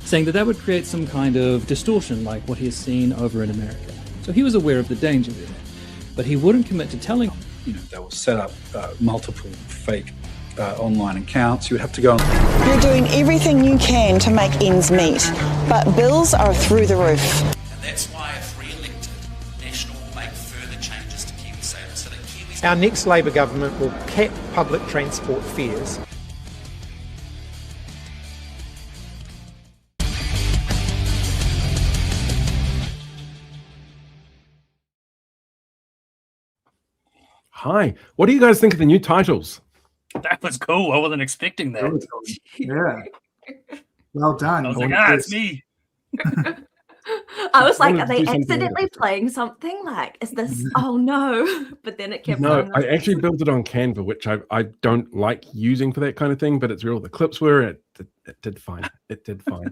saying that would create some kind of distortion like what he has seen over in America. So he was aware of the danger there, but he wouldn't commit to telling. They will set up multiple fake online accounts. You would have to go. You're doing everything you can to make ends meet, but bills are through the roof. And that's why, if re-elected, National will make further changes to KiwiSaver so that Kiwis... Our next Labor government will cap public transport fares. Hi, what do you guys think of the new titles? That was cool. I wasn't expecting that. Yeah. Well done. I was like, it's me. I was like, are they accidentally playing something? Like, is this? Oh no! But then it kept. No, I actually built it on Canva, which I don't like using for that kind of thing. But it's real. The clips were it did fine. It did fine.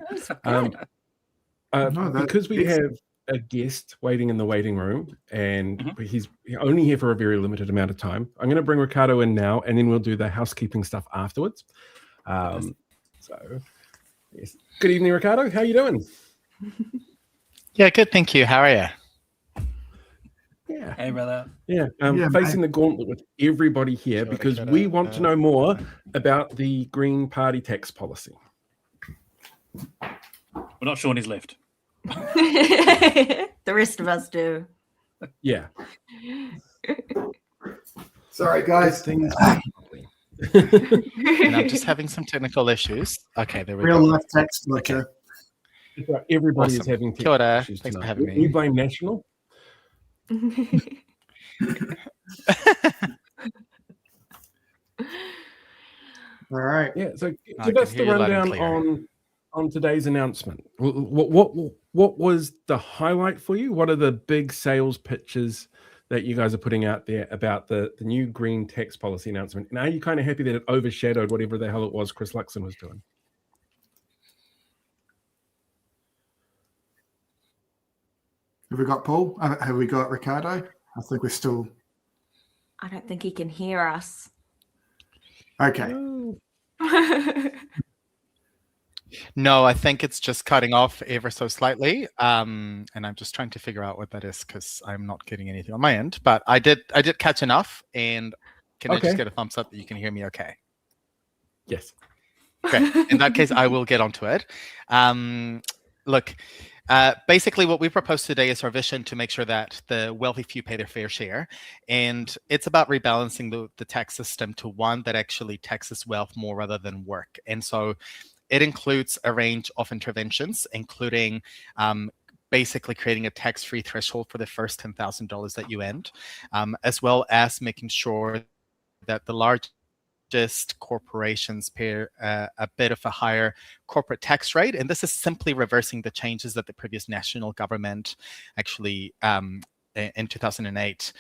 Because we have a guest waiting in the waiting room, and he's only here for a very limited amount of time. I'm going to bring Ricardo in now, and then we'll do the housekeeping stuff afterwards. So, yes. Good evening, Ricardo. How are you doing? Yeah, good. Thank you. How are you? Yeah. Hey, brother. Yeah. Facing the gauntlet with everybody here because we want to know more about the Green Party tax policy. We're not sure when he's left. The rest of us do. Yeah. Sorry, guys. And I'm just having some technical issues. Okay, there we go. Real life tax glitcher. Everybody is having Kia ora. issues Thanks for tonight. having me. We blame National. All right. Yeah. So give us the rundown on today's announcement. What was the highlight for you? What are the big sales pitches that you guys are putting out there about the new green tax policy announcement? And are you kind of happy that it overshadowed whatever the hell it was Chris Luxon was doing? Have we got Paul? Have we got Ricardo? I think we're still... I don't think he can hear us. Okay. No, I think it's just cutting off ever so slightly. And I'm just trying to figure out what that is because I'm not getting anything on my end. But I did catch enough. And can I just get a thumbs up that you can hear me okay? Yes. Great. In that case, I will get onto it. Look, basically what we propose today is our vision to make sure that the wealthy few pay their fair share. And it's about rebalancing the tax system to one that actually taxes wealth more rather than work. And so it includes a range of interventions, including basically creating a tax-free threshold for the first $10,000 that you earned, as well as making sure that the largest corporations pay a bit of a higher corporate tax rate. And this is simply reversing the changes that the previous national government actually in 2008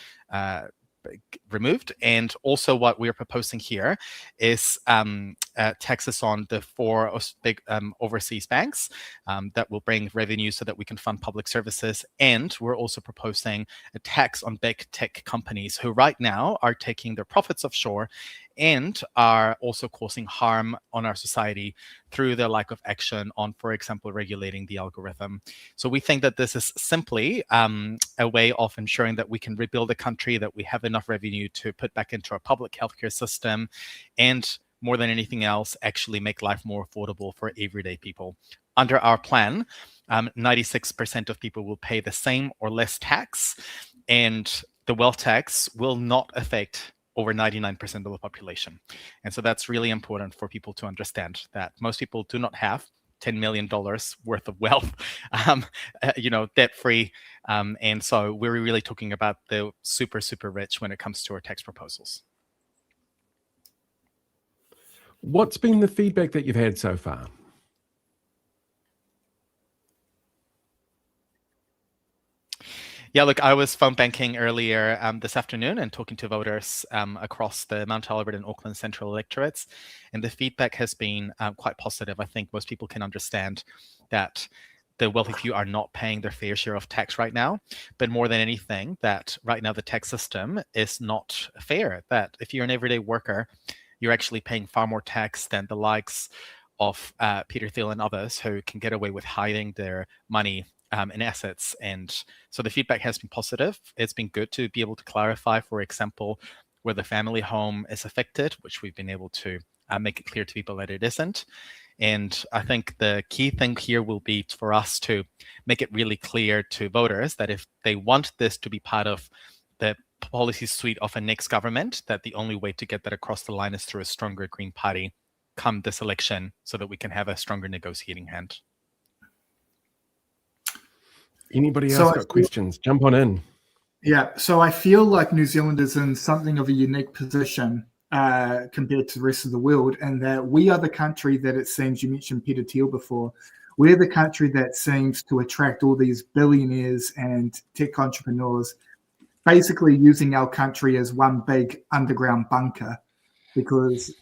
removed. And also what we're proposing here is taxes on the 4 big overseas banks that will bring revenue so that we can fund public services. And we're also proposing a tax on big tech companies who right now are taking their profits offshore and are also causing harm on our society through their lack of action on, for example, regulating the algorithm. So we think that this is simply a way of ensuring that we can rebuild the country, that we have enough revenue to put back into our public healthcare system, and more than anything else, actually make life more affordable for everyday people. Under our plan, 96% of people will pay the same or less tax, and the wealth tax will not affect over 99% of the population. And so that's really important for people to understand that most people do not have $10 million worth of wealth, debt-free. And so we're really talking about the super, super rich when it comes to our tax proposals. What's been the feedback that you've had so far? Yeah, look, I was phone banking earlier this afternoon and talking to voters across the Mount Albert and Auckland Central electorates. And the feedback has been quite positive. I think most people can understand that the wealthy few are not paying their fair share of tax right now. But more than anything, that right now the tax system is not fair. That if you're an everyday worker, you're actually paying far more tax than the likes of Peter Thiel and others who can get away with hiding their money in assets. And so the feedback has been positive. It's been good to be able to clarify, for example, where the family home is affected, which we've been able to make it clear to people that it isn't. And I think the key thing here will be for us to make it really clear to voters that if they want this to be part of the policy suite of a next government, that the only way to get that across the line is through a stronger Green Party come this election, so that we can have a stronger negotiating hand. Anybody else got questions? Jump on in. Yeah, so I feel like New Zealand is in something of a unique position compared to the rest of the world, and that we are the country that it seems, you mentioned Peter Thiel before, we're the country that seems to attract all these billionaires and tech entrepreneurs, basically using our country as one big underground bunker because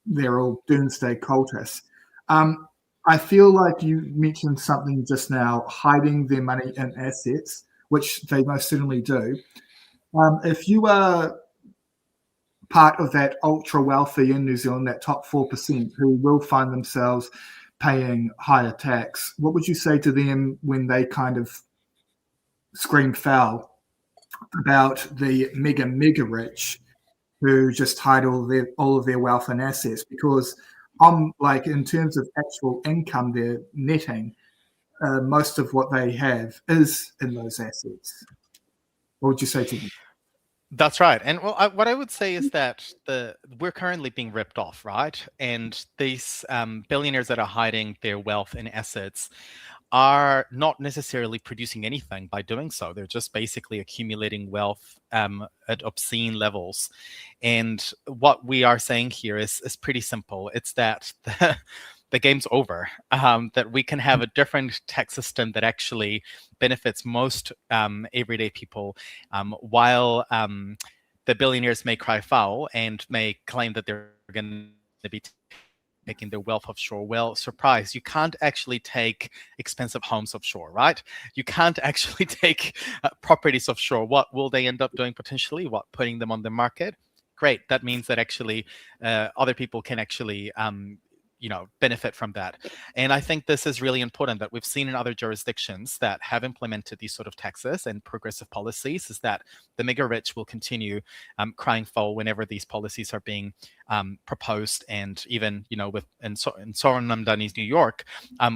they're all doomsday cultists. I feel like you mentioned something just now, hiding their money in assets, which they most certainly do. If you are part of that ultra wealthy in New Zealand, that top 4% who will find themselves paying higher tax, what would you say to them when they kind of scream foul about the mega rich who just hide all of their wealth and assets? Because like in terms of actual income they're netting, most of what they have is in those assets. What would you say to them? That's right. And well, what I would say is that we're currently being ripped off, right? And these billionaires that are hiding their wealth and assets are not necessarily producing anything by doing so. They're just basically accumulating wealth at obscene levels. And what we are saying here is pretty simple. It's that the game's over, that we can have a different tax system that actually benefits most everyday people, while the billionaires may cry foul and may claim that they're going to be taking their wealth offshore. Well, surprise, you can't actually take expensive homes offshore, right? You can't actually take properties offshore. What will they end up doing potentially? What, putting them on the market? Great. That means that actually other people can actually benefit from that. And I think this is really important, that we've seen in other jurisdictions that have implemented these sort of taxes and progressive policies, is that the mega rich will continue crying foul whenever these policies are being proposed. And even, in Sorenamdani's New York,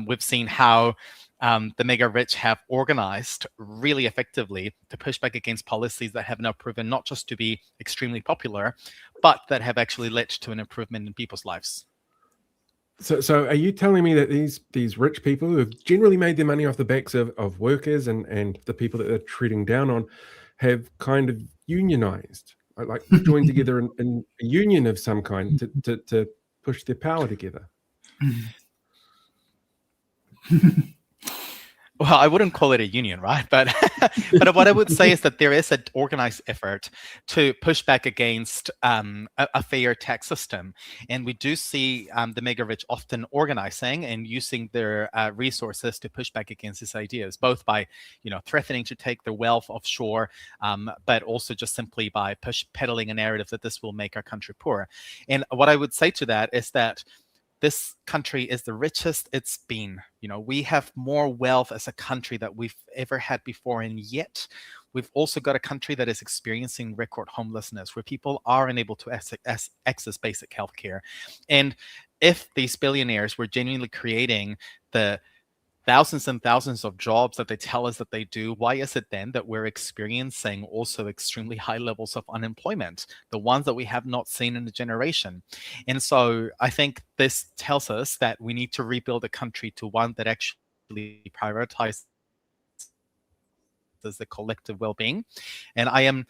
we've seen how the mega rich have organized really effectively to push back against policies that have now proven not just to be extremely popular, but that have actually led to an improvement in people's lives. So are you telling me that these rich people who have generally made their money off the backs of workers and the people that they're treating down on have kind of unionized, like joined together in a union of some kind to push their power together? Well, I wouldn't call it a union, right? But what I would say is that there is an organized effort to push back against a fair tax system. And we do see the mega rich often organizing and using their resources to push back against these ideas, both by threatening to take their wealth offshore, but also just simply by peddling a narrative that this will make our country poor. And what I would say to that is that this country is the richest it's been. We have more wealth as a country that we've ever had before, and yet we've also got a country that is experiencing record homelessness, where people are unable to access basic healthcare. And if these billionaires were genuinely creating the thousands and thousands of jobs that they tell us that they do, why is it then that we're experiencing also extremely high levels of unemployment, the ones that we have not seen in a generation? And so I think this tells us that we need to rebuild a country to one that actually prioritizes the collective well-being. And I am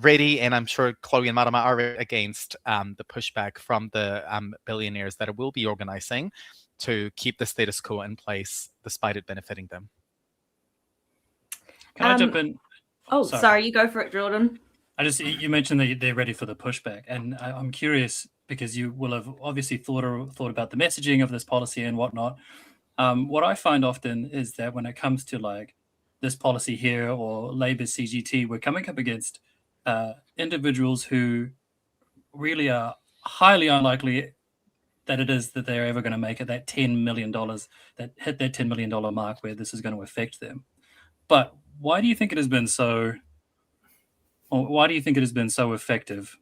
ready, and I'm sure Chloe and Marama are against the pushback from the billionaires that will be organizing to keep the status quo in place despite it benefiting them. Can I jump in? Oh, sorry, you go for it, Jordan. You mentioned that they're ready for the pushback, and I'm curious because you will have obviously thought about the messaging of this policy and whatnot. What I find often is that when it comes to like this policy here or Labour's CGT, we're coming up against individuals who really are highly unlikely that it is that they're ever going to make it that $10 million, that hit that $10 million mark where this is going to affect them. But why do you think it has been so, or why do you think it has been so effective,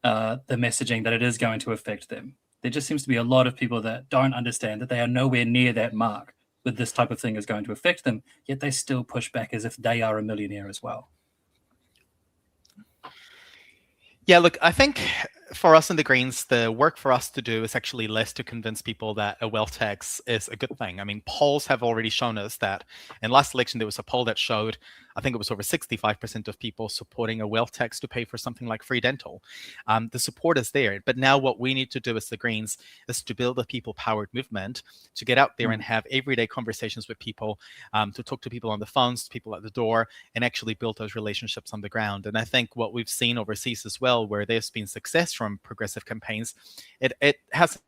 the messaging that it is going to affect them? There just seems to be a lot of people that don't understand that they are nowhere near that mark with this type of thing is going to affect them, yet they still push back as if they are a millionaire as well. Yeah, look, I think for us in the Greens, the work for us to do is actually less to convince people that a wealth tax is a good thing. I mean, polls have already shown us that. In last election, there was a poll that showed, I think it was over 65% of people supporting a wealth tax to pay for something like free dental. The support is there. But now what we need to do as the Greens is to build a people-powered movement, to get out there and have everyday conversations with people, to talk to people on the phones, to people at the door, and actually build those relationships on the ground. And I think what we've seen overseas as well, where there's been success from progressive campaigns, it hasn't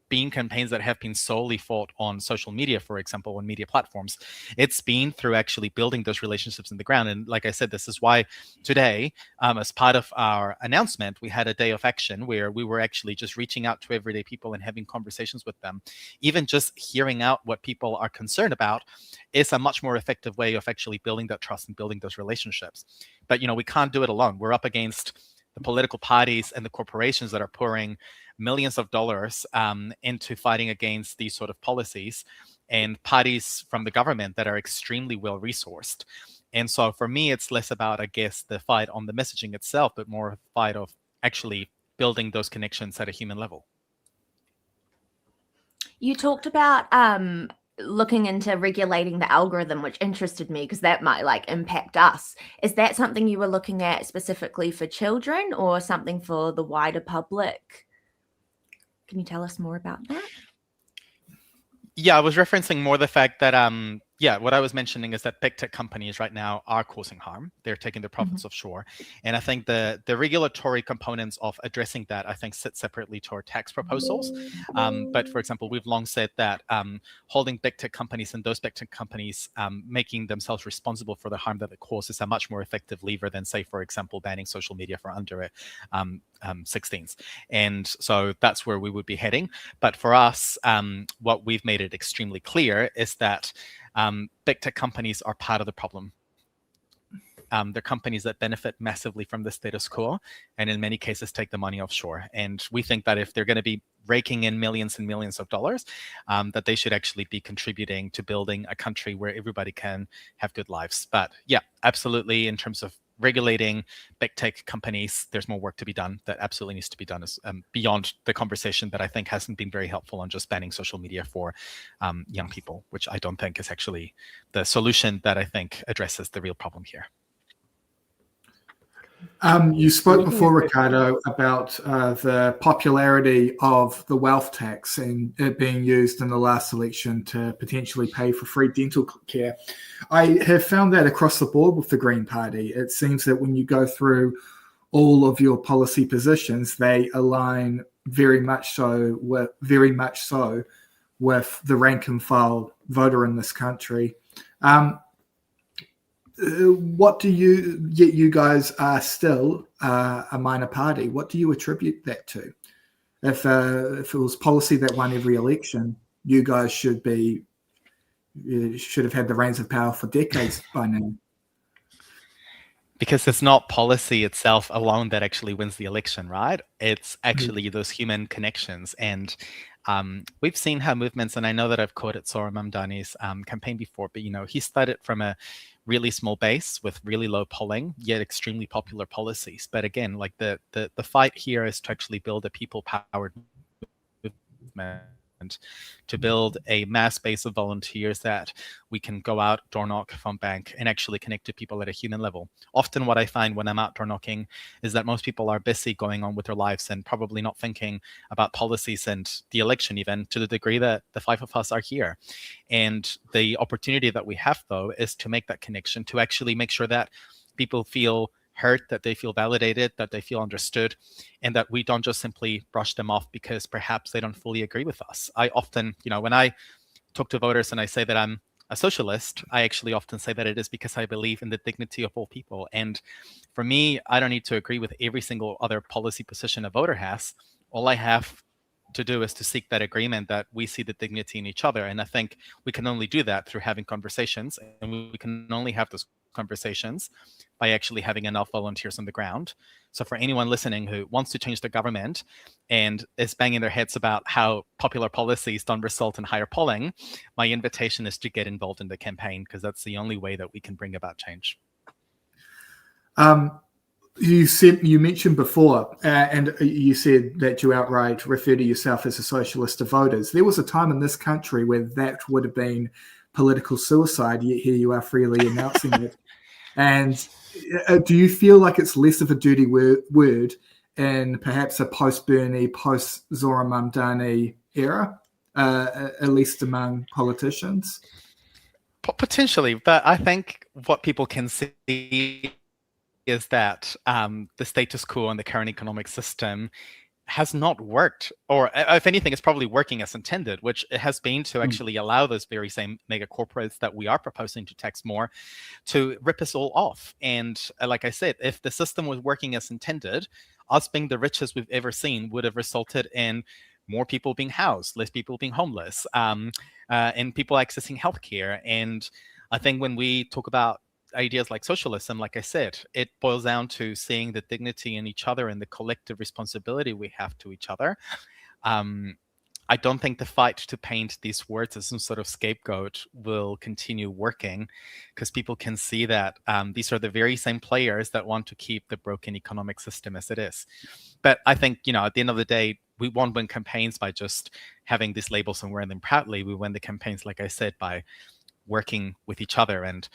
been campaigns that have been solely fought on social media, for example, on media platforms. It's been through actually building those relationships in the ground. And like I said, this is why today, as part of our announcement, we had a day of action where we were actually just reaching out to everyday people and having conversations with them. Even just hearing out what people are concerned about is a much more effective way of actually building that trust and building those relationships. But, we can't do it alone. We're up against the political parties and the corporations that are pouring millions of dollars into fighting against these sort of policies, and parties from the government that are extremely well resourced. And so for me, it's less about, I guess, the fight on the messaging itself, but more a fight of actually building those connections at a human level. You talked about looking into regulating the algorithm, which interested me because that might impact us. Is that something you were looking at specifically for children or something for the wider public? Can you tell us more about that? Yeah, I was referencing more the fact that, what I was mentioning is that big tech companies right now are causing harm. They're taking their profits offshore. And I think the regulatory components of addressing that, I think, sit separately to our tax proposals. But for example, we've long said that holding big tech companies and those big tech companies making themselves responsible for the harm that it causes is a much more effective lever than, say, for example, banning social media for under 16s. And so that's where we would be heading. But for us, what we've made it extremely clear is that big tech companies are part of the problem. They're companies that benefit massively from the status quo, and in many cases take the money offshore. And we think that if they're going to be raking in millions and millions of dollars, that they should actually be contributing to building a country where everybody can have good lives. But yeah, absolutely, in terms of regulating big tech companies, there's more work to be done that absolutely needs to be done as, beyond the conversation that I think hasn't been very helpful on just banning social media for young people, which I don't think is actually the solution that I think addresses the real problem here. You spoke before, Ricardo, about the popularity of the wealth tax and it being used in the last election to potentially pay for free dental care. I have found that across the board with the Green Party. It seems that when you go through all of your policy positions, they align very much so with the rank and file voter in this country. What do you, yet you guys are still a minor party, what do you attribute that to? If it was policy that won every election, you guys should have had the reins of power for decades by now. Because it's not policy itself alone that actually wins the election, right? It's actually those human connections. And we've seen how movements, and I know that I've quoted Zohran Mamdani's campaign before, but he started from a really small base with really low polling, yet extremely popular policies. But again, like the fight here is to actually build a people-powered movement, to build a mass base of volunteers that we can go out, door knock, phone bank, and actually connect to people at a human level. Often what I find when I'm out door knocking is that most people are busy going on with their lives and probably not thinking about policies and the election even to the degree that the five of us are here. And the opportunity that we have, though, is to make that connection, to actually make sure that people feel heard, that they feel validated, that they feel understood, and that we don't just simply brush them off because perhaps they don't fully agree with us. I often, when I talk to voters and I say that I'm a socialist, I actually often say that it is because I believe in the dignity of all people. And for me, I don't need to agree with every single other policy position a voter has. All I have to do is to seek that agreement that we see the dignity in each other. And I think we can only do that through having conversations, and we can only have those conversations by actually having enough volunteers on the ground. So for anyone listening who wants to change the government and is banging their heads about how popular policies don't result in higher polling, my invitation is to get involved in the campaign, because that's the only way that we can bring about change. You mentioned before, and you said that you outright refer to yourself as a socialist to voters. There was a time in this country where that would have been political suicide, yet here you are freely announcing it. And do you feel like it's less of a dirty word in perhaps a post-Bernie, post-Zora Mamdani era, at least among politicians? Potentially, but I think what people can see is that the status quo and the current economic system has not worked, or if anything, it's probably working as intended, which it has been to actually allow those very same mega corporates that we are proposing to tax more to rip us all off. And like I said, if the system was working as intended, us being the richest we've ever seen would have resulted in more people being housed, less people being homeless, and people accessing healthcare. And I think when we talk about ideas like socialism, like I said, it boils down to seeing the dignity in each other and the collective responsibility we have to each other. I don't think the fight to paint these words as some sort of scapegoat will continue working, because people can see that these are the very same players that want to keep the broken economic system as it is. But I think, at the end of the day, we won't win campaigns by just having these labels and wearing them proudly. We win the campaigns, like I said, by working with each other. And,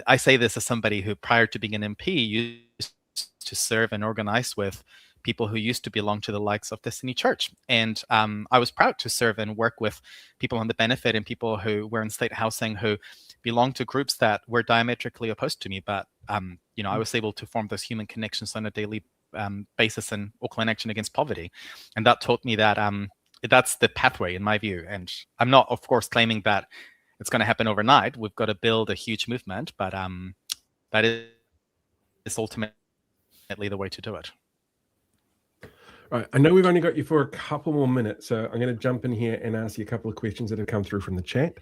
I say this as somebody who, prior to being an MP, used to serve and organize with people who used to belong to the likes of Destiny Church. And I was proud to serve and work with people on the benefit and people who were in state housing who belonged to groups that were diametrically opposed to me. But, I was able to form those human connections on a daily basis in Auckland Action Against Poverty. And that taught me that that's the pathway, in my view. And I'm not, of course, claiming that it's going to happen overnight. We've got to build a huge movement, but that is ultimately the way to do it. Right. I know we've only got you for a couple more minutes, so I'm going to jump in here and ask you a couple of questions that have come through from the chat.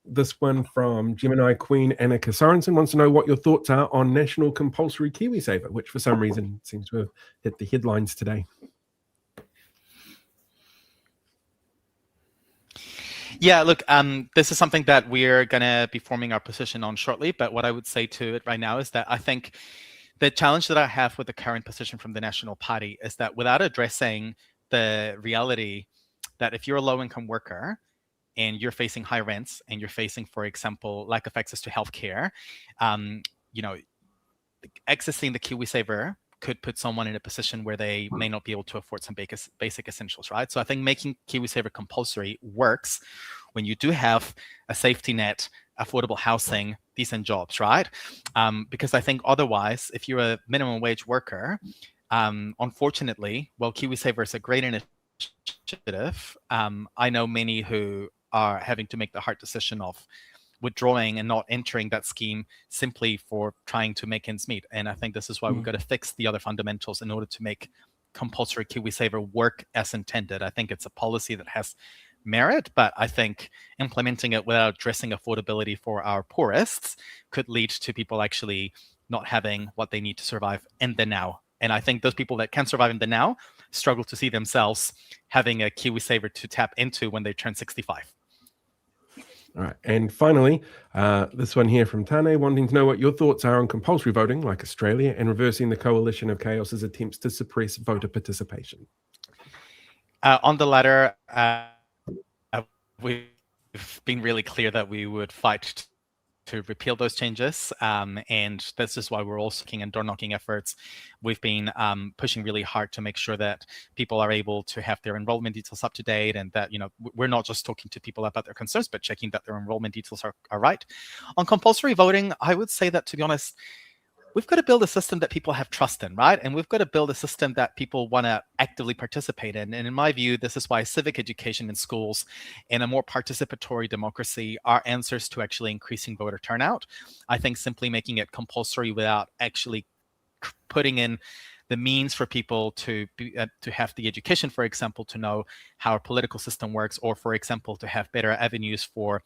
This one from Gemini Queen Annika Sorensen wants to know what your thoughts are on National Compulsory KiwiSaver, which for some reason seems to have hit the headlines today. Yeah, look, this is something that we're going to be forming our position on shortly. But what I would say to it right now is that I think the challenge that I have with the current position from the National Party is that without addressing the reality that if you're a low-income worker and you're facing high rents and you're facing, for example, lack of access to healthcare, accessing the KiwiSaver could put someone in a position where they may not be able to afford some basic essentials, right? So I think making KiwiSaver compulsory works when you do have a safety net, affordable housing, decent jobs, right? Because I think otherwise, if you're a minimum wage worker, unfortunately, while KiwiSaver is a great initiative, I know many who are having to make the hard decision of withdrawing and not entering that scheme simply for trying to make ends meet. And I think this is why we've got to fix the other fundamentals in order to make compulsory KiwiSaver work as intended. I think it's a policy that has merit, but I think implementing it without addressing affordability for our poorest could lead to people actually not having what they need to survive in the now. And I think those people that can survive in the now struggle to see themselves having a KiwiSaver to tap into when they turn 65. All right. And finally, this one here from Tane wanting to know what your thoughts are on compulsory voting like Australia and reversing the coalition of chaos's attempts to suppress voter participation. On the latter, we've been really clear that we would fight to repeal those changes. And this is why we're also looking at door-knocking efforts. We've been pushing really hard to make sure that people are able to have their enrollment details up to date, and that, we're not just talking to people about their concerns, but checking that their enrollment details are right. On compulsory voting, I would say that, to be honest, we've got to build a system that people have trust in, right? And we've got to build a system that people want to actively participate in. And in my view, this is why civic education in schools and a more participatory democracy are answers to actually increasing voter turnout. I think simply making it compulsory without actually putting in the means for people to have the education, for example, to know how our political system works, or, for example, to have better avenues for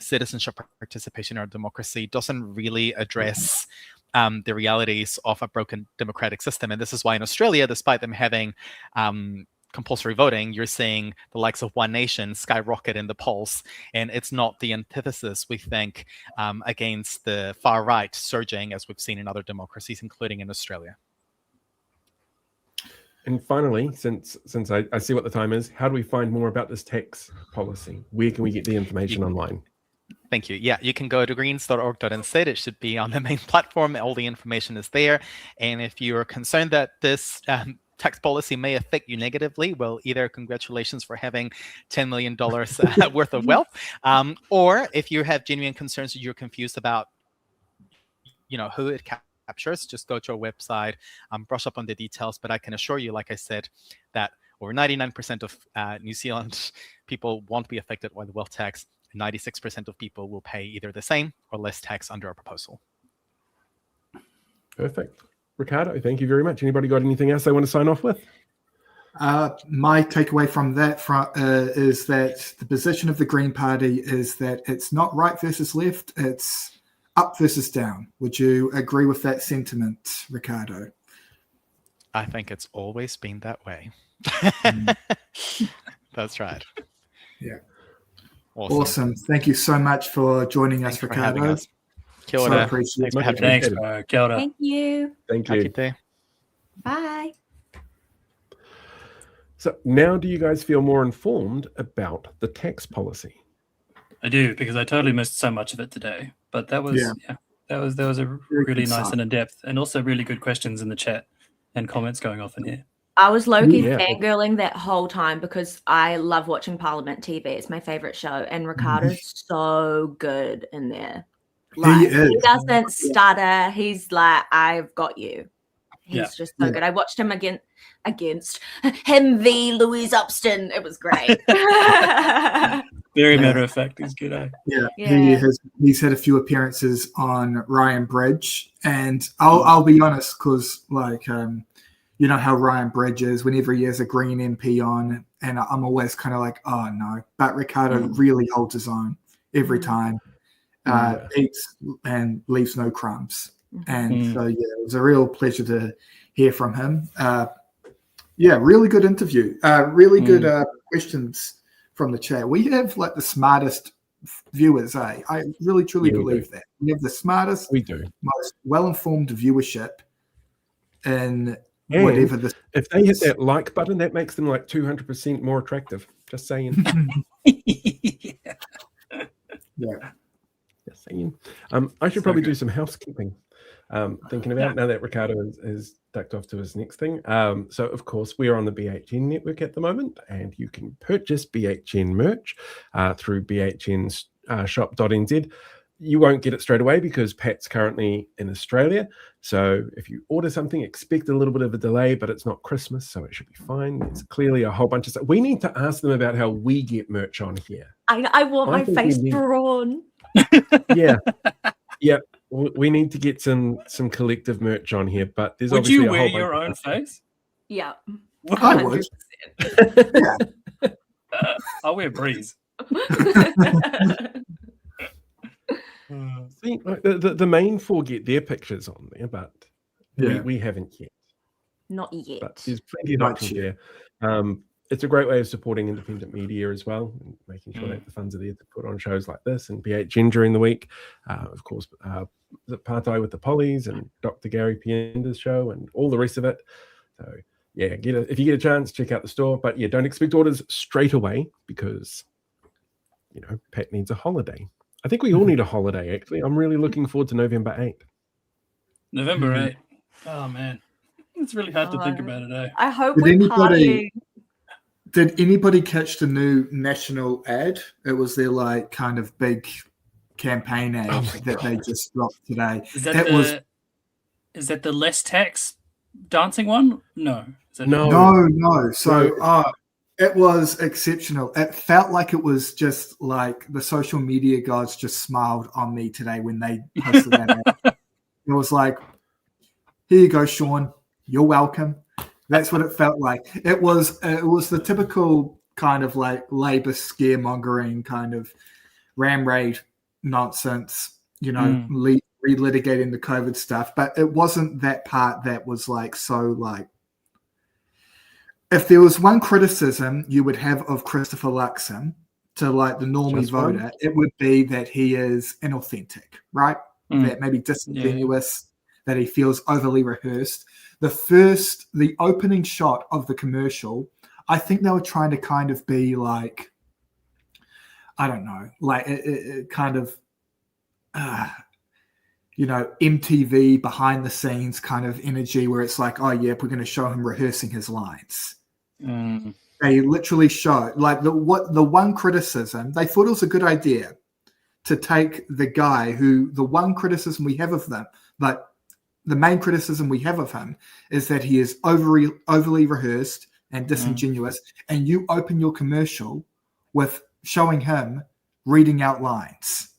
citizenship participation in our democracy, doesn't really address the realities of a broken democratic system. And this is why in Australia, despite them having compulsory voting, you're seeing the likes of One Nation skyrocket in the polls, and it's not the antithesis, we think, against the far right surging, as we've seen in other democracies, including in Australia. And finally, since I see what the time is, how do we find more about this tax policy? Where can we get the information online? Thank you. Yeah, you can go to greens.org.nz. It should be on the main platform. All the information is there. And if you're concerned that this tax policy may affect you negatively, well, either congratulations for having $10 million worth of wealth, or if you have genuine concerns that you're confused about, who it captures, just go to our website, brush up on the details. But I can assure you, like I said, that over 99% of New Zealand people won't be affected by the wealth tax. 96% of people will pay either the same or less tax under our proposal. Perfect. Ricardo, thank you very much. Anybody got anything else they want to sign off with? My takeaway from that is that the position of the Green Party is that it's not right versus left, it's up versus down. Would you agree with that sentiment, Ricardo? I think it's always been that way. That's right. Yeah. Awesome. Thank you so much for joining us, Ricardo. Kia ora. So appreciate it. Thanks, Kia ora. Thank you. Thank you. Bye. So now do you guys feel more informed about the tax policy? I do, because I totally missed so much of it today. But that was that was a really nice and in-depth, and also really good questions in the chat and comments going off in here. I was low-key fangirling that whole time because I love watching Parliament TV. It's my favorite show, and Ricardo's so good in there. Like, he doesn't stutter. He's like, I've got you. He's just so good. I watched him against him v. Louise Upston. It was great. Very matter of fact, he's good. He's had a few appearances on Ryan Bridge, and I'll be honest, because you know how Ryan Bridge is whenever he has a Green MP on, and I'm always kind of like, oh no. But Ricardo really holds his own every time. Eats and leaves no crumbs. And so, it was a real pleasure to hear from him. Really good interview. Really good questions from the chat. We have the smartest viewers, eh? I really, truly believe that. We have the smartest, most well-informed viewership in whatever this. If they hit that like button, that makes them 200% more attractive. Just saying. Just saying. I should probably do some housekeeping. Thinking about now that Ricardo is ducked off to his next thing. So, of course, we are on the BHN network at the moment, and you can purchase BHN merch through BHN's shop.nz. You won't get it straight away because Pat's currently in Australia. So if you order something, expect a little bit of a delay, but it's not Christmas, so it should be fine. There's clearly a whole bunch of stuff. We need to ask them about how we get merch on here. I want my face drawn. Yeah. We need to get some collective merch on here, but there's obviously a whole bunch. Would you wear your own face? Yeah. 100%. I would. I'll wear Breeze. See, the main four get their pictures on there, but we haven't yet. Not yet. But there's plenty of options there. It's a great way of supporting independent media as well, and making sure that the funds are there to put on shows like this and BHN during the week. Of course, Partai with the Pollies and Dr. Gary Pienda's show and all the rest of it. So, if you get a chance, check out the store. But don't expect orders straight away because, Pat needs a holiday. I think we all need a holiday, actually. I'm really looking forward to November 8th. November 8th. Oh, man. It's really hard to think about it, eh? I hope we're partying. Did anybody catch the new national ad? It was their kind of big campaign ad that they just dropped today. Is that the less tax dancing one? No. No. So it was exceptional. It felt like it was just the social media gods just smiled on me today when they posted that ad. It was here you go, Sean. You're welcome. That's what it felt like. It was the typical kind of like Labour scaremongering kind of ram raid nonsense, relitigating the COVID stuff. But it wasn't that part that was like so like. If there was one criticism you would have of Christopher Luxon to like the normie voter, it would be that he is inauthentic, right? That maybe disingenuous, that he feels overly rehearsed. The opening shot of the commercial, I think they were trying to kind of be like, I don't know, like it kind of, MTV behind the scenes kind of energy where it's like, oh yeah, we're going to show him rehearsing his lines. They literally show like the one criticism, they thought it was a good idea to take the guy who the one criticism we have of them, but the main criticism we have of him is that he is overly rehearsed and disingenuous, and you open your commercial with showing him reading out lines.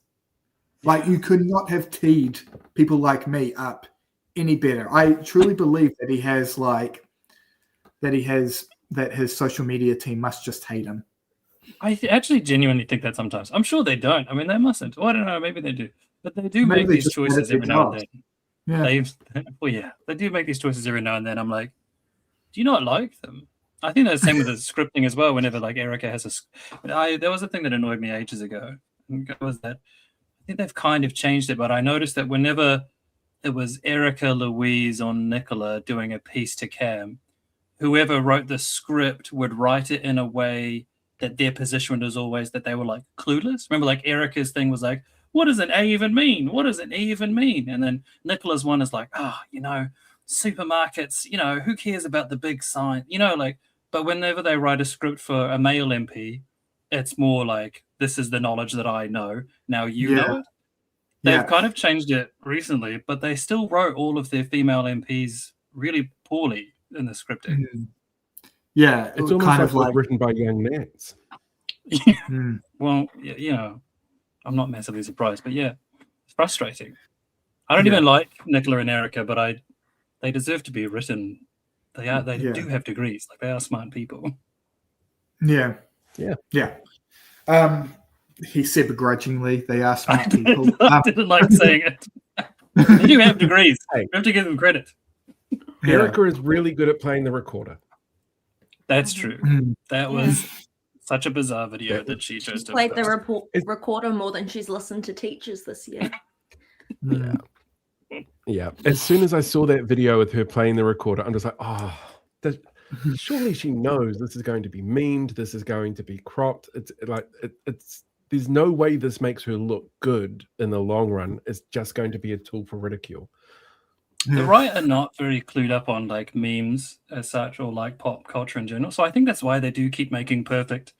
Like you could not have teed people like me up any better. I truly believe that that his social media team must just hate him. I actually genuinely think that sometimes. I'm sure they don't. I mean, they mustn't. Well, I don't know. Maybe they do. But they do make these choices every now and then. Yeah. They do make these choices every now and then. I'm like, do you not like them? I think that's the same with the scripting as well. Whenever like Erica has there was a thing that annoyed me ages ago. It was that I think they've kind of changed it, but I noticed that whenever it was Erica, Louise, or Nicola doing a piece to Cam, whoever wrote the script would write it in a way that their position was always that they were like clueless. Remember, like Erica's thing was like, what does an A even mean? What does an E even mean? And then Nicola's one is like, supermarkets, who cares about the big sign? But whenever they write a script for a male MP, it's more like, this is the knowledge that I know. Now you know it. They've kind of changed it recently, but they still wrote all of their female MPs really poorly in the scripting. Yeah, it's almost kind of like written by young Nats. Well, I'm not massively surprised, but yeah, it's frustrating. I don't even like Nicola and Erica, but they deserve to be written. They do have degrees. Like they are smart people. Yeah. He said begrudgingly, they are smart people. I didn't like saying it. They do have degrees. We have to give them credit. Erica is really good at playing the recorder. That's true. That was such a bizarre video that she chose to played the recorder more than she's listened to teachers this year. Yeah. As soon as I saw that video with her playing the recorder, I'm just like, surely she knows this is going to be memed. This is going to be cropped. It's there's no way this makes her look good in the long run. It's just going to be a tool for ridicule. The right are not very clued up on like memes as such or like pop culture in general. So I think that's why they do keep making perfect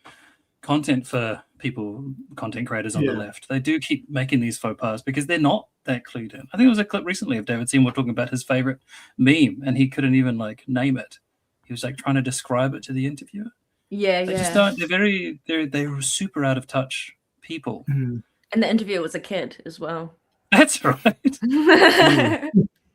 content for people, content creators on the left. They do keep making these faux pas because they're not that clued in. I think there was a clip recently of David Seymour talking about his favorite meme and he couldn't even like name it. He was like trying to describe it to the interviewer. They just don't. They're super out of touch people. And the interviewer was a kid as well. That's right.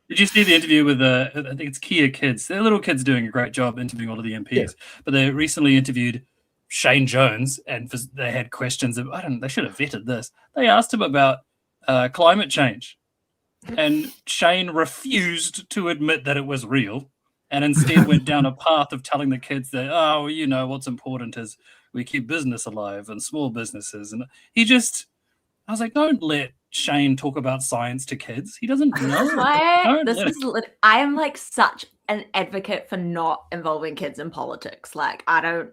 Did you see the interview with I think it's Kia Kids? They're little kids doing a great job interviewing all of the MPs. But they recently interviewed Shane Jones, and they had questions of they should have vetted this. They asked him about climate change, and Shane refused to admit that it was real, and instead went down a path of telling the kids that what's important is we keep business alive and small businesses, and I was like, don't let Shane talk about science to kids. He doesn't know. I am like such an advocate for not involving kids in politics. Like I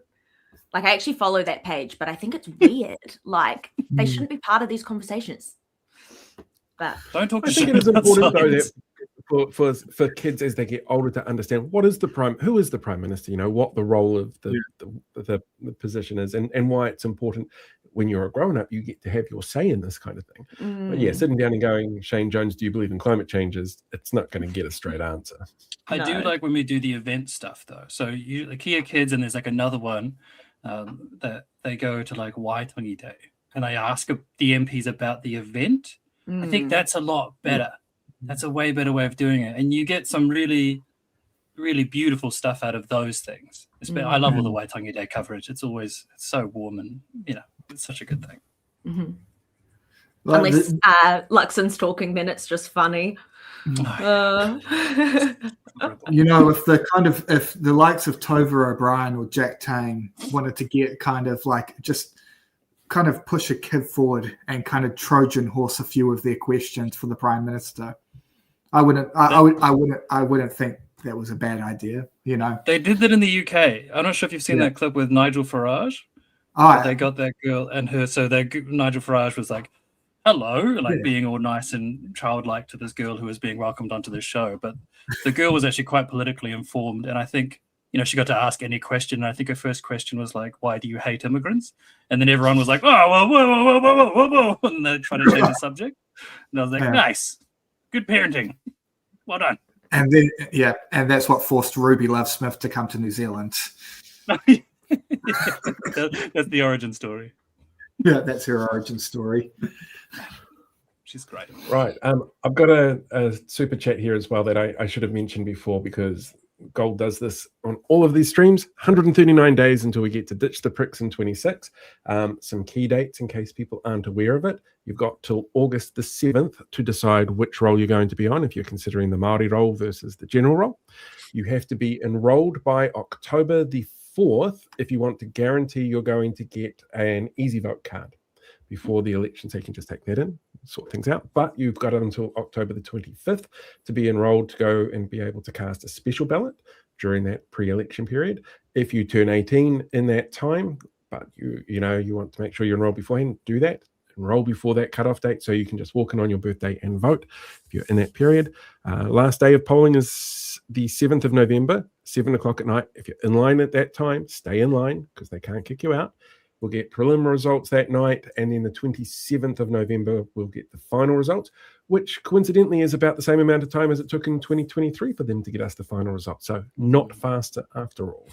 actually follow that page, but I think it's weird. Like they shouldn't be part of these conversations. But don't talk. I think it is important though that for kids as they get older to understand who is the prime minister. What the role of the position is, and why it's important. When you're a grown-up, you get to have your say in this kind of thing. But sitting down and going, Shane Jones, do you believe in climate change? It's not going to get a straight answer. I do like when we do the event stuff, though. So the Kia Kids, and there's like another one that they go to like Waitangi Day, and they ask the MPs about the event. I think that's a lot better That's a way better way of doing it, and you get some really, really beautiful stuff out of those things. I love all the Waitangi Day coverage. It's so warm, and it's such a good thing. Mm-hmm. Unless Luxon's talking, then it's just funny. If the likes of Tova O'Brien or Jack Tame wanted to get push a kid forward and kind of Trojan horse a few of their questions for the Prime Minister, I wouldn't think that was a bad idea. They did that in the UK. I'm not sure if you've seen that clip with Nigel Farage. They got that girl and her. So Nigel Farage was like, hello, being all nice and childlike to this girl who was being welcomed onto the show. But the girl was actually quite politically informed. And I think, she got to ask any question. And I think her first question was like, why do you hate immigrants? And then everyone was like, oh, well, whoa. And they're trying to change the subject. And I was like, nice. Good parenting. Well done. And then, and that's what forced Ruby Love Smith to come to New Zealand. That's the origin story. Yeah, that's her origin story. She's great. Right. I've got a super chat here as well that I should have mentioned before, because Gold does this on all of these streams. 139 days until we get to Ditch the Pricks in 26. Some key dates in case people aren't aware of it. You've got till August the 7th to decide which role you're going to be on if you're considering the Māori role versus the general role. You have to be enrolled by October the 4th if you want to guarantee you're going to get an easy vote card before the election, so you can just take that in, sort things out. But you've got it until October the 25th to be enrolled to go and be able to cast a special ballot during that pre-election period. If you turn 18 in that time, but you want to make sure you're enrolled beforehand, do that. Enroll before that cutoff date so you can just walk in on your birthday and vote if you're in that period. Last day of polling is the 7th of November, 7 o'clock at night. If you're in line at that time, stay in line because they can't kick you out. We'll get preliminary results that night, and then the 27th of November, we'll get the final results, which coincidentally is about the same amount of time as it took in 2023 for them to get us the final results. So not faster after all.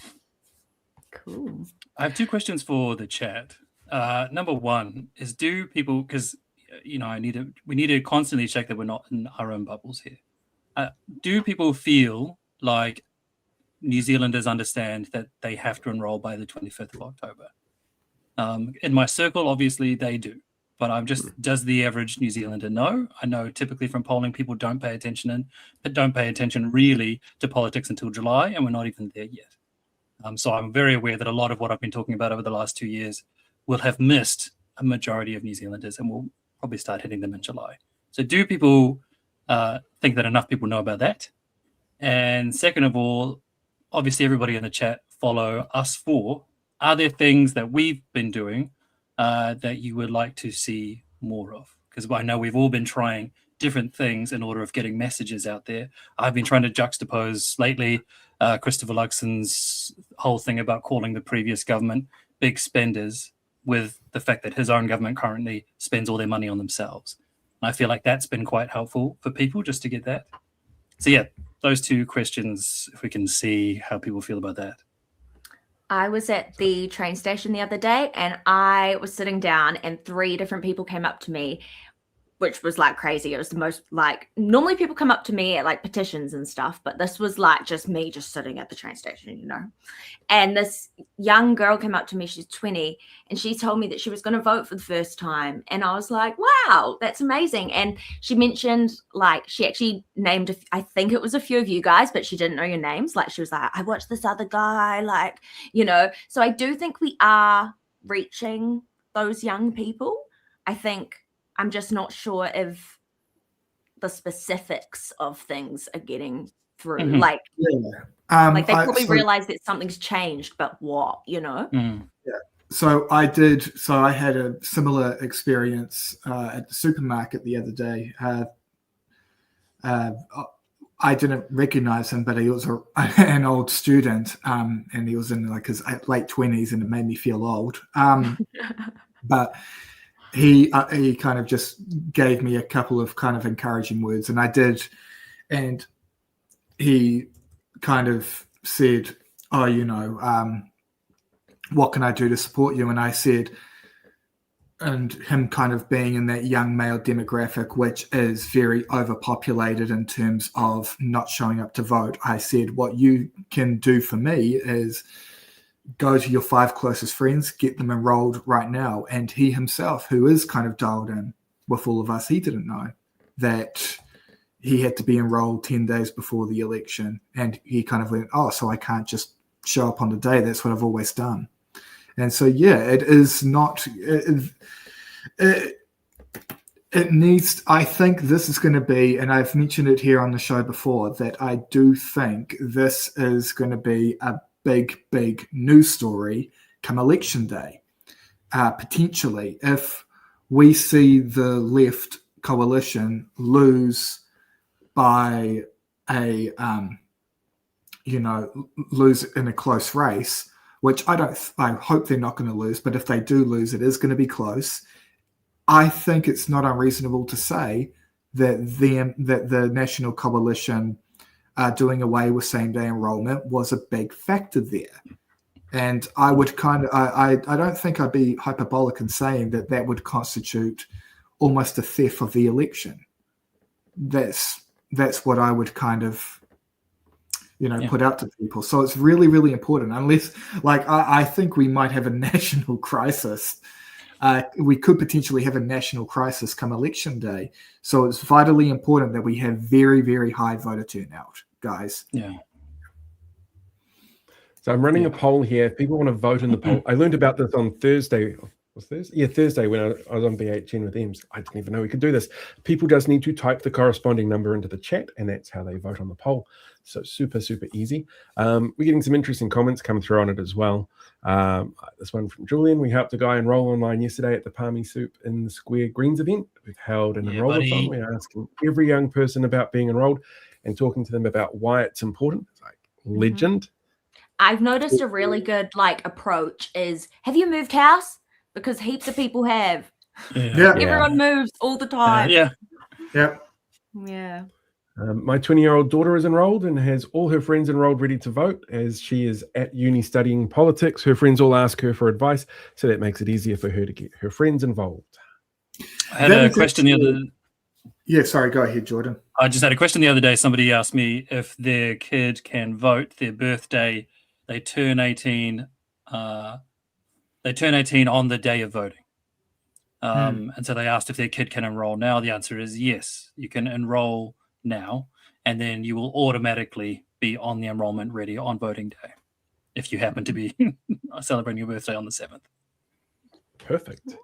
Cool. I have two questions for the chat. Number one is, do people, because we need to constantly check that we're not in our own bubbles here. Do people feel like New Zealanders understand that they have to enroll by the 25th of October? In my circle, obviously they do, but does the average New Zealander know? I know typically from polling, people don't pay attention really to politics until July, and we're not even there yet. So I'm very aware that a lot of what I've been talking about over the last 2 years will have missed a majority of New Zealanders, and we'll probably start hitting them in July. So do people think that enough people know about that? And second of all, obviously everybody in the chat follow us for. Are there things that we've been doing that you would like to see more of? Because I know we've all been trying different things in order of getting messages out there. I've been trying to juxtapose lately Christopher Luxon's whole thing about calling the previous government big spenders with the fact that his own government currently spends all their money on themselves. I feel like that's been quite helpful for people just to get that. So yeah, those two questions, if we can see how people feel about that. I was at the train station the other day and I was sitting down and 3 different people came up to me, which was like crazy. It was the most normally people come up to me at like petitions and stuff, but this was like just me just sitting at the train station, And this young girl came up to me, she's 20, and she told me that she was going to vote for the first time. And I was like, wow, that's amazing. And she mentioned she actually named, I think it was a few of you guys, but she didn't know your names. She was like, I watched this other guy, So I do think we are reaching those young people. I think I'm just not sure if the specifics of things are getting through. Mm-hmm. They probably realize that something's changed, but what, Mm. Yeah. So I had a similar experience at the supermarket the other day. I didn't recognize him, but he was an old student, and he was in his late 20s, and it made me feel old. But he kind of just gave me a couple of kind of encouraging words, and I did. And he kind of said, "Oh, what can I do to support you?" And I said, him kind of being in that young male demographic, which is very overpopulated in terms of not showing up to vote. I said, what you can do for me is go to your 5 closest friends, get them enrolled right now. And he himself, who is kind of dialed in with all of us, he didn't know that he had to be enrolled 10 days before the election. And he kind of went, oh, so I can't just show up on the day. That's what I've always done. And so, yeah, it is not, it needs, I think this is going to be, and I've mentioned it here on the show before, that I do think this is going to be a big, big news story come election day. Potentially, if we see the left coalition lose by a, lose in a close race, which I hope they're not going to lose, but if they do lose, it is going to be close. I think it's not unreasonable to say that the National Coalition doing away with same-day enrollment was a big factor there. And I would I don't think I'd be hyperbolic in saying that would constitute almost a theft of the election. That's what I would kind of put out to people. So it's really, really important. Unless, I think we might have a national crisis. We could potentially have a national crisis come election day. So it's vitally important that we have very, very high voter turnout, guys. Yeah. So I'm running a poll here. If people want to vote in the poll, I learned about this on Thursday. Thursday when I was on BHN with Ems. I didn't even know we could do this. People just need to type the corresponding number into the chat, and that's how they vote on the poll. So super, super easy. We're getting some interesting comments come through on it as well. This one from Julian. We helped a guy enroll online yesterday at the Palmy Soup in the Square Greens event. We've held an enrollment. We're asking every young person about being enrolled and talking to them about why it's important. It's like legend. I've noticed a really good approach is, have you moved house? Because heaps of people have. Yeah. Everyone moves all the time. Yeah. Yeah. My 20-year-old daughter is enrolled and has all her friends enrolled ready to vote. As she is at uni studying politics, her friends all ask her for advice, so that makes it easier for her to get her friends involved. I had a question the other... Yeah, sorry, go ahead, Jordan. I just had a question the other day. Somebody asked me if their kid can vote their birthday. They turn 18... They turn 18 on the day of voting. And so they asked if their kid can enroll now. The answer is yes, you can enroll now, and then you will automatically be on the enrollment ready on voting day if you happen to be celebrating your birthday on the 7th. Perfect.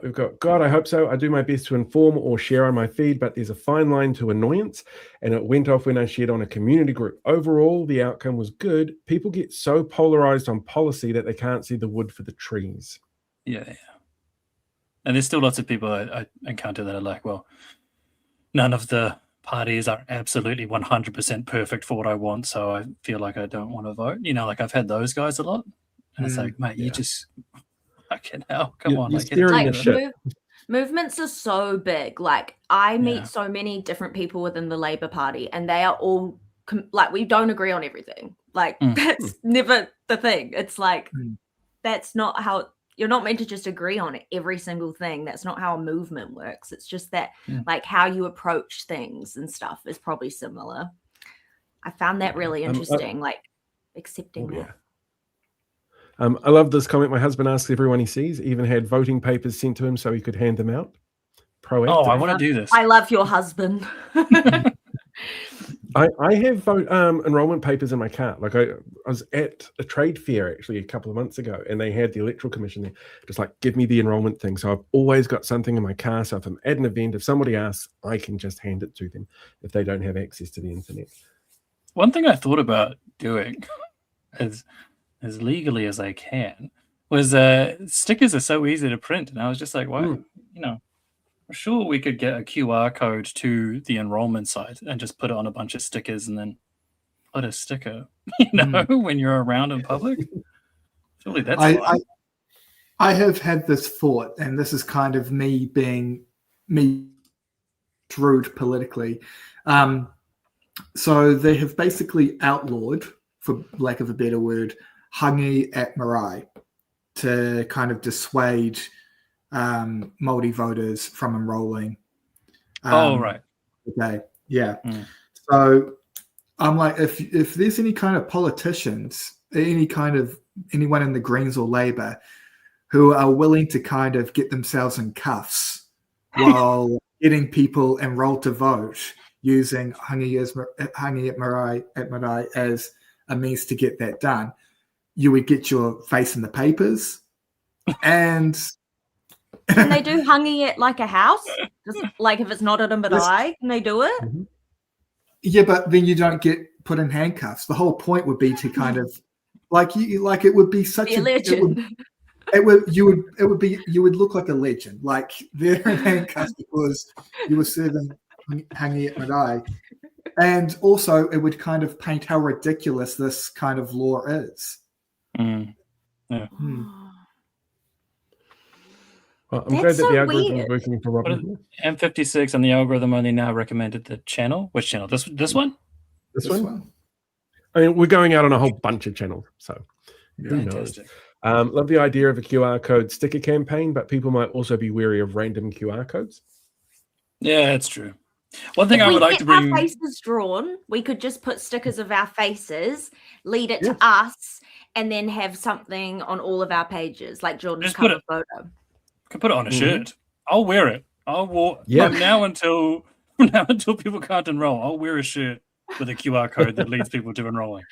We've got, God, I hope so. I do my best to inform or share on my feed, but there's a fine line to annoyance, and it went off when I shared on a community group. Overall, the outcome was good. People get so polarized on policy that they can't see the wood for the trees. Yeah. And there's still lots of people I encounter that are like, well, none of the parties are absolutely 100% perfect for what I want, so I feel like I don't want to vote. I've had those guys a lot. And it's like, mate, you just... Fucking hell, come on. Movements are so big. I meet so many different people within the Labour Party, and they are all we don't agree on everything. That's never the thing. It's that's not how... You're not meant to just agree on every single thing. That's not how a movement works. It's just that how you approach things and stuff is probably similar. I found that really interesting, accepting that. Yeah. I love this comment. My husband asks everyone he sees, even had voting papers sent to him so he could hand them out. Proactive. Oh, I want to do this. I love your husband. I have enrollment papers in my car. I was at a trade fair actually a couple of months ago, and they had the Electoral Commission there, just give me the enrollment thing. So I've always got something in my car. So if I'm at an event, if somebody asks, I can just hand it to them if they don't have access to the internet. One thing I thought about doing as legally as I can was stickers are so easy to print, and I was just like, why I'm sure we could get a QR code to the enrollment site and just put it on a bunch of stickers and then put a sticker when you're around in public. Surely that's fine. I have had this thought, and this is kind of me being shrewd politically. So they have basically outlawed, for lack of a better word, hangi at marae to kind of dissuade Māori voters from enrolling. Right. Okay, yeah. Mm. So I'm like, if there's any kind of politicians, anyone in the Greens or Labour who are willing to kind of get themselves in cuffs while getting people enrolled to vote using hangi marae as a means to get that done, you would get your face in the papers. And can they do hangi at like a house? Just, like if it's not at a marae, can they do it? Mm-hmm. Yeah, but then you don't get put in handcuffs. The whole point would be to kind of it would be such a legend. You would look like a legend. Like they're in handcuffs because you were serving hangi at marae. And also it would kind of paint how ridiculous this kind of law is. Mm. Yeah. Well, I'm glad that the algorithm is working for Robin. M56 and the algorithm only now recommended the channel. Which channel? This one? This one. I mean, we're going out on a whole bunch of channels, so who knows? Love the idea of a QR code sticker campaign, but people might also be wary of random QR codes. Yeah, it's true. One thing I would like to bring... our faces drawn, we could just put stickers of our faces, lead it to us, and then have something on all of our pages, like Jordan's cover photo. Could put it on a shirt. I'll wear it. From now until people can't enroll, I'll wear a shirt with a QR code that leads people to enrolling.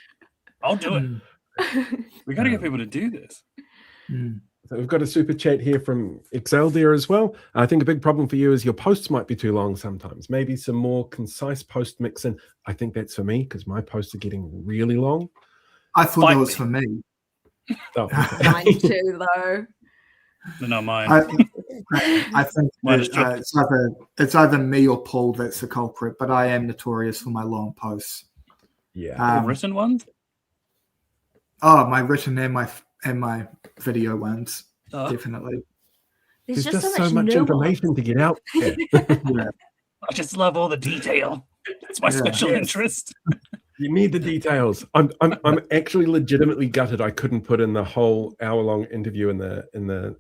I'll do it. We got to get people to do this. So we've got a super chat here from Exceldia as well. I think a big problem for you is your posts might be too long sometimes. Maybe some more concise post mix in. I think that's for me because my posts are getting really long. I thought that was for me. Oh, okay. Mine too, though. No, mine. I think it's either me or Paul that's the culprit, but I am notorious for my long posts. Yeah. Written ones? Oh, my written and my video ones. Definitely. There's just so much information to get out there. I just love all the detail. It's my special interest. You need the details. I'm actually legitimately gutted I couldn't put in the whole hour-long interview in the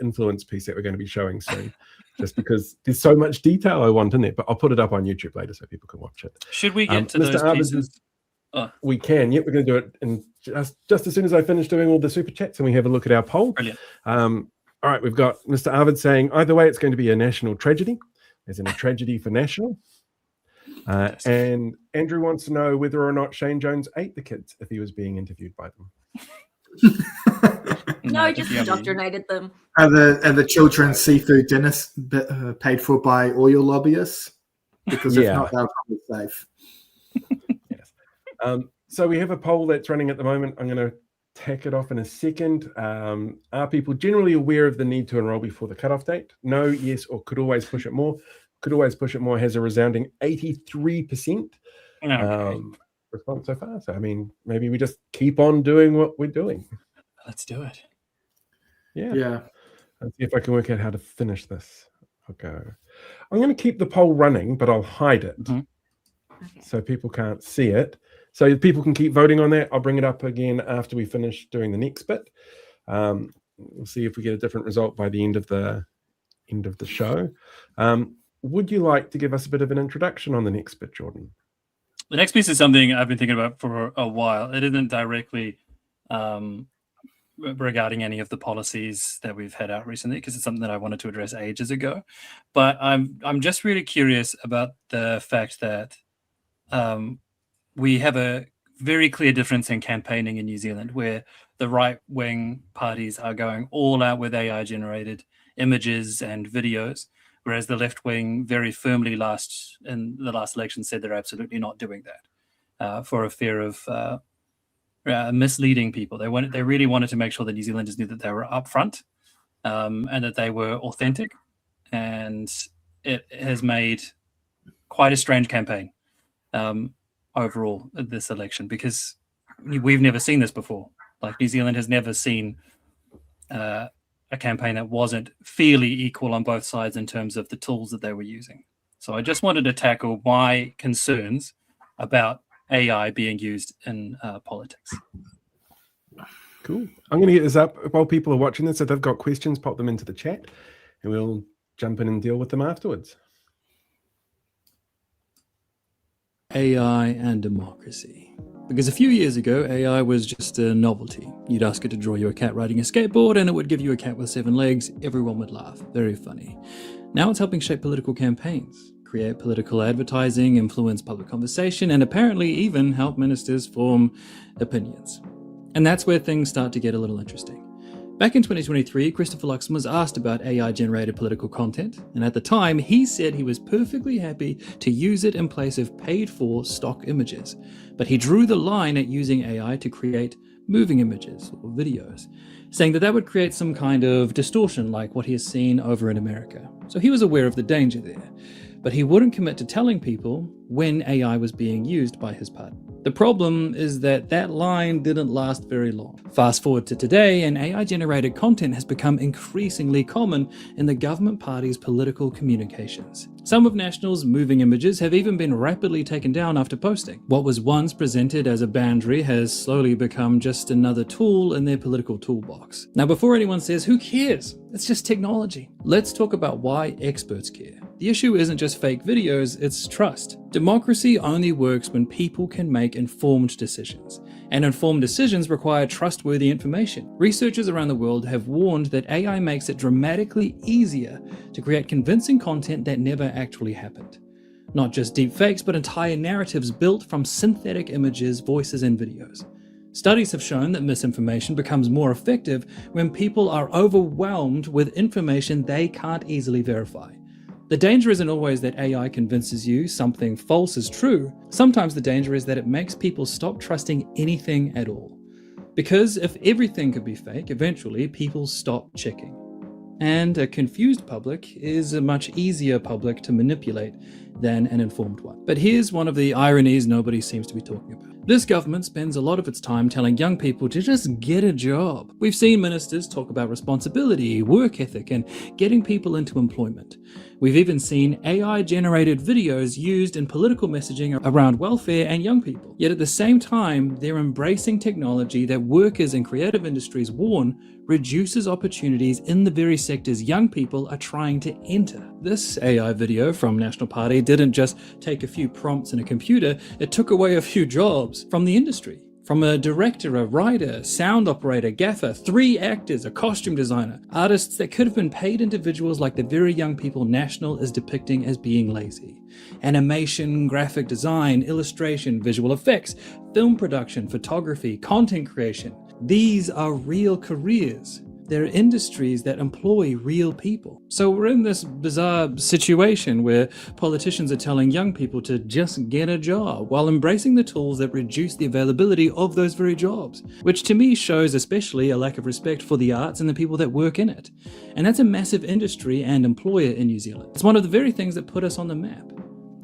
influence piece that we're going to be showing soon, just because there's so much detail I want in it. But I'll put it up on YouTube later so people can watch it. Should we get to those pieces? We can. Yep, we're going to do it in just as soon as I finish doing all the super chats and we have a look at our poll. Brilliant. All right, we've got Mr. Arvid saying, either way, it's going to be a national tragedy, as in a tragedy for national. And Andrew wants to know whether or not Shane Jones ate the kids if he was being interviewed by them. No, just indoctrinated them. Are the children's seafood dinners paid for by oil lobbyists? Because if not, they're probably safe. Yes. So we have a poll that's running at the moment. I'm going to tack it off in a second. Are people generally aware of the need to enroll before the cutoff date? No, yes, or could always push it more. Could always push it more has a resounding 83% response so far. So, I mean, maybe we just keep on doing what we're doing. Let's do it. Yeah. Let's see if I can work out how to finish this. I'll go. I'm going to keep the poll running, but I'll hide it so people can't see it. So people can keep voting on that. I'll bring it up again after we finish doing the next bit. We'll see if we get a different result by the end of the show. Would you like to give us a bit of an introduction on the next bit, Jordan? The next piece is something I've been thinking about for a while. It isn't directly regarding any of the policies that we've had out recently, because it's something that I wanted to address ages ago. But I'm just really curious about the fact that we have a very clear difference in campaigning in New Zealand, where the right-wing parties are going all out with AI-generated images and videos, whereas the left wing very firmly in the last election said they're absolutely not doing that for a fear of misleading people. They really wanted to make sure that New Zealanders knew that they were upfront and that they were authentic. And it has made quite a strange campaign overall this election, because we've never seen this before. Like, New Zealand has never seen a campaign that wasn't fairly equal on both sides in terms of the tools that they were using. So I just wanted to tackle my concerns about AI being used in politics. Cool. I'm going to get this up while people are watching this. If they've got questions, pop them into the chat and we'll jump in and deal with them afterwards. AI and democracy. Because a few years ago, AI was just a novelty. You'd ask it to draw you a cat riding a skateboard and it would give you a cat with 7 legs. Everyone would laugh. Very funny. Now it's helping shape political campaigns, create political advertising, influence public conversation, and apparently even help ministers form opinions. And that's where things start to get a little interesting. Back in 2023, Christopher Luxon was asked about AI-generated political content, and at the time, he said he was perfectly happy to use it in place of paid-for stock images. But he drew the line at using AI to create moving images or videos, saying that would create some kind of distortion like what he has seen over in America. So he was aware of the danger there, but he wouldn't commit to telling people when AI was being used by his party. The problem is that line didn't last very long. Fast forward to today, and AI-generated content has become increasingly common in the government party's political communications. Some of National's moving images have even been rapidly taken down after posting. What was once presented as a boundary has slowly become just another tool in their political toolbox. Now, before anyone says, who cares? It's just technology. Let's talk about why experts care. The issue isn't just fake videos, it's trust. Democracy only works when people can make informed decisions. And informed decisions require trustworthy information. Researchers around the world have warned that AI makes it dramatically easier to create convincing content that never actually happened. Not just deepfakes, but entire narratives built from synthetic images, voices, and videos. Studies have shown that misinformation becomes more effective when people are overwhelmed with information they can't easily verify. The danger isn't always that AI convinces you something false is true. Sometimes the danger is that it makes people stop trusting anything at all. Because if everything could be fake, eventually people stop checking. And a confused public is a much easier public to manipulate than an informed one. But here's one of the ironies nobody seems to be talking about. This government spends a lot of its time telling young people to just get a job. We've seen ministers talk about responsibility, work ethic, and getting people into employment. We've even seen AI-generated videos used in political messaging around welfare and young people. Yet at the same time, they're embracing technology that workers in creative industries warn reduces opportunities in the very sectors young people are trying to enter. This AI video from National Party didn't just take a few prompts in a computer, it took away a few jobs from the industry. From a director, a writer, sound operator, gaffer, 3 actors, a costume designer, artists that could have been paid individuals like the very young people National is depicting as being lazy. Animation, graphic design, illustration, visual effects, film production, photography, content creation. These are real careers. They're industries that employ real people. So we're in this bizarre situation where politicians are telling young people to just get a job while embracing the tools that reduce the availability of those very jobs, which to me shows especially a lack of respect for the arts and the people that work in it. And that's a massive industry and employer in New Zealand. It's one of the very things that put us on the map.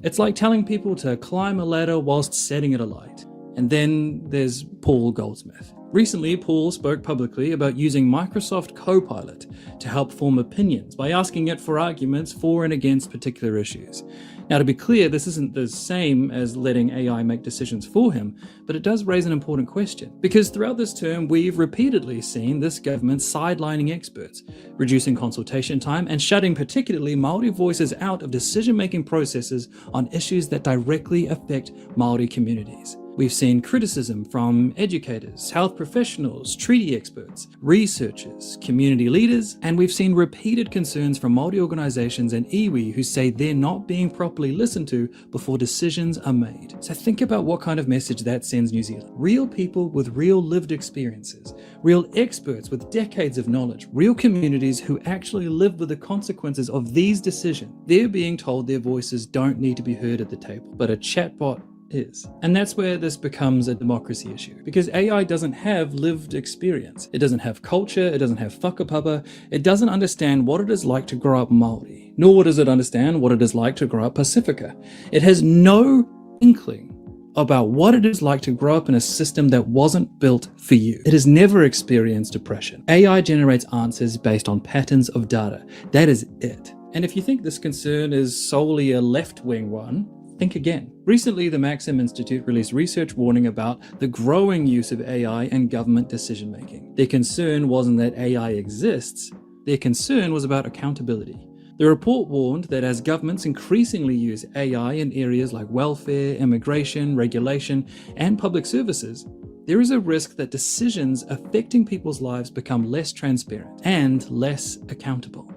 It's like telling people to climb a ladder whilst setting it alight. And then there's Paul Goldsmith. Recently, Paul spoke publicly about using Microsoft Copilot to help form opinions by asking it for arguments for and against particular issues. Now, to be clear, this isn't the same as letting AI make decisions for him, but it does raise an important question. Because throughout this term, we've repeatedly seen this government sidelining experts, reducing consultation time, and shutting particularly Māori voices out of decision-making processes on issues that directly affect Māori communities. We've seen criticism from educators, health professionals, treaty experts, researchers, community leaders, and we've seen repeated concerns from Māori organisations and iwi who say they're not being properly listened to before decisions are made. So think about what kind of message that sends New Zealand. Real people with real lived experiences, real experts with decades of knowledge, real communities who actually live with the consequences of these decisions. They're being told their voices don't need to be heard at the table, but a chatbot is. And that's where this becomes a democracy issue, because AI doesn't have lived experience. It doesn't have culture, it doesn't have whakapapa, it doesn't understand what it is like to grow up Māori, nor does it understand what it is like to grow up Pacifica. It has no inkling about what it is like to grow up in a system that wasn't built for you. It has never experienced depression. AI generates answers based on patterns of data. That is it. And if you think this concern is solely a left-wing one, Think again. Recently, the Maxim Institute released research warning about the growing use of AI in government decision-making. Their concern wasn't that AI exists, their concern was about accountability. The report warned that as governments increasingly use AI in areas like welfare, immigration, regulation, and public services, there is a risk that decisions affecting people's lives become less transparent and less accountable.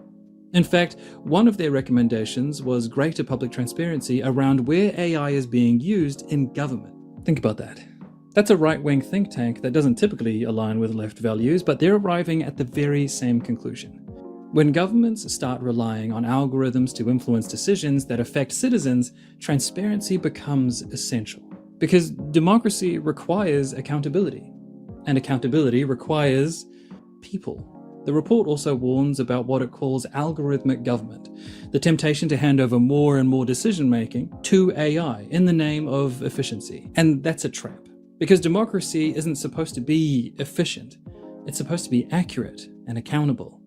In fact, one of their recommendations was greater public transparency around where AI is being used in government. Think about that. That's a right-wing think tank that doesn't typically align with left values, but they're arriving at the very same conclusion. When governments start relying on algorithms to influence decisions that affect citizens, transparency becomes essential. Because democracy requires accountability, and accountability requires people. The report also warns about what it calls algorithmic government, the temptation to hand over more and more decision-making to AI in the name of efficiency. And that's a trap, because democracy isn't supposed to be efficient. It's supposed to be accurate and accountable.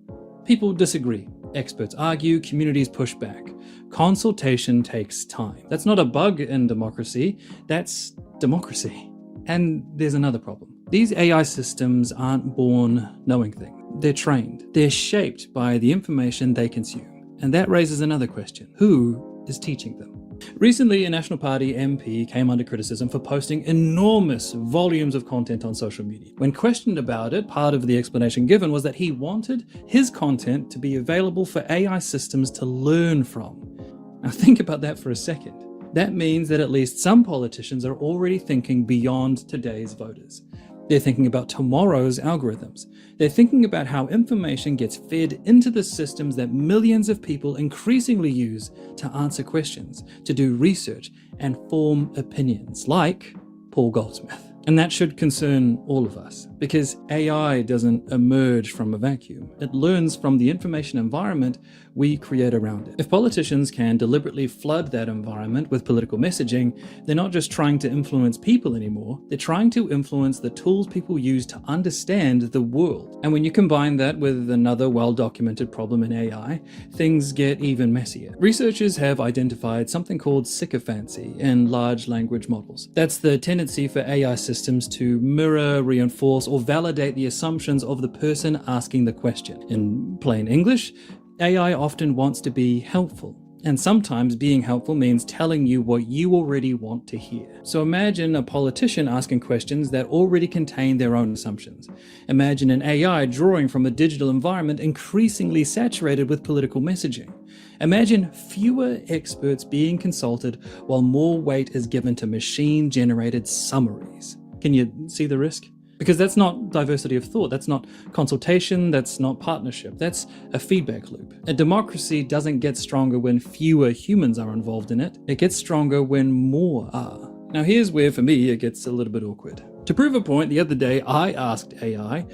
People disagree, experts argue, communities push back. Consultation takes time. That's not a bug in democracy, that's democracy. And there's another problem. These AI systems aren't born knowing things. They're trained. They're shaped by the information they consume. And that raises another question. Who is teaching them? Recently, a National Party MP came under criticism for posting enormous volumes of content on social media. When questioned about it, part of the explanation given was that he wanted his content to be available for AI systems to learn from. Now think about that for a second. That means that at least some politicians are already thinking beyond today's voters. They're thinking about tomorrow's algorithms. They're thinking about how information gets fed into the systems that millions of people increasingly use to answer questions, to do research, and form opinions, like Paul Goldsmith. And that should concern all of us, because AI doesn't emerge from a vacuum. It learns from the information environment we create around it. If politicians can deliberately flood that environment with political messaging, they're not just trying to influence people anymore, they're trying to influence the tools people use to understand the world. And when you combine that with another well-documented problem in AI, things get even messier. Researchers have identified something called sycophancy in large language models. That's the tendency for AI systems to mirror, reinforce, or validate the assumptions of the person asking the question. In plain English, AI often wants to be helpful. And sometimes being helpful means telling you what you already want to hear. So imagine a politician asking questions that already contain their own assumptions. Imagine an AI drawing from a digital environment increasingly saturated with political messaging. Imagine fewer experts being consulted while more weight is given to machine-generated summaries. Can you see the risk? Because that's not diversity of thought, that's not consultation, that's not partnership, that's a feedback loop. A democracy doesn't get stronger when fewer humans are involved in it, it gets stronger when more are. Now here's where, for me, it gets a little bit awkward. To prove a point, the other day I asked AI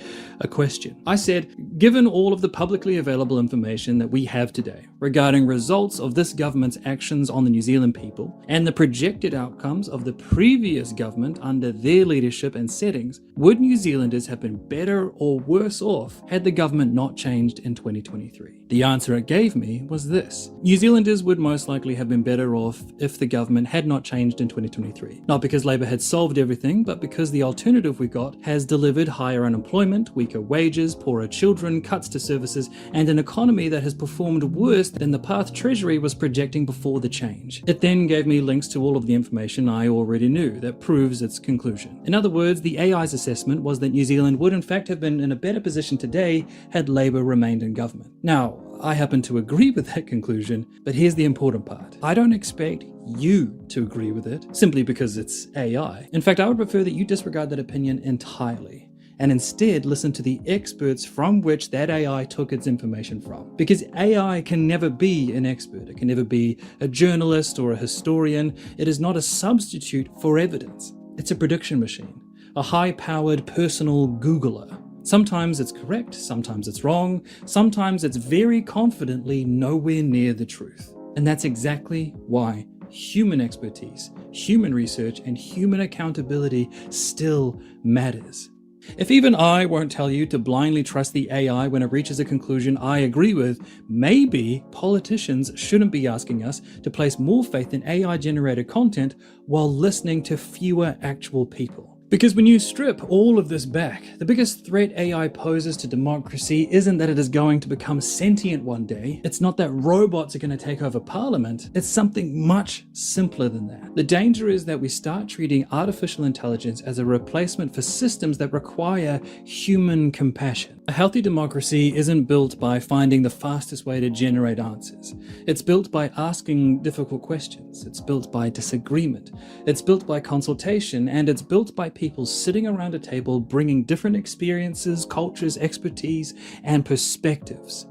a question. I said, given all of the publicly available information that we have today regarding results of this government's actions on the New Zealand people and the projected outcomes of the previous government under their leadership and settings, would New Zealanders have been better or worse off had the government not changed in 2023? The answer it gave me was this. New Zealanders would most likely have been better off if the government had not changed in 2023. Not because Labour had solved everything, but because the alternative we got has delivered higher unemployment, weaker wages, poorer children, cuts to services, and an economy that has performed worse than the path Treasury was projecting before the change. It then gave me links to all of the information I already knew that proves its conclusion. In other words, the AI's assessment was that New Zealand would in fact have been in a better position today had Labour remained in government. Now, I happen to agree with that conclusion, but here's the important part. I don't expect you to agree with it simply because it's AI. In fact, I would prefer that you disregard that opinion entirely and instead listen to the experts from which that AI took its information from. Because AI can never be an expert. It can never be a journalist or a historian. It is not a substitute for evidence. It's a prediction machine, a high-powered personal Googler. Sometimes it's correct, sometimes it's wrong, sometimes it's very confidently nowhere near the truth. And that's exactly why human expertise, human research, and human accountability still matters. If even I won't tell you to blindly trust the AI when it reaches a conclusion I agree with, maybe politicians shouldn't be asking us to place more faith in AI-generated content while listening to fewer actual people. Because when you strip all of this back, the biggest threat AI poses to democracy isn't that it is going to become sentient one day. It's not that robots are going to take over parliament. It's something much simpler than that. The danger is that we start treating artificial intelligence as a replacement for systems that require human compassion. A healthy democracy isn't built by finding the fastest way to generate answers. It's built by asking difficult questions. It's built by disagreement. It's built by consultation, and it's built by people sitting around a table bringing different experiences, cultures, expertise, and perspectives.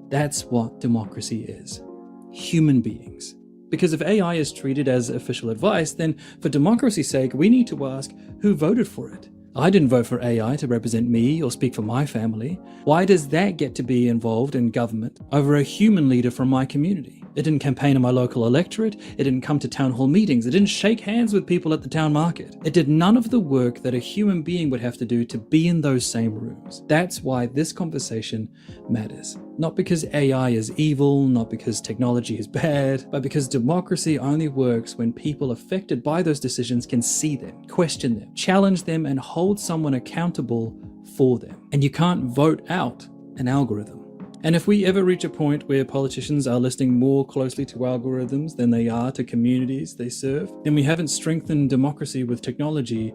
That's what democracy is. Human beings. Because if AI is treated as official advice, then for democracy's sake, we need to ask who voted for it. I didn't vote for AI to represent me or speak for my family. Why does that get to be involved in government over a human leader from my community? It didn't campaign in my local electorate. It didn't come to town hall meetings. It didn't shake hands with people at the town market. It did none of the work that a human being would have to do to be in those same rooms. That's why this conversation matters. Not because AI is evil, not because technology is bad, but because democracy only works when people affected by those decisions can see them, question them, challenge them, and hold someone accountable for them. And you can't vote out an algorithm. And if we ever reach a point where politicians are listening more closely to algorithms than they are to communities they serve, then we haven't strengthened democracy with technology,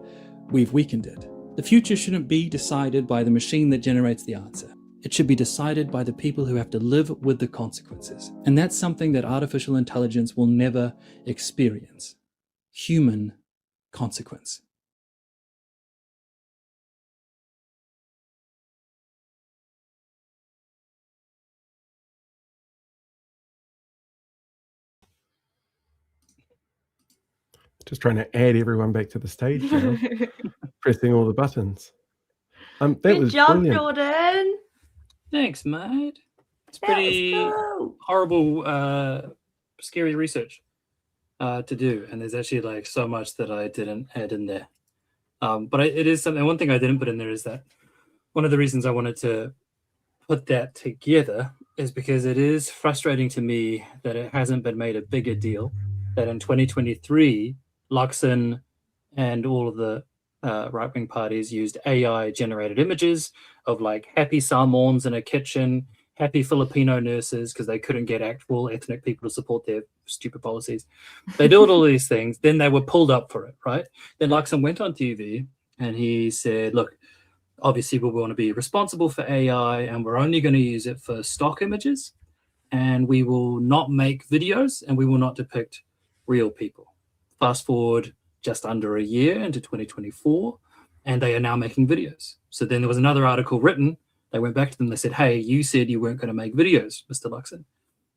we've weakened it. The future shouldn't be decided by the machine that generates the answer. It should be decided by the people who have to live with the consequences. And that's something that artificial intelligence will never experience. Human consequence. Just trying to add everyone back to the stage now, pressing all the buttons. That Good was job, brilliant. Jordan. Thanks, mate. It's That pretty was cool. horrible, scary research to do, and there's actually like so much that I didn't add in there. But it is something. One thing I didn't put in there is that one of the reasons I wanted to put that together is because it is frustrating to me that it hasn't been made a bigger deal that in 2023, Luxon and all of the right-wing parties used AI-generated images of like happy Samoans in a kitchen, happy Filipino nurses because they couldn't get actual ethnic people to support their stupid policies. They did all these things. Then they were pulled up for it, right? Then Luxon went on TV and he said, look, obviously we want to be responsible for AI and we're only going to use it for stock images and we will not make videos and we will not depict real people. Fast forward just under a year into 2024 and they are now making videos. So then there was another article written. They went back to them. They said, hey, you said you weren't going to make videos, Mr. Luxon.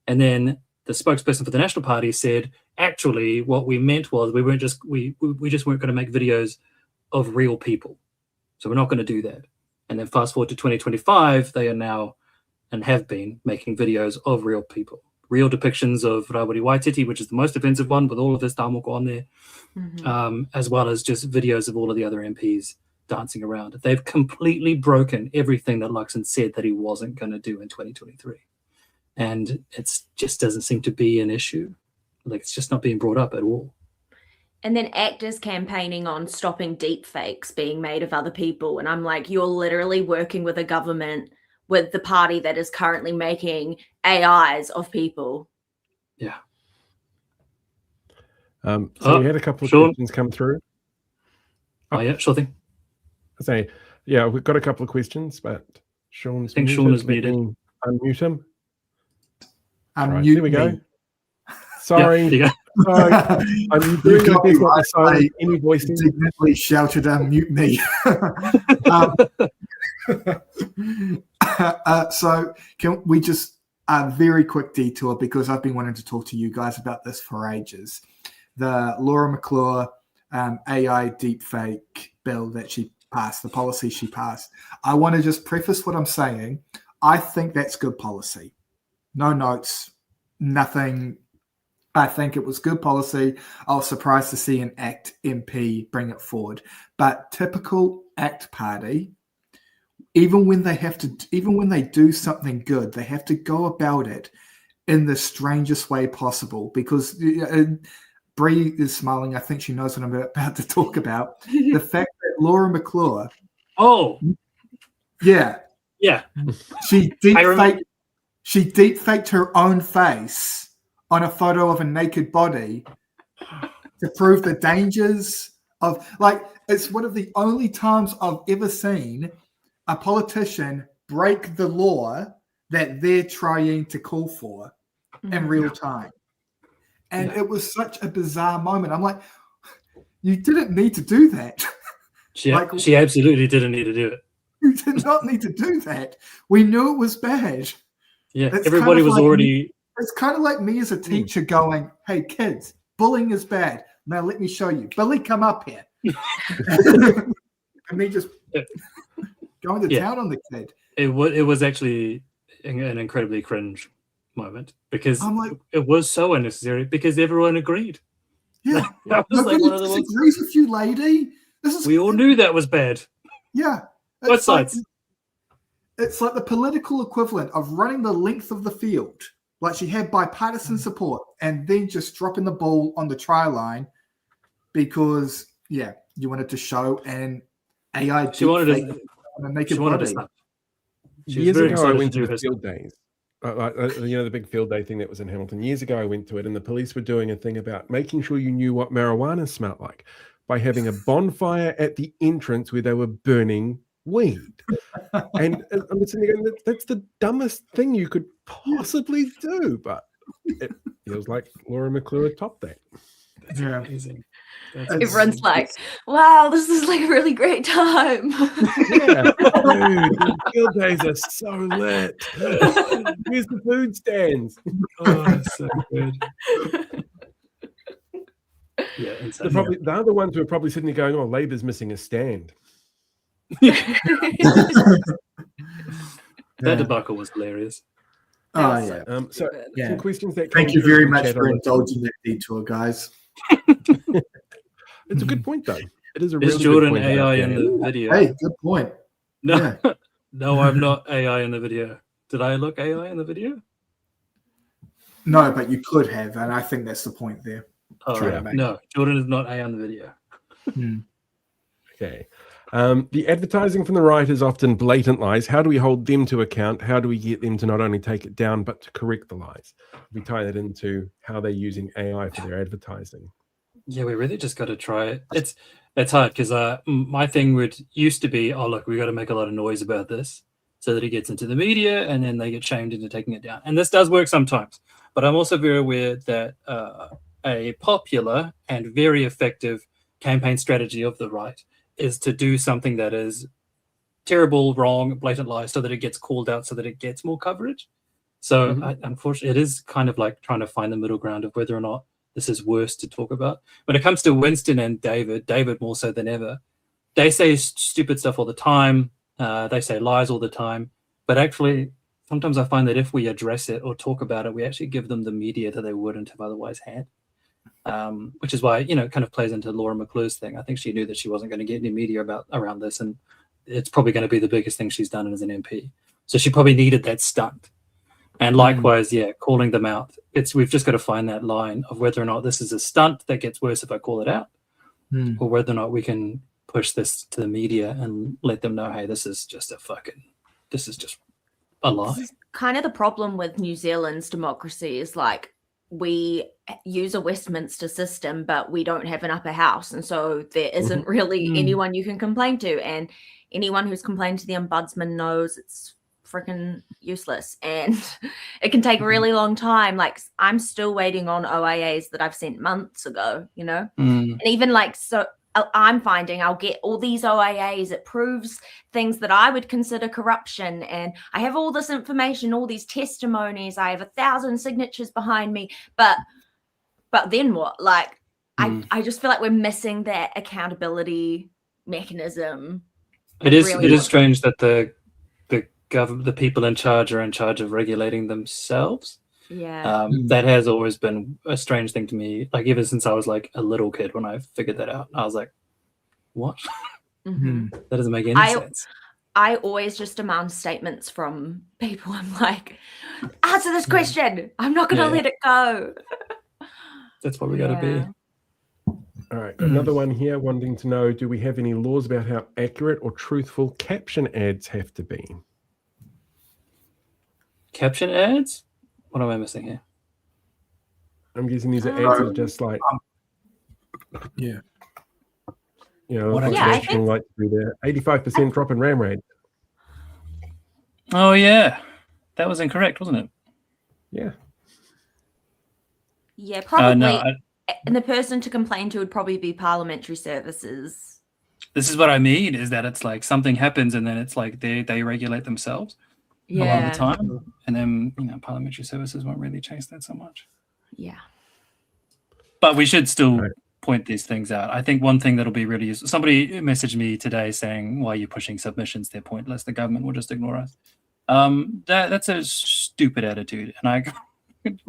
And then the spokesperson for the National Party said, actually, what we meant was we just weren't going to make videos of real people. So we're not going to do that. And then fast forward to 2025, they are now and have been making videos of real people. Real depictions of Rawiri Waititi, which is the most offensive one with all of this tamoko on there, as well as just videos of all of the other MPs dancing around. They've completely broken everything that Luxon said that he wasn't going to do in 2023. And it just doesn't seem to be an issue. Like it's just not being brought up at all. And then actors campaigning on stopping deep fakes being made of other people. And I'm like, you're literally working with a government, with the party that is currently making AIs of people. Yeah. So we had a couple of questions come through. Oh yeah, sure thing. Say, yeah, we've got a couple of questions, but Sean's I think muted. Sean is muted. Unmute him. Unmute there we go. me. Sorry. Yeah, Sorry. I'm doing my best not to silence any voices. Dignitly shouted, unmute me. So can we just a very quick detour, because I've been wanting to talk to you guys about this for ages. The Laura McClure AI deepfake bill that she passed, the policy she passed. I want to just preface what I'm saying. I think that's good policy. No notes, nothing I think it was good policy. I was surprised to see an ACT MP bring it forward. But typical ACT party, even when they do something good, they have to go about it in the strangest way possible. Because Bree is smiling. I think she knows what I'm about to talk about. The fact that Laura McClure. Oh, yeah, she deep faked her own face on a photo of a naked body to prove the dangers of, like, it's one of the only times I've ever seen a politician break the law that they're trying to call for in real time. And it was such a bizarre moment. I'm like, you didn't need to do that. She absolutely didn't need to do it. You did not need to do that. We knew it was bad. Yeah, everybody was already... It's kind of like me as a teacher going, hey, kids, bullying is bad. Now let me show you. Billy, come up here. And me just going to town on the kid. It was actually an incredibly cringe moment because it was so unnecessary because everyone agreed. Yeah. Nobody disagrees with you, lady. We all knew that was bad. Yeah. Both sides. It's like the political equivalent of running the length of the field. Like she had bipartisan support and then just dropping the ball on the try line because, you wanted to show an AI. Years ago, I went to the field days. The big field day thing that was in Hamilton. Years ago, I went to it, and the police were doing a thing about making sure you knew what marijuana smelled like by having a bonfire at the entrance where they were burning weed. And I'm sitting there going, that's the dumbest thing you could possibly do, but it feels like Laura McClure topped that. That's amazing. Everyone's like, wow, this is like a really great time. Yeah, dude, field days are so lit. Here's the food stands. Oh, so good. Yeah, the other ones who are probably sitting there going, oh, Labour's missing a stand. That debacle was hilarious. Some questions that thank you very much for indulging that detour, guys. It's a good point, though. It is a really Jordan good point AI in the video? Hey, good point. No, no, I'm not AI in the video. Did I look AI in the video? No, but you could have, and I think that's the point there. No, Jordan is not AI in the video. Okay. The advertising from the right is often blatant lies. How do we hold them to account? How do we get them to not only take it down, but to correct the lies? We tie that into how they're using AI for their advertising. Yeah, we really just got to try it. It's hard because my thing used to be, oh, look, we got to make a lot of noise about this so that it gets into the media and then they get shamed into taking it down. And this does work sometimes. But I'm also very aware that a popular and very effective campaign strategy of the right is to do something that is terrible, wrong, blatant lies so that it gets called out so that it gets more coverage. So unfortunately, it is kind of like trying to find the middle ground of whether or not this is worse to talk about. When it comes to Winston and David more so than ever, they say stupid stuff all the time. They say lies all the time. But actually, sometimes I find that if we address it or talk about it, we actually give them the media that they wouldn't have otherwise had. Which is why, it kind of plays into Laura McClure's thing. I think she knew that she wasn't going to get any media around this, and it's probably going to be the biggest thing she's done as an MP. So she probably needed that stunt. And likewise, calling them out. We've just got to find that line of whether or not this is a stunt that gets worse if I call it out, or whether or not we can push this to the media and let them know, hey, this is just a lie. This is kind of the problem with New Zealand's democracy is like we use a Westminster system, but we don't have an upper house. And so there isn't really anyone you can complain to. And anyone who's complained to the ombudsman knows it's freaking useless. And it can take a really long time. Like I'm still waiting on OIAs that I've sent months ago, And even so I'm finding I'll get all these OIAs. It proves things that I would consider corruption. And I have all this information, all these testimonies. I have 1,000 signatures behind me. But then what? Like, I just feel like we're missing that accountability mechanism. It is strange that the people in charge are in charge of regulating themselves. Yeah. That has always been a strange thing to me. Like ever since I was like a little kid, when I figured that out, I was like, "What? Mm-hmm. That doesn't make any sense." I always just demand statements from people. I'm like, answer this question. I'm not going to let it go. That's what we got to be. All right, another one here wanting to know, do we have any laws about how accurate or truthful caption ads have to be? Caption ads? What am I missing here? I'm guessing these are ads that are just like, Yeah. you know, What like I National like to do their 85% drop in RAM rate. Oh yeah, that was incorrect, wasn't it? Yeah. Yeah, probably. No, and the person to complain to would probably be Parliamentary Services. this is what I mean, is that it's like something happens and then it's like they regulate themselves a lot of the time. And then, Parliamentary Services won't really chase that so much. Yeah. But we should still point these things out. I think one thing that'll be really useful, somebody messaged me today saying, why are you pushing submissions? They're pointless. The government will just ignore us. That's a stupid attitude. And I'm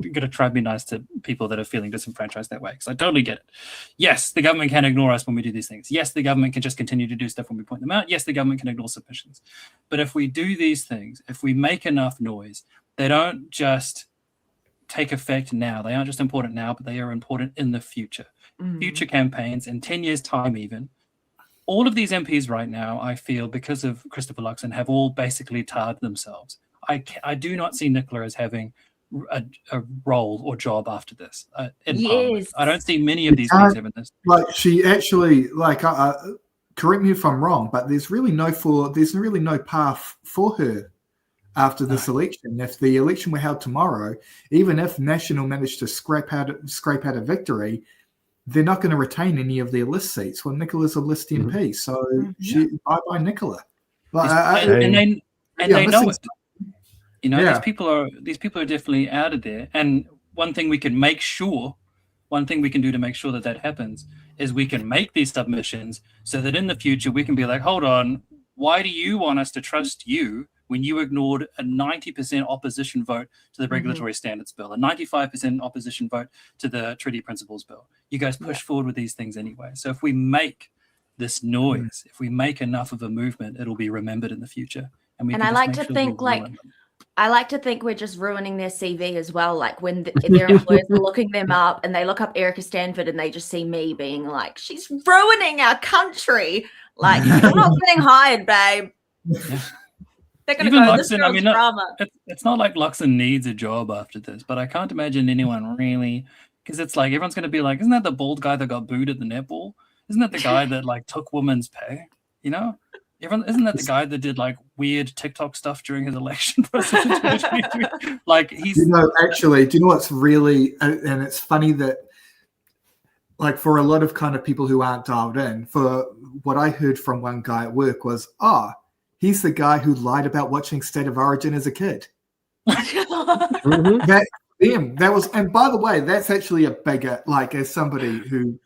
going to try to be nice to people that are feeling disenfranchised that way, because I totally get it. Yes, the government can ignore us when we do these things. Yes, the government can just continue to do stuff when we point them out. Yes, the government can ignore submissions. But if we do these things, if we make enough noise, they don't just take effect now. They aren't just important now, but they are important in the future. Future campaigns, in 10 years' time even. All of these MPs right now, I feel, because of Christopher Luxon, have all basically tarred themselves. I do not see Nicola as having a role or job after this in Parliament. I don't see many of these things having this. Like she actually, correct me if I'm wrong, but there's really no path for her after this election. If the election were held tomorrow, even if National managed to scrape out a victory, they're not going to retain any of their list seats. Well, Nicola's a list MP, so bye Nicola. And they know it. Yeah. These people are definitely out of there. And one thing we can do to make sure that happens is we can make these submissions so that in the future we can be like, hold on, why do you want us to trust you when you ignored a 90% opposition vote to the Regulatory Standards Bill, a 95% opposition vote to the Treaty Principles Bill? You guys push forward with these things anyway. So if we make this noise, if we make enough of a movement, it'll be remembered in the future. And I like to think I like to think we're just ruining their CV as well. Like when their employers are looking them up and they look up Erica Stanford and they just see me being like, she's ruining our country. Like, you're not getting hired, babe. Yeah. They're going to go, this girl's Luxon, drama. It's not like Luxon needs a job after this, but I can't imagine anyone really, because it's like everyone's going to be like, isn't that the bald guy that got booed at the netball? Isn't that the guy that like took women's pay? Isn't that the guy that did like weird TikTok stuff during his election process in 2023? Like he's actually, do you know what's really, and it's funny that like for a lot of kind of people who aren't dialed in, for what I heard from one guy at work was, he's the guy who lied about watching State of Origin as a kid. That was, and by the way, that's actually a bigger, like as somebody who,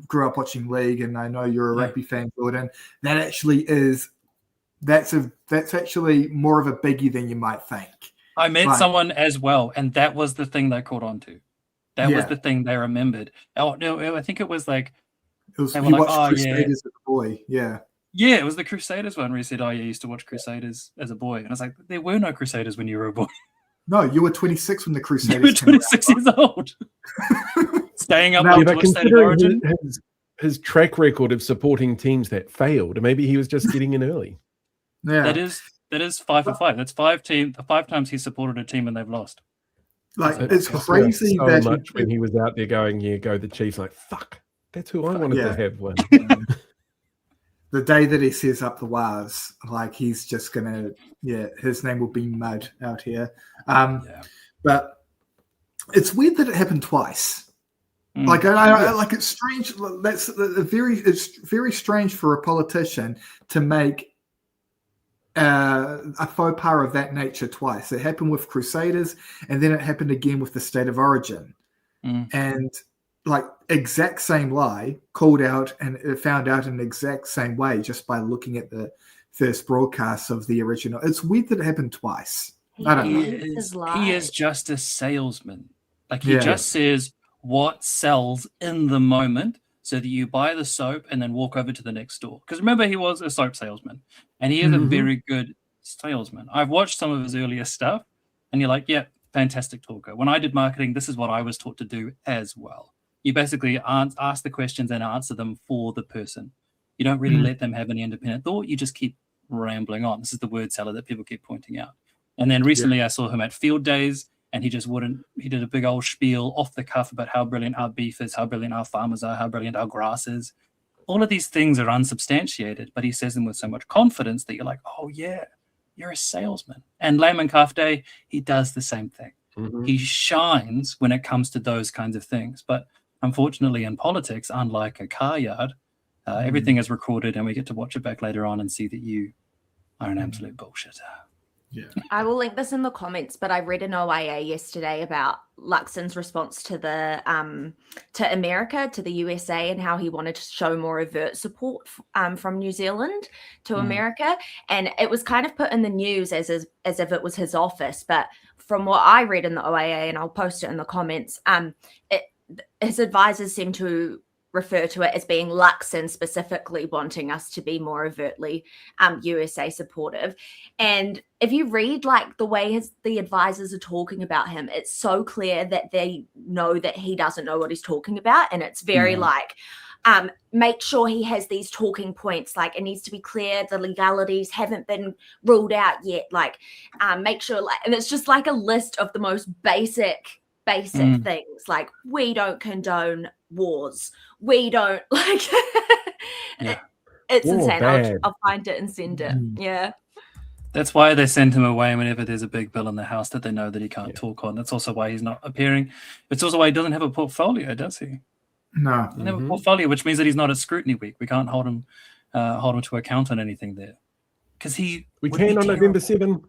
grew up watching League, and I know you're a rugby fan, Jordan. That actually is, that's actually more of a biggie than you might think. I met someone as well, and that was the thing they caught on to. That was the thing they remembered. Oh no, I think it was like he watched Crusaders as a boy. Yeah, it was the Crusaders one where he said, "Oh yeah, I used to watch Crusaders as a boy," and I was like, "There were no Crusaders when you were a boy." No, you were 26 when the Crusaders. You were 26 years old. Staying up to State of Origin. His track record of supporting teams that failed, maybe he was just getting in early. Yeah, that is 5 for 5. That's 5 times he supported a team and they've lost. Like it's crazy so that much when he was out there going, "Yeah, go the Chiefs." Like, fuck, that's who I wanted to have one. The day that he says up the Wars, like he's just gonna, his name will be mud out here. But it's weird that it happened twice. Like I like it's strange. It's very strange for a politician to make a faux pas of that nature twice. It happened with Crusaders, and then it happened again with the State of Origin, and like exact same lie called out and found out in the exact same way just by looking at the first broadcast of the original. It's weird that it happened twice. I don't know. He is just a salesman. Like he just says what sells in the moment so that you buy the soap and then walk over to the next store. Because remember, he was a soap salesman and he is a very good salesman. I've watched some of his earlier stuff and you're like, yeah, fantastic talker. When I did marketing, this is what I was taught to do as well. You basically ask the questions and answer them for the person. You don't really let them have any independent thought. You just keep rambling on. This is the word salad that people keep pointing out. And then recently I saw him at field days and he just he did a big old spiel off the cuff about how brilliant our beef is, how brilliant our farmers are, how brilliant our grass is. All of these things are unsubstantiated, but he says them with so much confidence that you're like, oh yeah, you're a salesman. And Layman Calf Day, he does the same thing. He shines when it comes to those kinds of things. But unfortunately in politics, unlike a car yard, everything is recorded and we get to watch it back later on and see that you are an absolute bullshitter. Yeah. I will link this in the comments, but I read an OIA yesterday about Luxon's response to the to America, to the USA, and how he wanted to show more overt support from New Zealand to America. And it was kind of put in the news as if it was his office. But from what I read in the OIA, and I'll post it in the comments, his advisors seem to refer to it as being Luxon specifically wanting us to be more overtly USA supportive. And if you read like the way the advisors are talking about him, it's so clear that they know that he doesn't know what he's talking about. And it's very like, make sure he has these talking points, like it needs to be clear, the legalities haven't been ruled out yet, like make sure, like, and it's just like a list of the most basic things, like we don't condone wars, we don't like it's insane. I'll find it and send it. That's why they send him away whenever there's a big bill in the House that they know that he can't talk on. That's also why he's not appearing. It's also why he doesn't have a portfolio, does he? No. He doesn't have a portfolio, which means that he's not at scrutiny week. We can't hold him to account on anything there. Because we can on November 7th.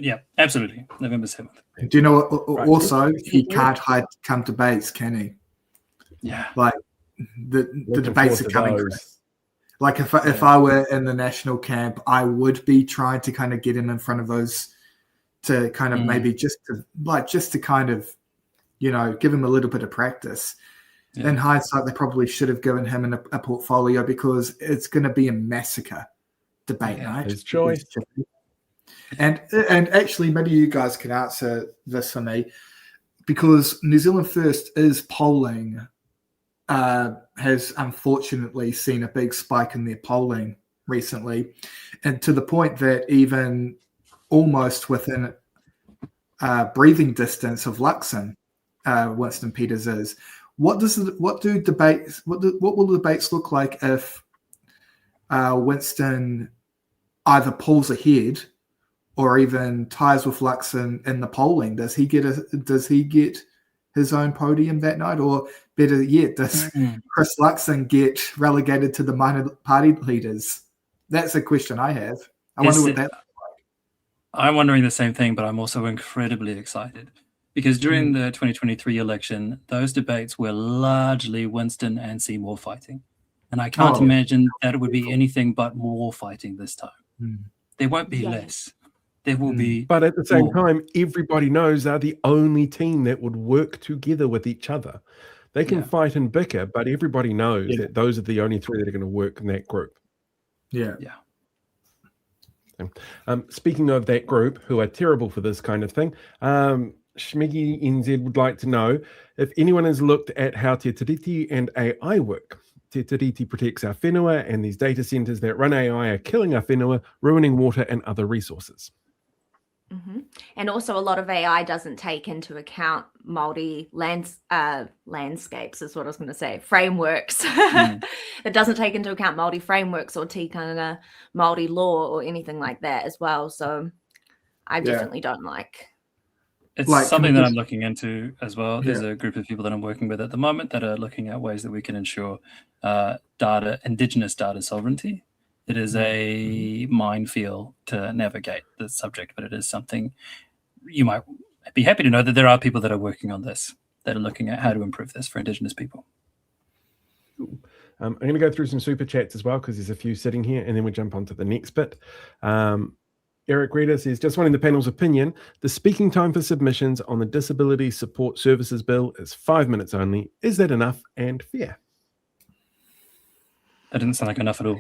Yeah, absolutely. November 7th. Do you know what? Also, he can't come debates, can he? Yeah. Like the debates are coming. Like if I were in the national camp, I would be trying to kind of get him in front of those to kind of maybe just to kind of, you know, give him a little bit of practice. Yeah. In hindsight, they probably should have given him a portfolio because it's going to be a massacre debate night. His choice. And actually, maybe you guys can answer this for me, because New Zealand First is polling, has unfortunately seen a big spike in their polling recently, and to the point that even almost within breathing distance of Luxon, Winston Peters is. What will the debates look like if Winston either pulls ahead or even ties with Luxon in the polling? Does he get his own podium that night, or better yet, does Chris Luxon get relegated to the minor party leaders? That's a question I have. I wonder what that looks like. I'm wondering the same thing, but I'm also incredibly excited because during the 2023 election, those debates were largely Winston and Seymour fighting, and I can't imagine that it would be anything but more fighting this time. There won't be less. There will be. But at the same time, everybody knows they're the only team that would work together with each other. They can fight and bicker, but everybody knows that those are the only three that are going to work in that group. Yeah. Speaking of that group, who are terrible for this kind of thing, Schmiggy NZ would like to know if anyone has looked at how Te Tiriti and AI work. Te Tiriti protects our whenua, and these data centers that run AI are killing our whenua, ruining water and other resources. And also a lot of AI doesn't take into account Māori landscapes is what I was going to say, frameworks. It doesn't take into account Māori frameworks or tikanga Māori law or anything like that as well. So I definitely don't like. It's something that I'm looking into as well. There's a group of people that I'm working with at the moment that are looking at ways that we can ensure indigenous data sovereignty. It is a minefield to navigate the subject, but it is something you might be happy to know that there are people that are working on this, that are looking at how to improve this for Indigenous people. I'm going to go through some super chats as well, because there's a few sitting here, and then we'll jump on to the next bit. Eric Reader says, just wanting the panel's opinion. The speaking time for submissions on the Disability Support Services Bill is 5 minutes only. Is that enough and fair? That didn't sound like enough at all.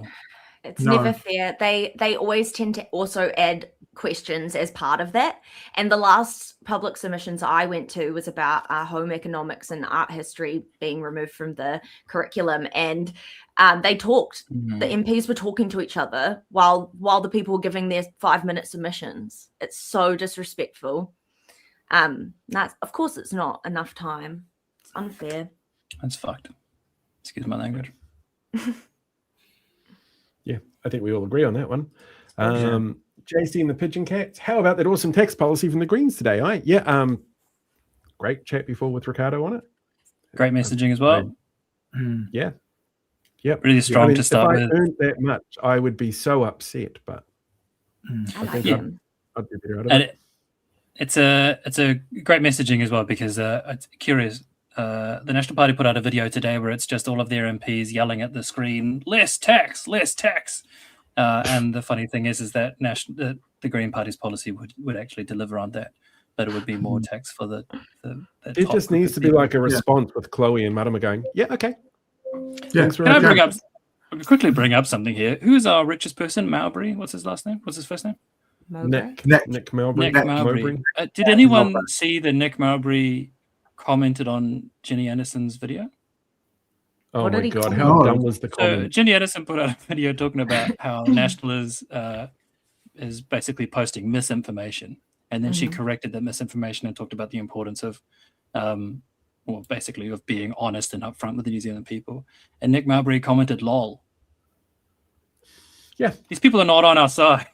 It's never fair. They always tend to also add questions as part of that. And the last public submissions I went to was about home economics and art history being removed from the curriculum. And they talked. The MPs were talking to each other while the people were giving their 5-minute submissions. It's so disrespectful. Of course, it's not enough time. It's unfair. That's fucked. Excuse my language. Yeah, I think we all agree on that one. JC and the Pigeon Cats, how about that awesome tax policy from the Greens today? Great chat before with Ricardo on it. Great messaging as well. Yeah. Yep. Really strong to start with. If I earned that much, I would be so upset, but I think I'd be better out of it. It's a great messaging as well, because it's curious. The National Party put out a video today where it's just all of their MPs yelling at the screen, less tax, less tax. And the funny thing is that the Green Party's policy would actually deliver on that, but it would be more tax for the it just needs to be like a response with Chloe and Marama going, yeah, okay. Yeah. Can I quickly bring up something here? Who's our richest person? Mowbray? What's his last name? What's his first name? Nick Mowbray. Nick Mowbray. Did anyone see the Nick Mowbray commented on Ginny Anderson's video? Oh my God, how dumb was the comment? So Ginny Anderson put out a video talking about how National is basically posting misinformation, and then she corrected that misinformation and talked about the importance of basically of being honest and upfront with the New Zealand people. And Nick Mowbray commented, lol. Yeah. These people are not on our side.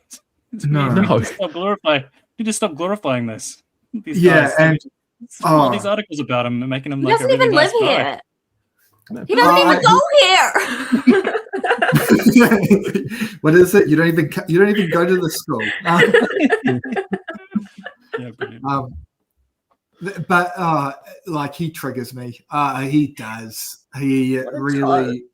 No. You need to stop glorifying this. These guys, and all these articles about him and making him He like doesn't a really even nice live guy. here. He doesn't even go here. What is it? You don't even go to the school. Yeah, brilliant. But like, he triggers me. He does. He really,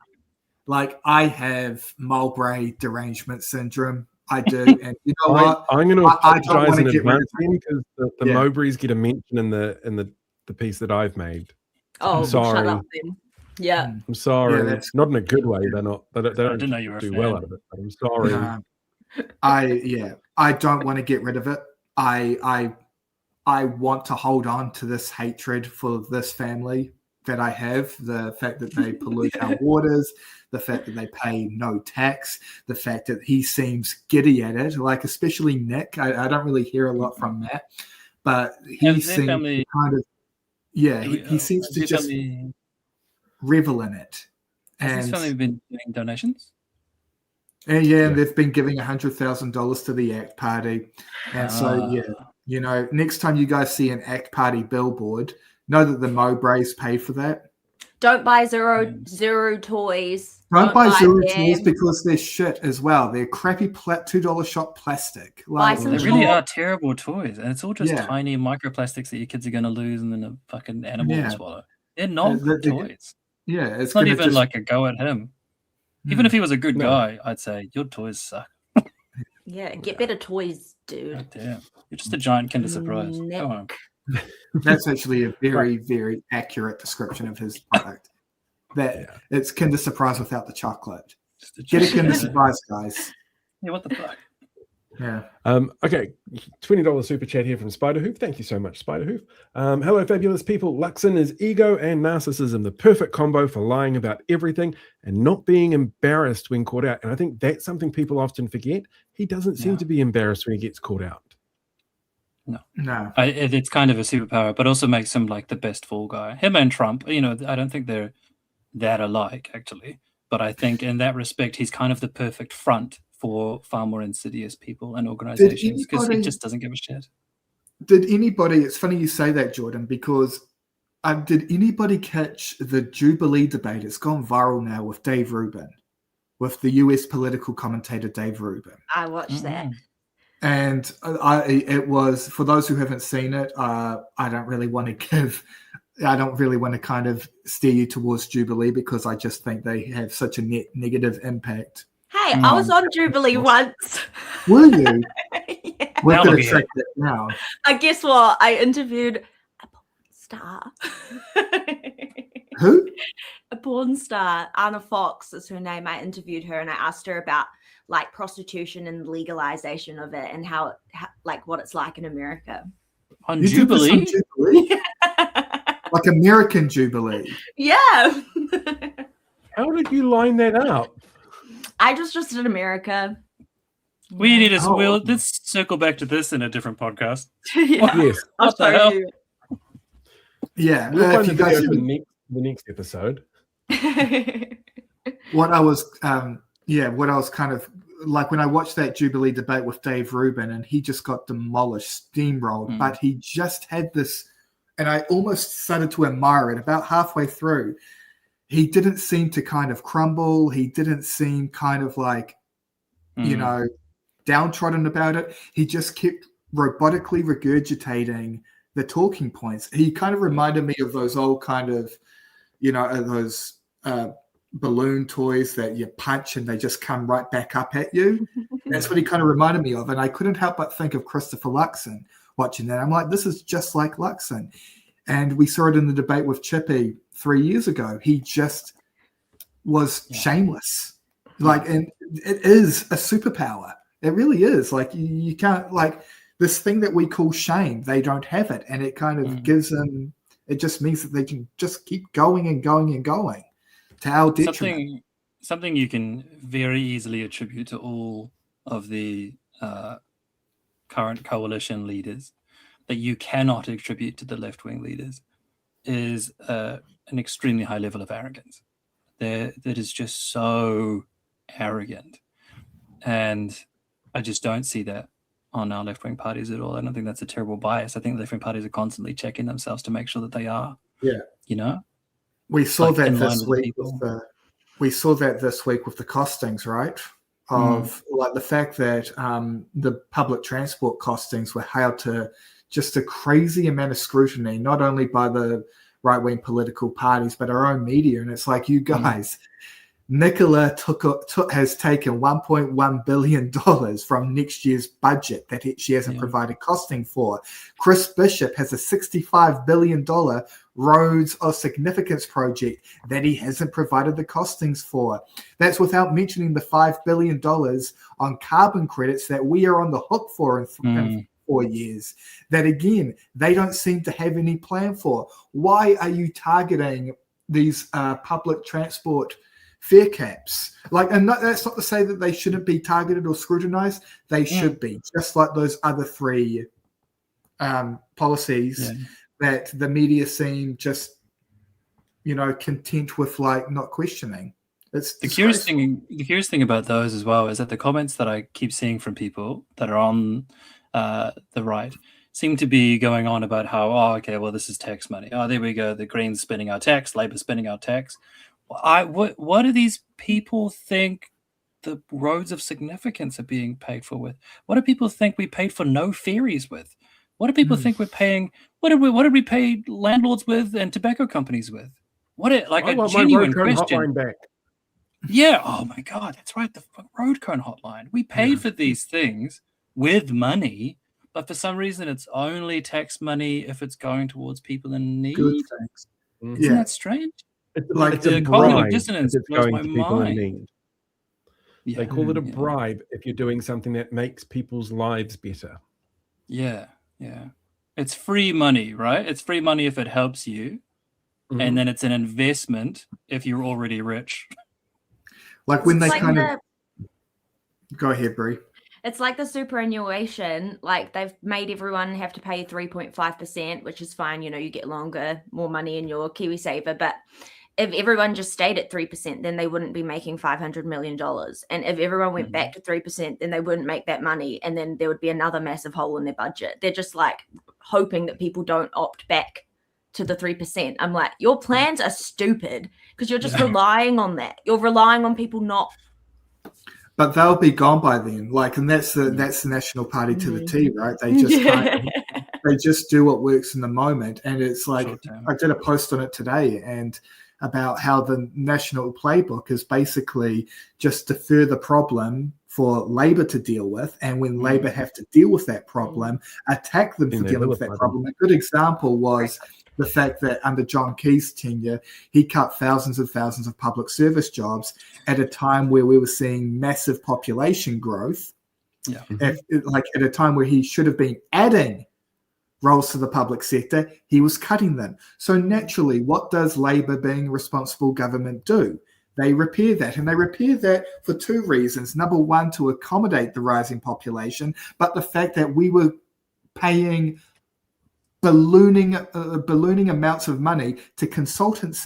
like, I have Mowbray derangement syndrome. I do, and you know what? I'm going to apologize in advance because the Mowbrays get a mention in the piece that I've made. Oh, I'm sorry. shut up then. Yeah, I'm sorry. Yeah, it's not in a good way. They're not. They don't didn't know you were a do fan. well out of it. But I'm sorry. I don't want to get rid of it. I want to hold on to this hatred for this family that I have. The fact that they pollute our waters, the fact that they pay no tax, the fact that he seems giddy at it. Like, especially Nick. I don't really hear a lot from Matt, but he seems to kind of he seems to just revel in it. Has his family been doing donations? And they've been giving $100,000 to the ACT Party. And so, you know, next time you guys see an ACT Party billboard, know that the Mowbrays pay for that. Don't buy zero toys. Don't buy zero toys because they're shit as well. They're crappy $2 shop plastic. Like, they really are terrible toys. And it's all just tiny microplastics that your kids are going to lose and then a fucking animal to swallow. They're not good toys. Yeah, it's not even like a go at him. Even if he was a good guy, I'd say your toys suck. Yeah, get better toys, dude. Oh, damn. You're just a giant Kinder Surprise. Come on. That's actually a very, very accurate description of his product. It's Kinder Surprise without the chocolate. Get a Kinder Surprise, guys. Yeah, what the fuck? Yeah. Okay, $20 super chat here from Spiderhoof. Thank you so much, Spiderhoof. Hello, fabulous people. Luxon is ego and narcissism, the perfect combo for lying about everything and not being embarrassed when caught out. And I think that's something people often forget. He doesn't seem to be embarrassed when he gets caught out. No. It's kind of a superpower, but also makes him like the best fall guy. Him and Trump, you know, I don't think they're that alike, actually. But I think in that respect, he's kind of the perfect front for far more insidious people and organizations because he just doesn't give a shit. It's funny you say that, Jordan, because did anybody catch the Jubilee debate? It's gone viral now with Dave Rubin, with the US political commentator Dave Rubin. I watched that. And it was, for those who haven't seen it, I don't really want to kind of steer you towards Jubilee because I just think they have such a negative impact. Hey, I was on Jubilee once. Were you? Yeah. We're going be to track that now. Guess what? I interviewed a porn star. Who? A porn star, Anna Fox is her name. I interviewed her and I asked her about like prostitution and legalization of it and how like what it's like in America. On You did this on Jubilee? Jubilee? Like American Jubilee. Yeah. How did you line that up? I just in America. We need to. Oh. Let's circle back to this in a different podcast. Yeah. Yes. I'll What the show hell? you. Yeah. We'll find if the you guys video for the next episode. what I was kind of like when I watched that Jubilee debate with Dave Rubin, and he just got demolished, steamrolled, but he just had this, and I almost started to admire it about halfway through. He didn't seem to kind of crumble. He didn't seem kind of like, downtrodden about it. He just kept robotically regurgitating the talking points. He kind of reminded me of those old kind of, those balloon toys that you punch and they just come right back up at you. That's what he kind of reminded me of. And I couldn't help but think of Christopher Luxon watching that. I'm like, this is just like Luxon. And we saw it in the debate with Chippy 3 years ago. He just was shameless. Like, and it is a superpower. It really is. Like, you can't, like, this thing that we call shame, they don't have it. And it kind of gives them, it just means that they can just keep going and going and going to our detriment. Something you can very easily attribute to all of the current coalition leaders that you cannot attribute to the left-wing leaders is an extremely high level of arrogance. That is just so arrogant. And I just don't see that on our left-wing parties at all. I don't think that's a terrible bias. I think left-wing parties are constantly checking themselves to make sure that they are. Yeah. We saw like that in line this with week. people. We saw that this week with the costings, right? Of like the fact that the public transport costings were held to just a crazy amount of scrutiny, not only by the right-wing political parties, but our own media. And it's like, you guys, Nicola has taken $1.1 billion from next year's budget that she hasn't provided costing for. Chris Bishop has a $65 billion roads of significance project that he hasn't provided the costings for. That's without mentioning the $5 billion on carbon credits that we are on the hook for in 4 years. That again, they don't seem to have any plan for. Why are you targeting these public transport fare caps? Like, and that's not to say that they shouldn't be targeted or scrutinized. They should be, just like those other three policies that the media seem just, content with, like, not questioning. It's the curious thing about those as well is that the comments that I keep seeing from people that are on the right seem to be going on about how, this is tax money. Oh, there we go. The Greens spending our tax, Labor spending our tax. What do these people think the roads of significance are being paid for with? What do people think we paid for no ferries with? What do people think we're paying? What did we pay landlords with and tobacco companies with? A genuine question. Back. Yeah. Oh my God, that's right. The road cone hotline. We paid for these things with money, but for some reason it's only tax money if it's going towards people in need. Good thanks. Isn't that strange? It's Like the cognitive dissonance it's blows going my to people in mind. need. Yeah. They call it a bribe if you're doing something that makes people's lives better. Yeah. It's free money, right? It's free money if it helps you. And then it's an investment if you're already rich. Like when they It's Go ahead, Brie. It's like the superannuation. Like, they've made everyone have to pay 3.5%, which is fine. You get longer, more money in your KiwiSaver. But if everyone just stayed at 3%, then they wouldn't be making $500 million. And if everyone went back to 3%, then they wouldn't make that money. And then there would be another massive hole in their budget. They're just like hoping that people don't opt back to the 3%. I'm like, your plans are stupid because you're just relying on that. You're relying on people not. But they'll be gone by then. Like, and that's the National Party to the T, right? They just they just do what works in the moment. And it's like, I did a post on it today, and about how the national playbook is basically just to further problem for Labor to deal with, and when Labor have to deal with that problem, attack them for dealing with that problem. A good example was the fact that under John Key's tenure, he cut thousands and thousands of public service jobs at a time where we were seeing massive population growth. Yeah. At a time where he should have been adding roles to the public sector, he was cutting them. So naturally, what does Labor, being a responsible government, do? They repair that, and they repair that for two reasons. Number one, to accommodate the rising population, but the fact that we were paying ballooning amounts of money to consultants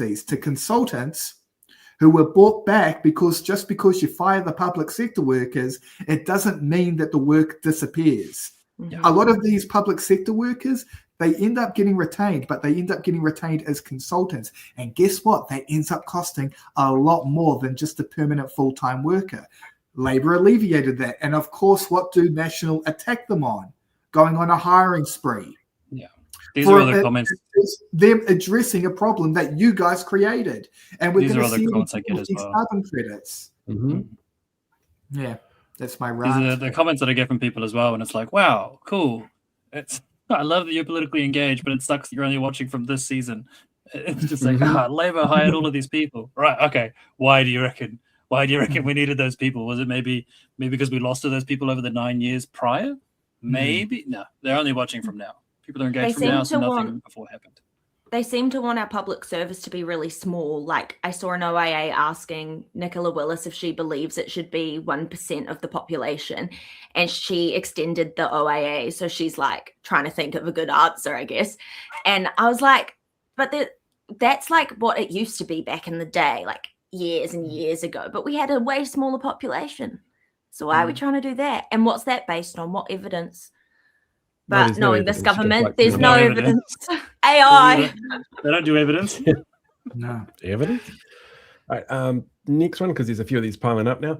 who were brought back because just because you fire the public sector workers, it doesn't mean that the work disappears. Yeah. A lot of these public sector workers, they end up getting retained, but they end up getting retained as consultants. And guess what? That ends up costing a lot more than just a permanent full-time worker. Labor alleviated that. And of course, what do National attack them on? Going on a hiring spree. Yeah. These are other comments. Them addressing a problem that you guys created. And we're These are going to other see comments I get as well. carbon credits. Yeah, that's my rant. These are the comments that I get from people as well. And it's like, wow, cool. I love that you're politically engaged, but it sucks that you're only watching from this season. It's just like, Labor hired all of these people. Right, okay. Why do you reckon we needed those people? Was it maybe because we lost to those people over the 9 years prior? Maybe. No, they're only watching from now. People are engaged from now, so nothing before happened. They seem to want our public service to be really small. Like I saw an OIA asking Nicola Willis if she believes it should be 1% of the population, and she extended the OIA. So she's like trying to think of a good answer, I guess. And I was like, but that's like what it used to be back in the day, like years and years ago. But we had a way smaller population. So why are we trying to do that? And what's that based on? What evidence? But knowing this government, there's no evidence. AI. They don't do evidence. No. Evidence? All right. Next one, because there's a few of these piling up now.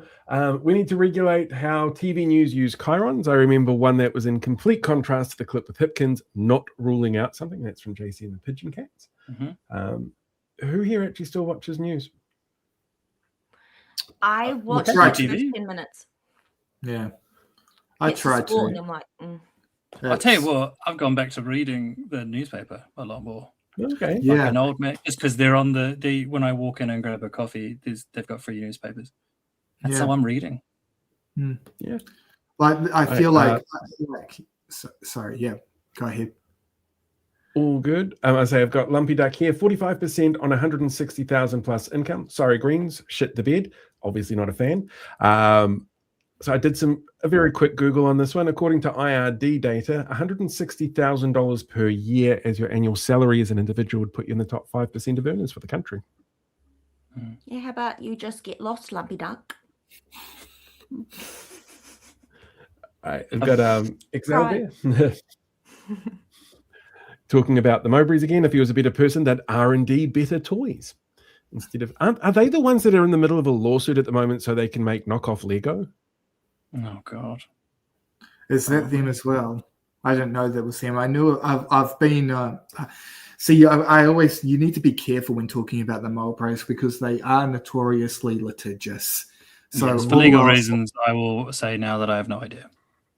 We need to regulate how TV news use chyrons. I remember one that was in complete contrast to the clip with Hipkins not ruling out something. That's from JC and the Pigeon Cats. Who here actually still watches news? I watched TV. 10 minutes. Yeah. I tried to. And I'm like, I'll tell you what, I've gone back to reading the newspaper a lot more. Okay. Yeah. Like an old man, just because they're on the when I walk in and grab a coffee, they've got free newspapers. And so I'm reading. Yeah. Like I feel like sorry, yeah. Go ahead. All good. I say I've got Lumpy Duck here, 45% on 160,000 plus income. Sorry, Greens, shit the bed. Obviously not a fan. So I did a very quick Google on this one. According to IRD data, $160,000 per year as your annual salary as an individual would put you in the top 5% of earners for the country. yeah, how about you just get lost, Lumpy Duck? All right, I've got Excel there. Talking about the Mowbrays again, if he was a better person, that R&D better toys. Instead of, are they the ones that are in the middle of a lawsuit at the moment so they can make knockoff Lego? Oh God. Is that them as well? I didn't know that was them. I knew I've been see I always you need to be careful when talking about the Mowbrays because they are notoriously litigious. So yes, for legal reasons, I will say now that I have no idea.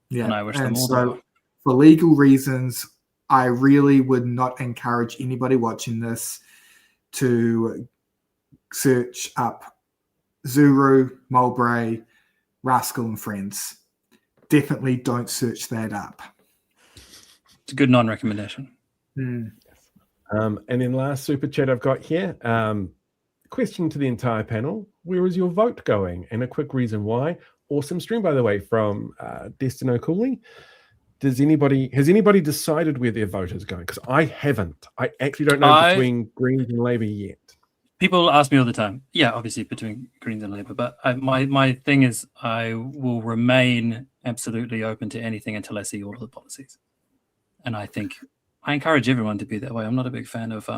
Yeah. And I wish them all the best. For legal reasons, I really would not encourage anybody watching this to search up Zuru, Mowbray, Rascal and Friends. Definitely don't search that up. It's a good non-recommendation. And then last super chat I've got here. Question to the entire panel. Where is your vote going? And a quick reason why. Awesome stream, by the way, from Destino Cooley. Has anybody decided where their vote is going? Because I haven't. I actually don't know between Greens and Labour yet. People ask me all the time. Yeah, obviously between Greens and Labour, but my thing is I will remain absolutely open to anything until I see all of the policies. And I think I encourage everyone to be that way. I'm not a big fan of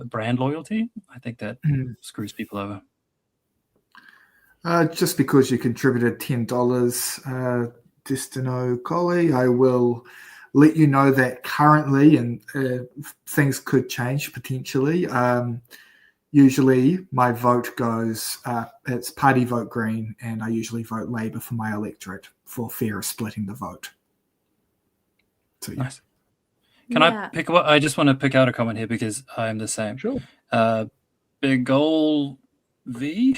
brand loyalty. I think that screws people over. Just because you contributed $10, Destino Collie, I will let you know that currently, and things could change potentially, usually my vote goes, it's party vote green, and I usually vote Labour for my electorate for fear of splitting the vote. So, yeah. Nice. Can I pick what? I just want to pick out a comment here because I'm the same. Sure. Big Goal V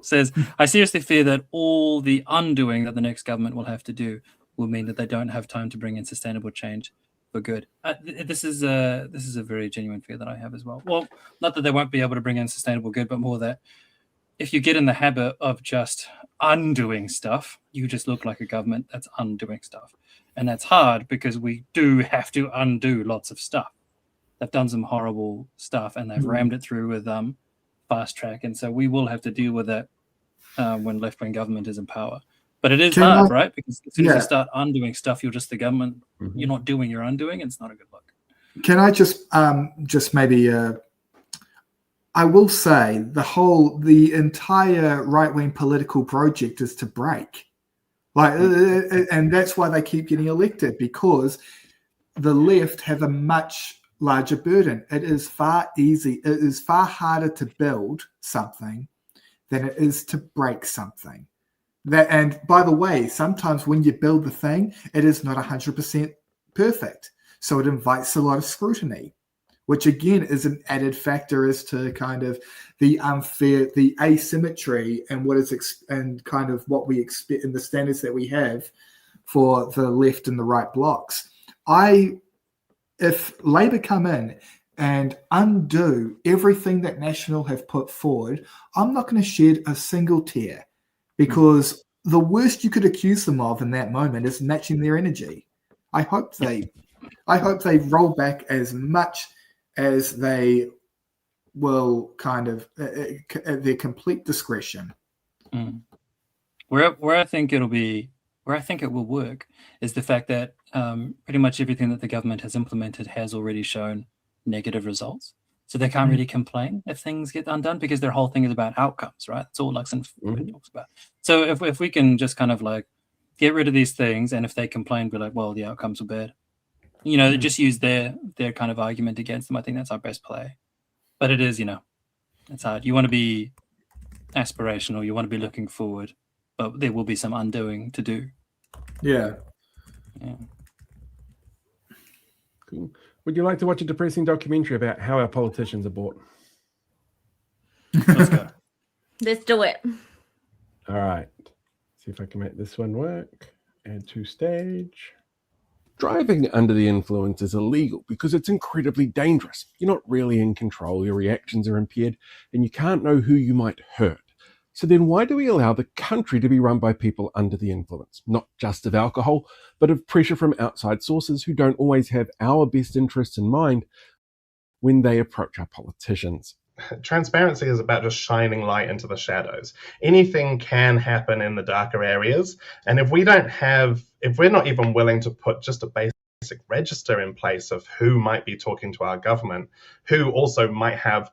says, I seriously fear that all the undoing that the next government will have to do will mean that they don't have time to bring in sustainable change for good. This is a very genuine fear that I have as well. Well, not that they won't be able to bring in sustainable good, but more that if you get in the habit of just undoing stuff, you just look like a government that's undoing stuff. And that's hard because we do have to undo lots of stuff. They've done some horrible stuff and they've rammed it through with fast track. And so we will have to deal with that when left-wing government is in power. But it is hard, right? Because as soon as you start undoing stuff, you're just the government. You're not doing your undoing. It's not a good look. Can I just maybe... I will say the entire right-wing political project is to break. And that's why they keep getting elected, because the left have a much larger burden. It is far harder to build something than it is to break something. And by the way, sometimes when you build the thing, it is not 100% perfect. So it invites a lot of scrutiny, which again is an added factor as to kind of the asymmetry and and kind of what we expect in the standards that we have for the left and the right blocks. If Labour come in and undo everything that National have put forward, I'm not going to shed a single tear, because the worst you could accuse them of in that moment is matching their energy. I hope they roll back as much as they will, kind of at their complete discretion. Where I think it will work is the fact that pretty much everything that the government has implemented has already shown negative results. So they can't really complain if things get undone, because their whole thing is about outcomes, right? That's all Luxon talks about. So if we can just kind of like get rid of these things, and if they complain, be like, well, the outcomes are bad. Just use their kind of argument against them. I think that's our best play. But it is, it's hard. You want to be aspirational. You want to be looking forward, but there will be some undoing to do. Yeah. Cool. Would you like to watch a depressing documentary about how our politicians are bought? Let's go. Let's do it. All right. See if I can make this one work. Add to stage. Driving under the influence is illegal because it's incredibly dangerous. You're not really in control, your reactions are impaired, and you can't know who you might hurt. So then why do we allow the country to be run by people under the influence, not just of alcohol, but of pressure from outside sources who don't always have our best interests in mind when they approach our politicians? Transparency is about just shining light into the shadows. Anything can happen in the darker areas. And if we're not even willing to put just a basic register in place of who might be talking to our government, who also might have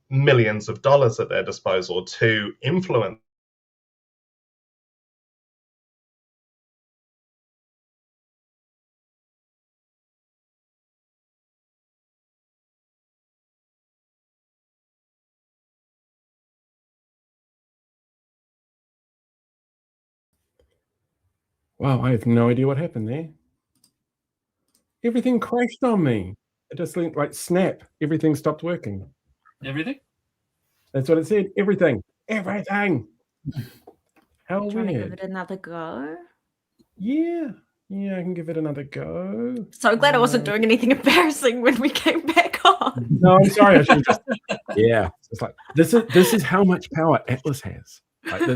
millions of dollars at their disposal to influence Wow, I have no idea what happened there. Everything crashed on me. It just like snap. Everything stopped working. Everything? That's what it said. Everything. Everything. How Trying to give weird. it another go. Yeah, I can give it another go. So glad I wasn't doing anything embarrassing when we came back on. No, I'm sorry. I should have just. Yeah, it's like this is how much power Atlas has. Like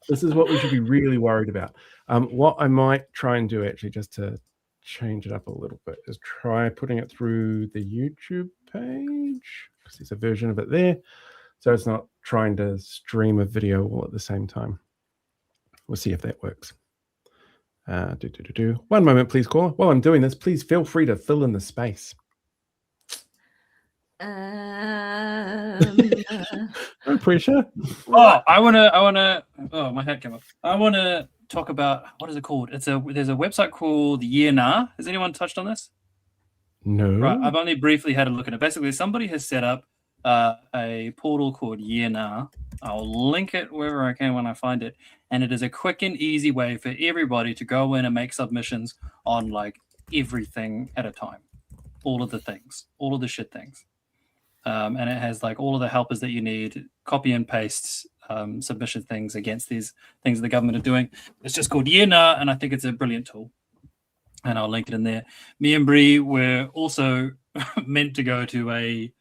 this is what we should be really worried about. What I might try and do, actually, just to change it up a little bit, is try putting it through the YouTube page, because there's a version of it there, so it's not trying to stream a video all at the same time. We'll see if that works. One moment, please, caller. While I'm doing this, please feel free to fill in the space. No pressure. I wanna. Oh, my head came up. I wanna talk about, what is it called? There's a website called Year Has anyone touched on this? No. Right. I've only briefly had a look at it. Basically, somebody has set up a portal called Yearna. I'll link it wherever I can when I find it. And it is a quick and easy way for everybody to go in and make submissions on like everything at a time. All of the things, all of the shit things. And it has like all of the helpers that you need, copy and paste submission things against these things the government are doing. It's just called Yearna, and I think it's a brilliant tool. And I'll link it in there. Me and Bree were also meant to go to a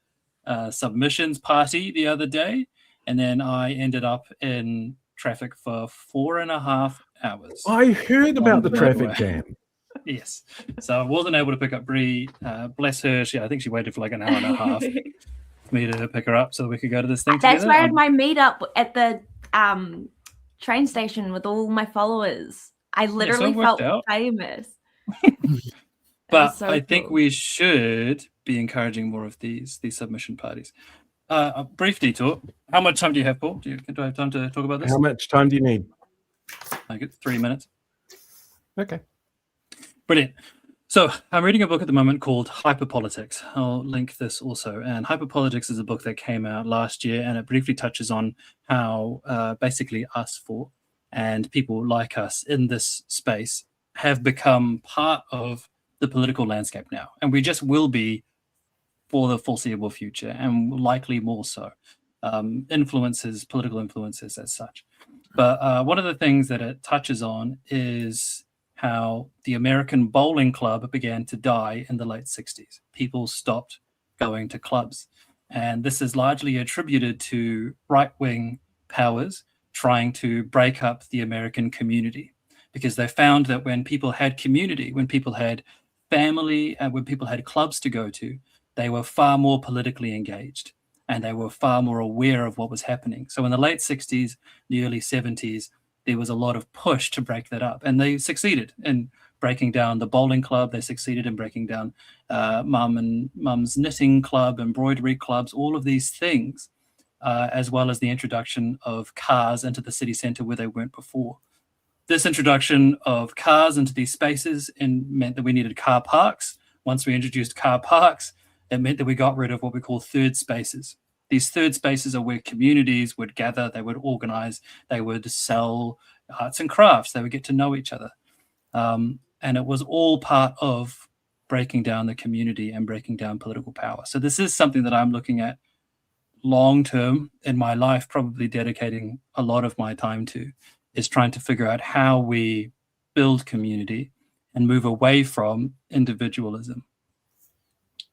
submissions party the other day, and then I ended up in traffic for 4.5 hours. I heard about the traffic jam. Yes, so I wasn't able to pick up Bree. Bless her. I think she waited for like an hour and a half for me to pick her up so we could go to this thing together. That's where I had my meetup at the train station with all my followers. I literally felt famous. But so I think we should be encouraging more of these submission parties. A brief detour. How much time do you have, Paul? Do I have time to talk about this? How much time do you need? I get 3 minutes. Okay. Brilliant. So I'm reading a book at the moment called Hyperpolitics. I'll link this also. And Hyperpolitics is a book that came out last year, and it briefly touches on how basically us four and people like us in this space have become part of the political landscape now. And we just will be for the foreseeable future, and likely more so. Political influences as such. But one of the things that it touches on is how the American bowling club began to die in the late 60s. People stopped going to clubs. And this is largely attributed to right-wing powers trying to break up the American community, because they found that when people had community, when people had family, and when people had clubs to go to, they were far more politically engaged and they were far more aware of what was happening. So in the late 60s, the early 70s, there was a lot of push to break that up, and they succeeded in breaking down the bowling club. They succeeded in breaking down mum's knitting club, embroidery clubs, all of these things, as well as the introduction of cars into the city center where they weren't before. This introduction of cars into these spaces meant that we needed car parks. Once we introduced car parks, it meant that we got rid of what we call third spaces. These third spaces are where communities would gather, they would organize, they would sell arts and crafts, they would get to know each other. And it was all part of breaking down the community and breaking down political power. So this is something that I'm looking at long-term in my life, probably dedicating a lot of my time to, is trying to figure out how we build community and move away from individualism.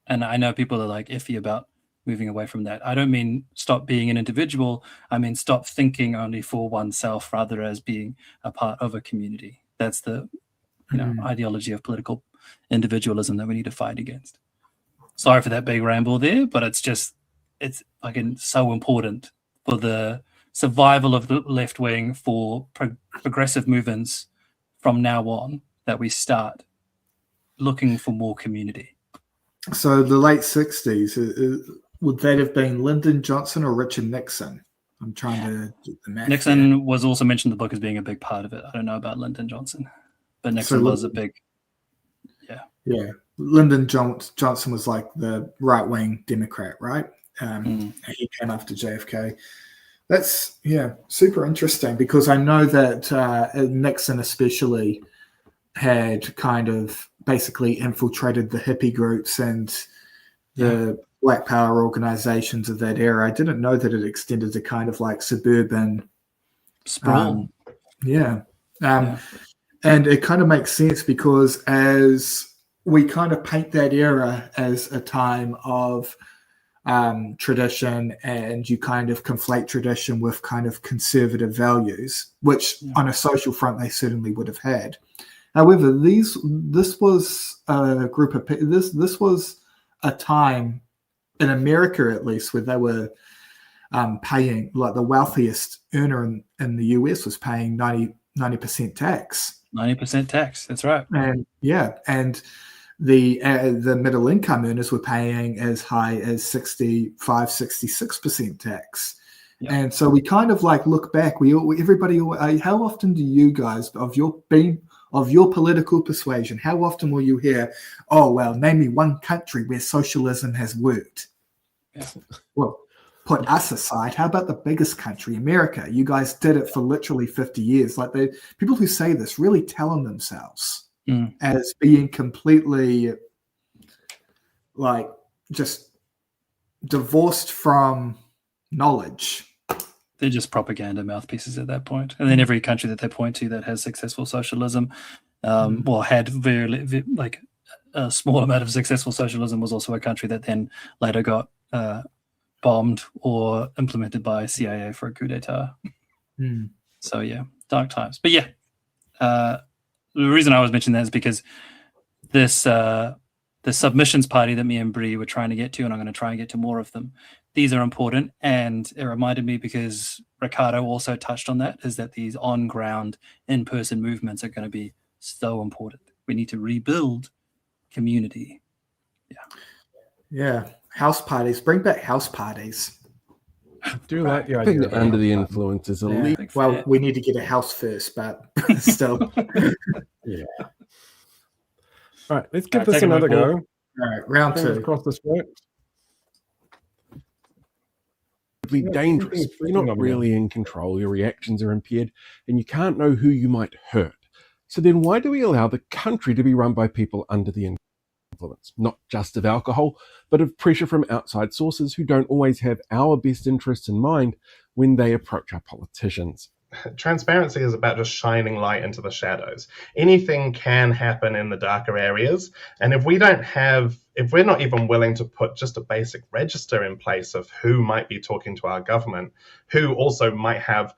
And I know people are like iffy about moving away from that. I don't mean stop being an individual. I mean stop thinking only for oneself rather as being a part of a community. That's the ideology of political individualism that we need to fight against. Sorry for that big ramble there, but it's again so important for the survival of the left wing, for progressive movements from now on, that we start looking for more community. So the late 60s, would that have been Lyndon Johnson or Richard Nixon? I'm trying to do the math. Nixon was also mentioned in the book as being a big part of it. I don't know about Lyndon Johnson, but Nixon was a big, Yeah. Lyndon Johnson was like the right-wing Democrat, right? And he came after JFK. That's, super interesting, because I know that Nixon especially had kind of basically infiltrated the hippie groups and the Black Power organizations of that era. I didn't know that it extended to kind of like suburban sprawl. And it kind of makes sense, because as we kind of paint that era as a time of tradition, and you kind of conflate tradition with kind of conservative values, which on a social front they certainly would have had. However, this was a group of this was a time in America, at least, where they were paying, like the wealthiest earner in the US was paying 90% tax. 90% tax. That's right. And the middle income earners were paying as high as 66% tax. Yeah. And so we kind of like look back. Everybody. How often do you guys of your political persuasion? How often will you hear, "Oh well, name me one country where socialism has worked"? Well, put us aside. How about the biggest country, America? You guys did it for literally 50 years. Like, the people who say this really telling themselves as being completely, like, just divorced from knowledge. They're just propaganda mouthpieces at that point. And then every country that they point to that has successful socialism, or had very like a small amount of successful socialism, was also a country that then later got bombed or implemented by CIA for a coup d'etat. So yeah, dark times. But yeah, the reason I was mentioning that is because this the submissions party that me and Bree were trying to get to, and I'm going to try and get to more of them. These are important, and it reminded me, because Ricardo also touched on that, is that these on-ground, in-person movements are going to be so important. We need to rebuild community. Yeah, house parties. Bring back house parties. I do like the idea of under the influence is illegal. Well, we need to get a house first, but still. Yeah. All right, let's give this another go. All right, round Fingers 2. crossed this works. Dangerous. You're not really in control. Your reactions are impaired, and you can't know who you might hurt. So then why do we allow the country to be run by people under the influence, not just of alcohol, but of pressure from outside sources who don't always have our best interests in mind when they approach our politicians? Transparency is about just shining light into the shadows. Anything can happen in the darker areas. And if we're not even willing to put just a basic register in place of who might be talking to our government, who also might have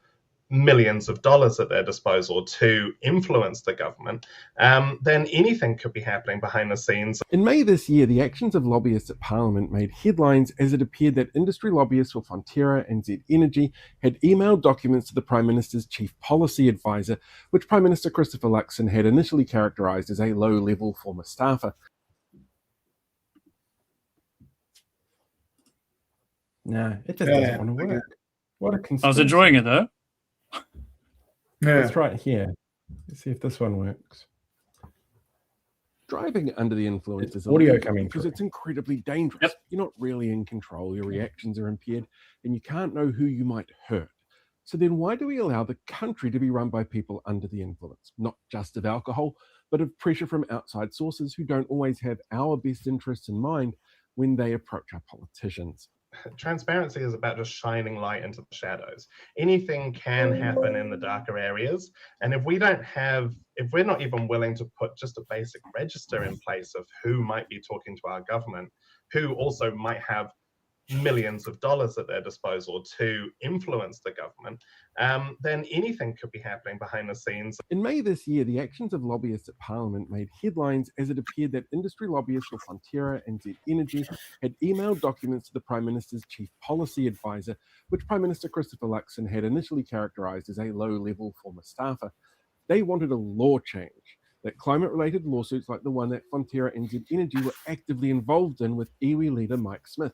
millions of dollars at their disposal to influence the government, then anything could be happening behind the scenes. In May this year, the actions of lobbyists at Parliament made headlines as it appeared that industry lobbyists for Fonterra and Z Energy had emailed documents to the Prime Minister's chief policy advisor, which Prime Minister Christopher Luxon had initially characterised as a low-level former staffer. No, it just doesn't want to work. What a conspiracy. I was enjoying it though. It's right here. Let's see if this one works. Driving under the influence is audio illegal coming because through. it's incredibly dangerous. You're not really in control. Your reactions are impaired, and you can't know who you might hurt. So then why do we allow the country to be run by people under the influence, not just of alcohol, but of pressure from outside sources who don't always have our best interests in mind when they approach our politicians? Transparency is about just shining light into the shadows. Anything can happen in the darker areas. And if we're not even willing to put just a basic register in place of who might be talking to our government, who also might have millions of dollars at their disposal to influence the government, then anything could be happening behind the scenes. In May this year, the actions of lobbyists at Parliament made headlines as it appeared that industry lobbyists for Fonterra and Z Energy had emailed documents to the Prime Minister's chief policy advisor, which Prime Minister Christopher Luxon had initially characterised as a low-level former staffer. They wanted a law change, that climate-related lawsuits like the one that Fonterra and Z Energy were actively involved in with iwi leader Mike Smith.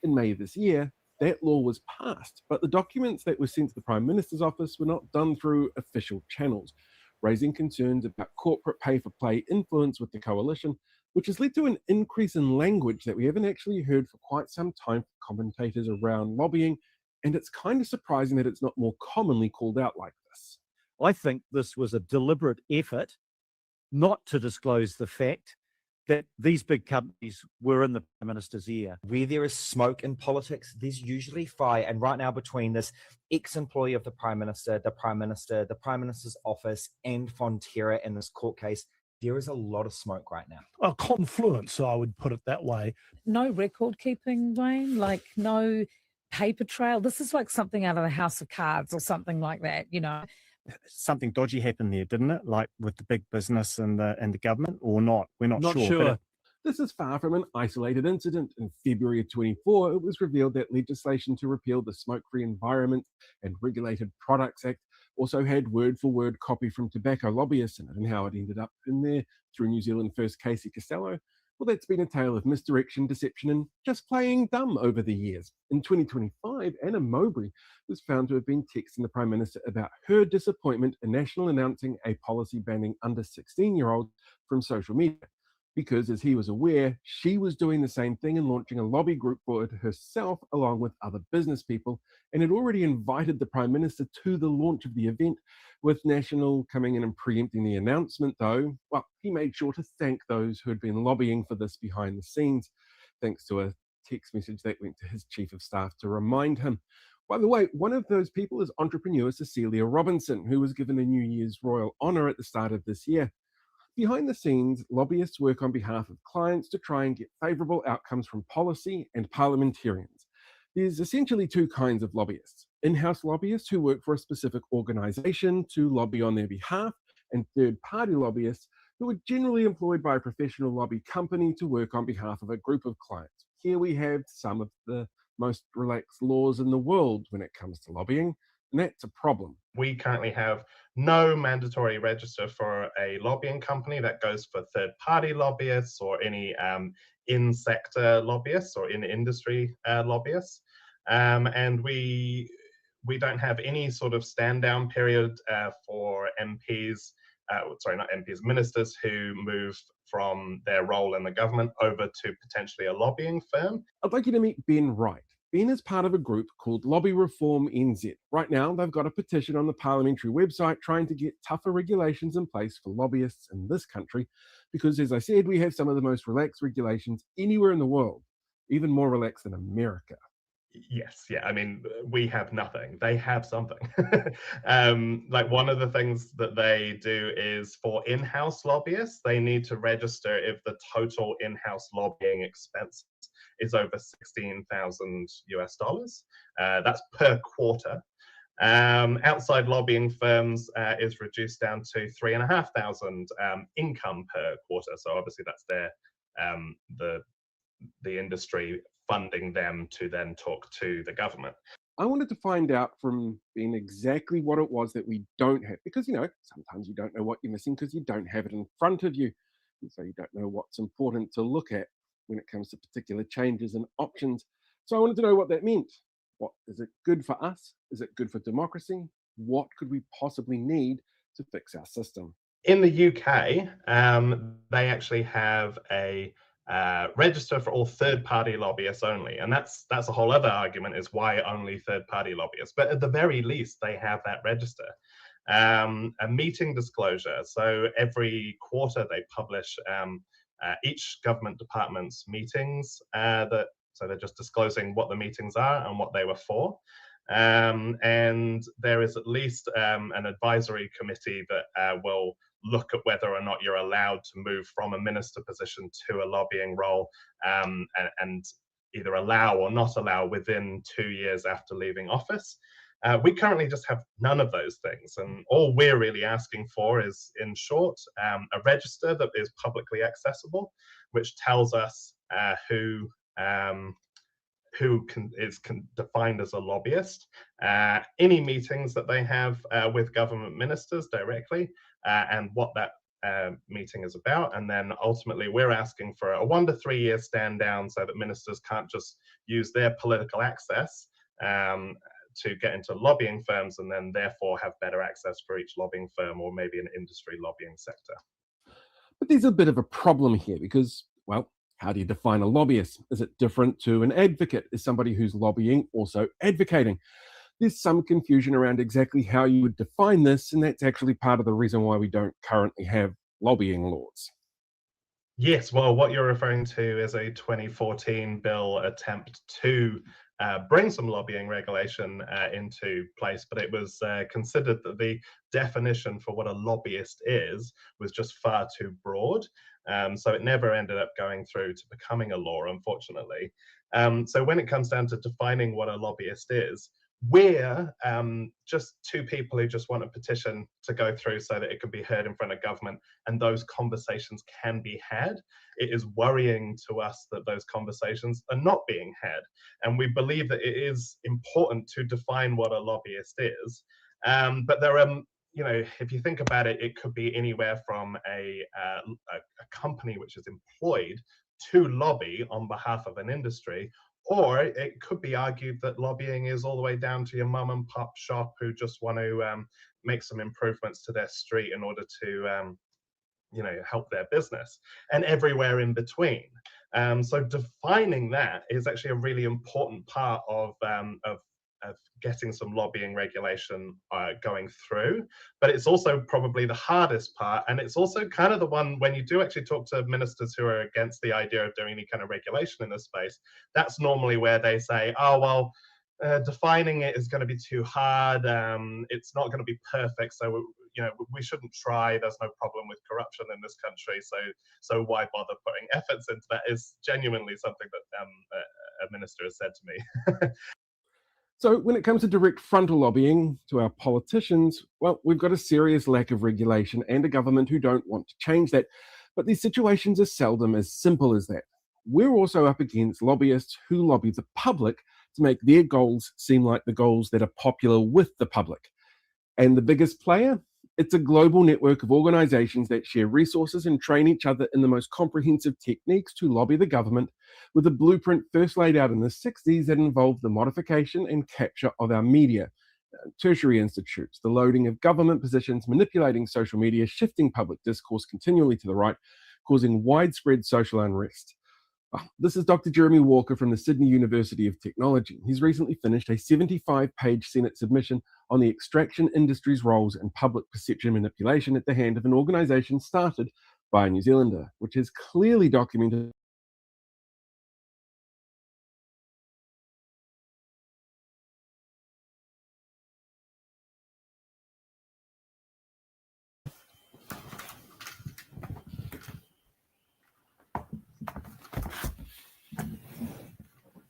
In May this year, that law was passed, but the documents that were sent to the Prime Minister's office were not done through official channels, raising concerns about corporate pay-for-play influence with the coalition, which has led to an increase in language that we haven't actually heard for quite some time from commentators around lobbying, and it's kind of surprising that it's not more commonly called out like this. I think this was a deliberate effort not to disclose the fact that these big companies were in the Prime Minister's ear. Where there is smoke in politics, there's usually fire. And right now, between this ex-employee of the Prime Minister, the Prime Minister's office, and Fonterra in this court case, there is a lot of smoke right now. A confluence, I would put it that way. No record keeping, Wayne, like no paper trail. This is like something out of the House of Cards or something like that, you know. Something dodgy happened there, didn't it? Like with the big business and the government, or not? We're not sure. This is far from an isolated incident. In February of 24, it was revealed that legislation to repeal the Smoke-Free Environment and Regulated Products Act also had word-for-word copy from tobacco lobbyists in it, and how it ended up in there through New Zealand first Casey Costello. Well, that's been a tale of misdirection, deception, and just playing dumb over the years. In 2025, Anna Mowbray was found to have been texting the Prime Minister about her disappointment in National announcing a policy banning under 16-year-olds from social media. because, as he was aware, she was doing the same thing and launching a lobby group for it herself along with other business people, and had already invited the Prime Minister to the launch of the event. With National coming in and preempting the announcement, though, well, he made sure to thank those who had been lobbying for this behind the scenes, thanks to a text message that went to his chief of staff to remind him. By the way, one of those people is entrepreneur Cecilia Robinson, who was given a New Year's Royal Honour at the start of this year. Behind the scenes, lobbyists work on behalf of clients to try and get favourable outcomes from policy and parliamentarians. There's essentially two kinds of lobbyists: in-house lobbyists who work for a specific organisation to lobby on their behalf, and third-party lobbyists who are generally employed by a professional lobby company to work on behalf of a group of clients. Here we have some of the most relaxed laws in the world when it comes to lobbying, and that's a problem. We currently have no mandatory register for a lobbying company. That goes for third-party lobbyists or any in-sector lobbyists or in-industry lobbyists. And we don't have any sort of stand-down period for MPs, sorry, not MPs, ministers who move from their role in the government over to potentially a lobbying firm. I'd like you to meet Ben Wright. Ben is part of a group called Lobby Reform NZ. Right now, they've got a petition on the parliamentary website trying to get tougher regulations in place for lobbyists in this country, because, as I said, we have some of the most relaxed regulations anywhere in the world, even more relaxed than America. Yes, yeah. I mean, we have nothing. They have something. Like one of the things that they do is for in-house lobbyists, they need to register if the total in-house lobbying expense is over $16,000. That's per quarter. Outside lobbying firms is reduced down to $3,500 income per quarter. So obviously that's their the industry funding them to then talk to the government. I wanted to find out from Ben exactly what it was that we don't have, because, you know, sometimes you don't know what you're missing because you don't have it in front of you. And so you don't know what's important to look at when it comes to particular changes and options. So I wanted to know what that meant. What is it good for us? Is it good for democracy? What could we possibly need to fix our system? In the UK, they actually have a register for all third-party lobbyists only, and that's a whole other argument, is why only third-party lobbyists. But at the very least, they have that register. A meeting disclosure. So every quarter they publish each government department's meetings. So they're just disclosing what the meetings are and what they were for. And there is at least an advisory committee that will look at whether or not you're allowed to move from a minister position to a lobbying role, and either allow or not allow within 2 years after leaving office. We currently just have none of those things, and all we're really asking for is, in short, a register that is publicly accessible, which tells us who is defined as a lobbyist, any meetings that they have with government ministers directly, and what that meeting is about. And then ultimately we're asking for a 1 to 3 year stand down so that ministers can't just use their political access to get into lobbying firms and then therefore have better access for each lobbying firm or maybe an industry lobbying sector. But there's a bit of a problem here because, well, how do you define a lobbyist? Is it different to an advocate? Is somebody who's lobbying also advocating? There's some confusion around exactly how you would define this, and that's actually part of the reason why we don't currently have lobbying laws. Yes, well, what you're referring to is a 2014 bill attempt to bring some lobbying regulation into place, but it was considered that the definition for what a lobbyist is was just far too broad. So it never ended up going through to becoming a law, unfortunately. So when it comes down to defining what a lobbyist is, we're just two people who just want a petition to go through so that it can be heard in front of government and those conversations can be had. It is worrying to us that those conversations are not being had. And we believe that it is important to define what a lobbyist is. But there are, you know, if you think about it, it could be anywhere from a company which is employed to lobby on behalf of an industry, or it could be argued that lobbying is all the way down to your mum and pop shop who just want to make some improvements to their street in order to help their business, and everywhere in between. So defining that is actually a really important part of getting some lobbying regulation going through. But it's also probably the hardest part, and it's also kind of the one when you do actually talk to ministers who are against the idea of doing any kind of regulation in this space. That's normally where they say, oh well, defining it is going to be too hard. It's not going to be perfect, so we shouldn't try. There's no problem with corruption in this country, so why bother putting efforts into that? Is genuinely something that a minister has said to me. So when it comes to direct frontal lobbying to our politicians, well, we've got a serious lack of regulation and a government who don't want to change that. But these situations are seldom as simple as that. We're also up against lobbyists who lobby the public to make their goals seem like the goals that are popular with the public. And the biggest player? It's a global network of organizations that share resources and train each other in the most comprehensive techniques to lobby the government, with a blueprint first laid out in the 60s that involved the modification and capture of our media, tertiary institutes, the loading of government positions, manipulating social media, shifting public discourse continually to the right, causing widespread social unrest. This is Dr. Jeremy Walker from the Sydney University of Technology. He's recently finished a 75-page Senate submission on the extraction industry's roles in public perception manipulation at the hand of an organisation started by a New Zealander, which has clearly documented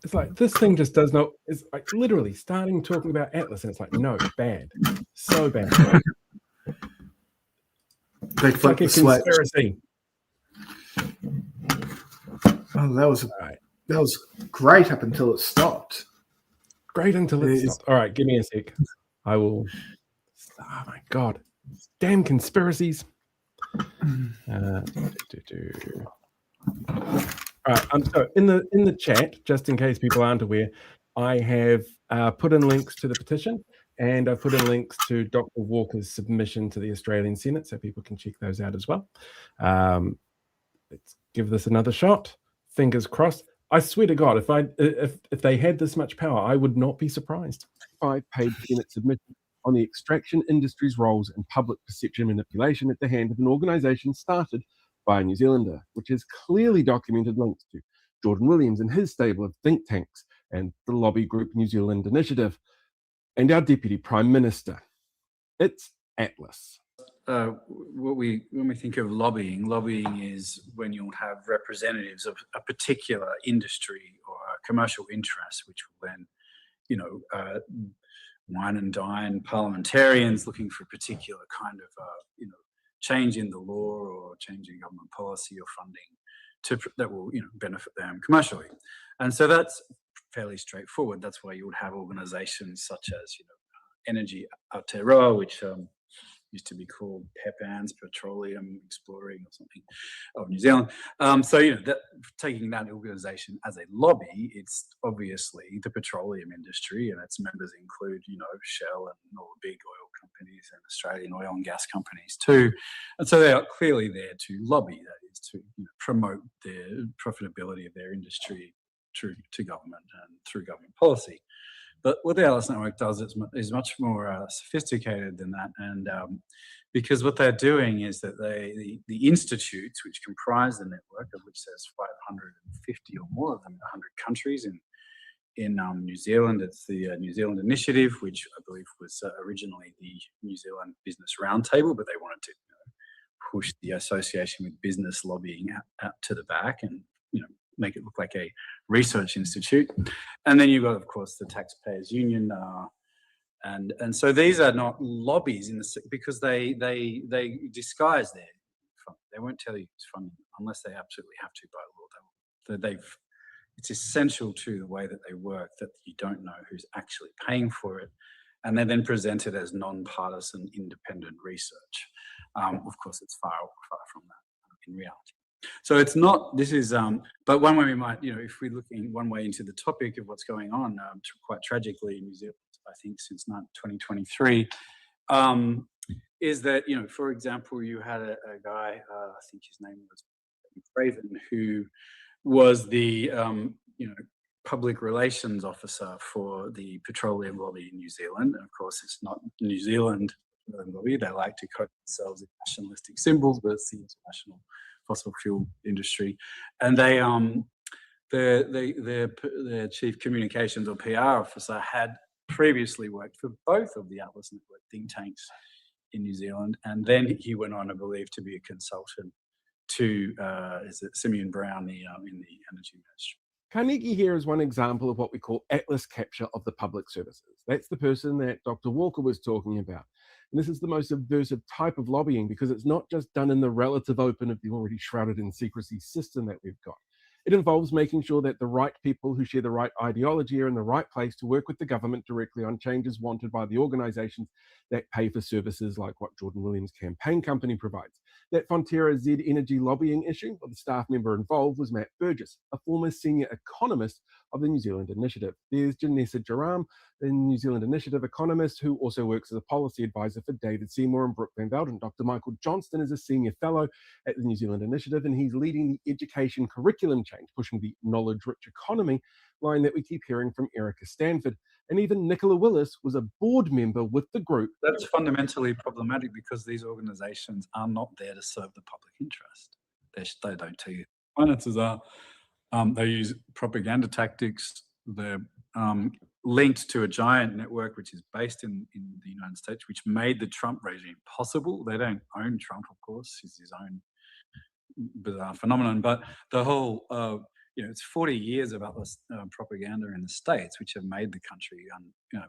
It's like this thing just does not. It's like literally starting talking about Atlas, and it's like no, bad, so bad. They It's like a conspiracy. Oh, that was great up until it stopped. Great until it stopped. All right, give me a sec. I will. Oh my god, damn conspiracies. All right, so in the chat, just in case people aren't aware, I have put in links to the petition, and I've put in links to Dr. Walker's submission to the Australian Senate, so people can check those out as well. Let's give this another shot. Fingers crossed. I swear to God, if they had this much power, I would not be surprised. 5-page Senate submission on the extraction industry's roles in public perception manipulation at the hand of an organisation started by a New Zealander, which has clearly documented links to Jordan Williams and his stable of think tanks and the lobby group New Zealand Initiative, and our Deputy Prime Minister. It's Atlas. When we think of lobbying is when you'll have representatives of a particular industry or a commercial interest, which will then, wine and dine parliamentarians looking for a particular kind of, change in the law or change in government policy or funding that will, benefit them commercially. And so that's fairly straightforward. That's why you would have organisations such as, Energy Aotearoa, which used to be called PEPANS, Petroleum Exploring or something of New Zealand. Taking that organisation as a lobby, it's obviously the petroleum industry, and its members include, Shell and all the big oil companies and Australian oil and gas companies too. And so they are clearly there to lobby, that is to promote the profitability of their industry to government and through government policy. But what the Atlas Network does is much more sophisticated than that, and because what they're doing is that the institutes which comprise the network, of which there's 550 or more of them in 100 countries. In New Zealand, it's the New Zealand Initiative, which I believe was originally the New Zealand Business Roundtable, but they wanted to push the association with business lobbying out to the back and make it look like a research institute. And then you've got, of course, the Taxpayers Union, and so these are not lobbies because they disguise their funding. They won't tell you it's funding unless they absolutely have to by law. It's essential to the way that they work that you don't know who's actually paying for it, and they're then presented as non-partisan, independent research. Of course, it's far from that in reality. So it's not, but one way we might, if we're looking one way into the topic of what's going on, quite tragically in New Zealand, I think since 2023, is that, you know, for example, you had a guy, I think his name was Craven, who was the public relations officer for the petroleum lobby in New Zealand. And of course, it's not New Zealand lobby. They like to coat themselves in nationalistic symbols, but it's the international fossil fuel industry. And they their chief communications or PR officer had previously worked for both of the Atlas Network think tanks in New Zealand, and then he went on, I believe, to be a consultant to is it Simeon Brown in the energy ministry. Carnegie here is one example of what we call Atlas capture of the public services. That's the person that Dr. Walker was talking about. And this is the most subversive type of lobbying because it's not just done in the relative open of the already shrouded in secrecy system that we've got. It involves making sure that the right people who share the right ideology are in the right place to work with the government directly on changes wanted by the organizations that pay for services like what Jordan Williams' campaign company provides. That Fonterra Z Energy lobbying issue, well, the staff member involved was Matt Burgess, a former senior economist of the New Zealand Initiative. There's Janessa Jaram, the New Zealand Initiative economist who also works as a policy advisor for David Seymour and Brooke Van Velden. Dr. Michael Johnston is a senior fellow at the New Zealand Initiative, and he's leading the education curriculum change, pushing the knowledge-rich economy line that we keep hearing from Erica Stanford. And even Nicola Willis was a board member with the group. That's fundamentally problematic because these organizations are not there to serve the public interest. They don't tell you finances are. They use propaganda tactics. They're linked to a giant network which is based in the United States, which made the Trump regime possible. They don't own Trump, of course. He's his own bizarre phenomenon. But the whole, it's 40 years of Atlas propaganda in the States, which have made the country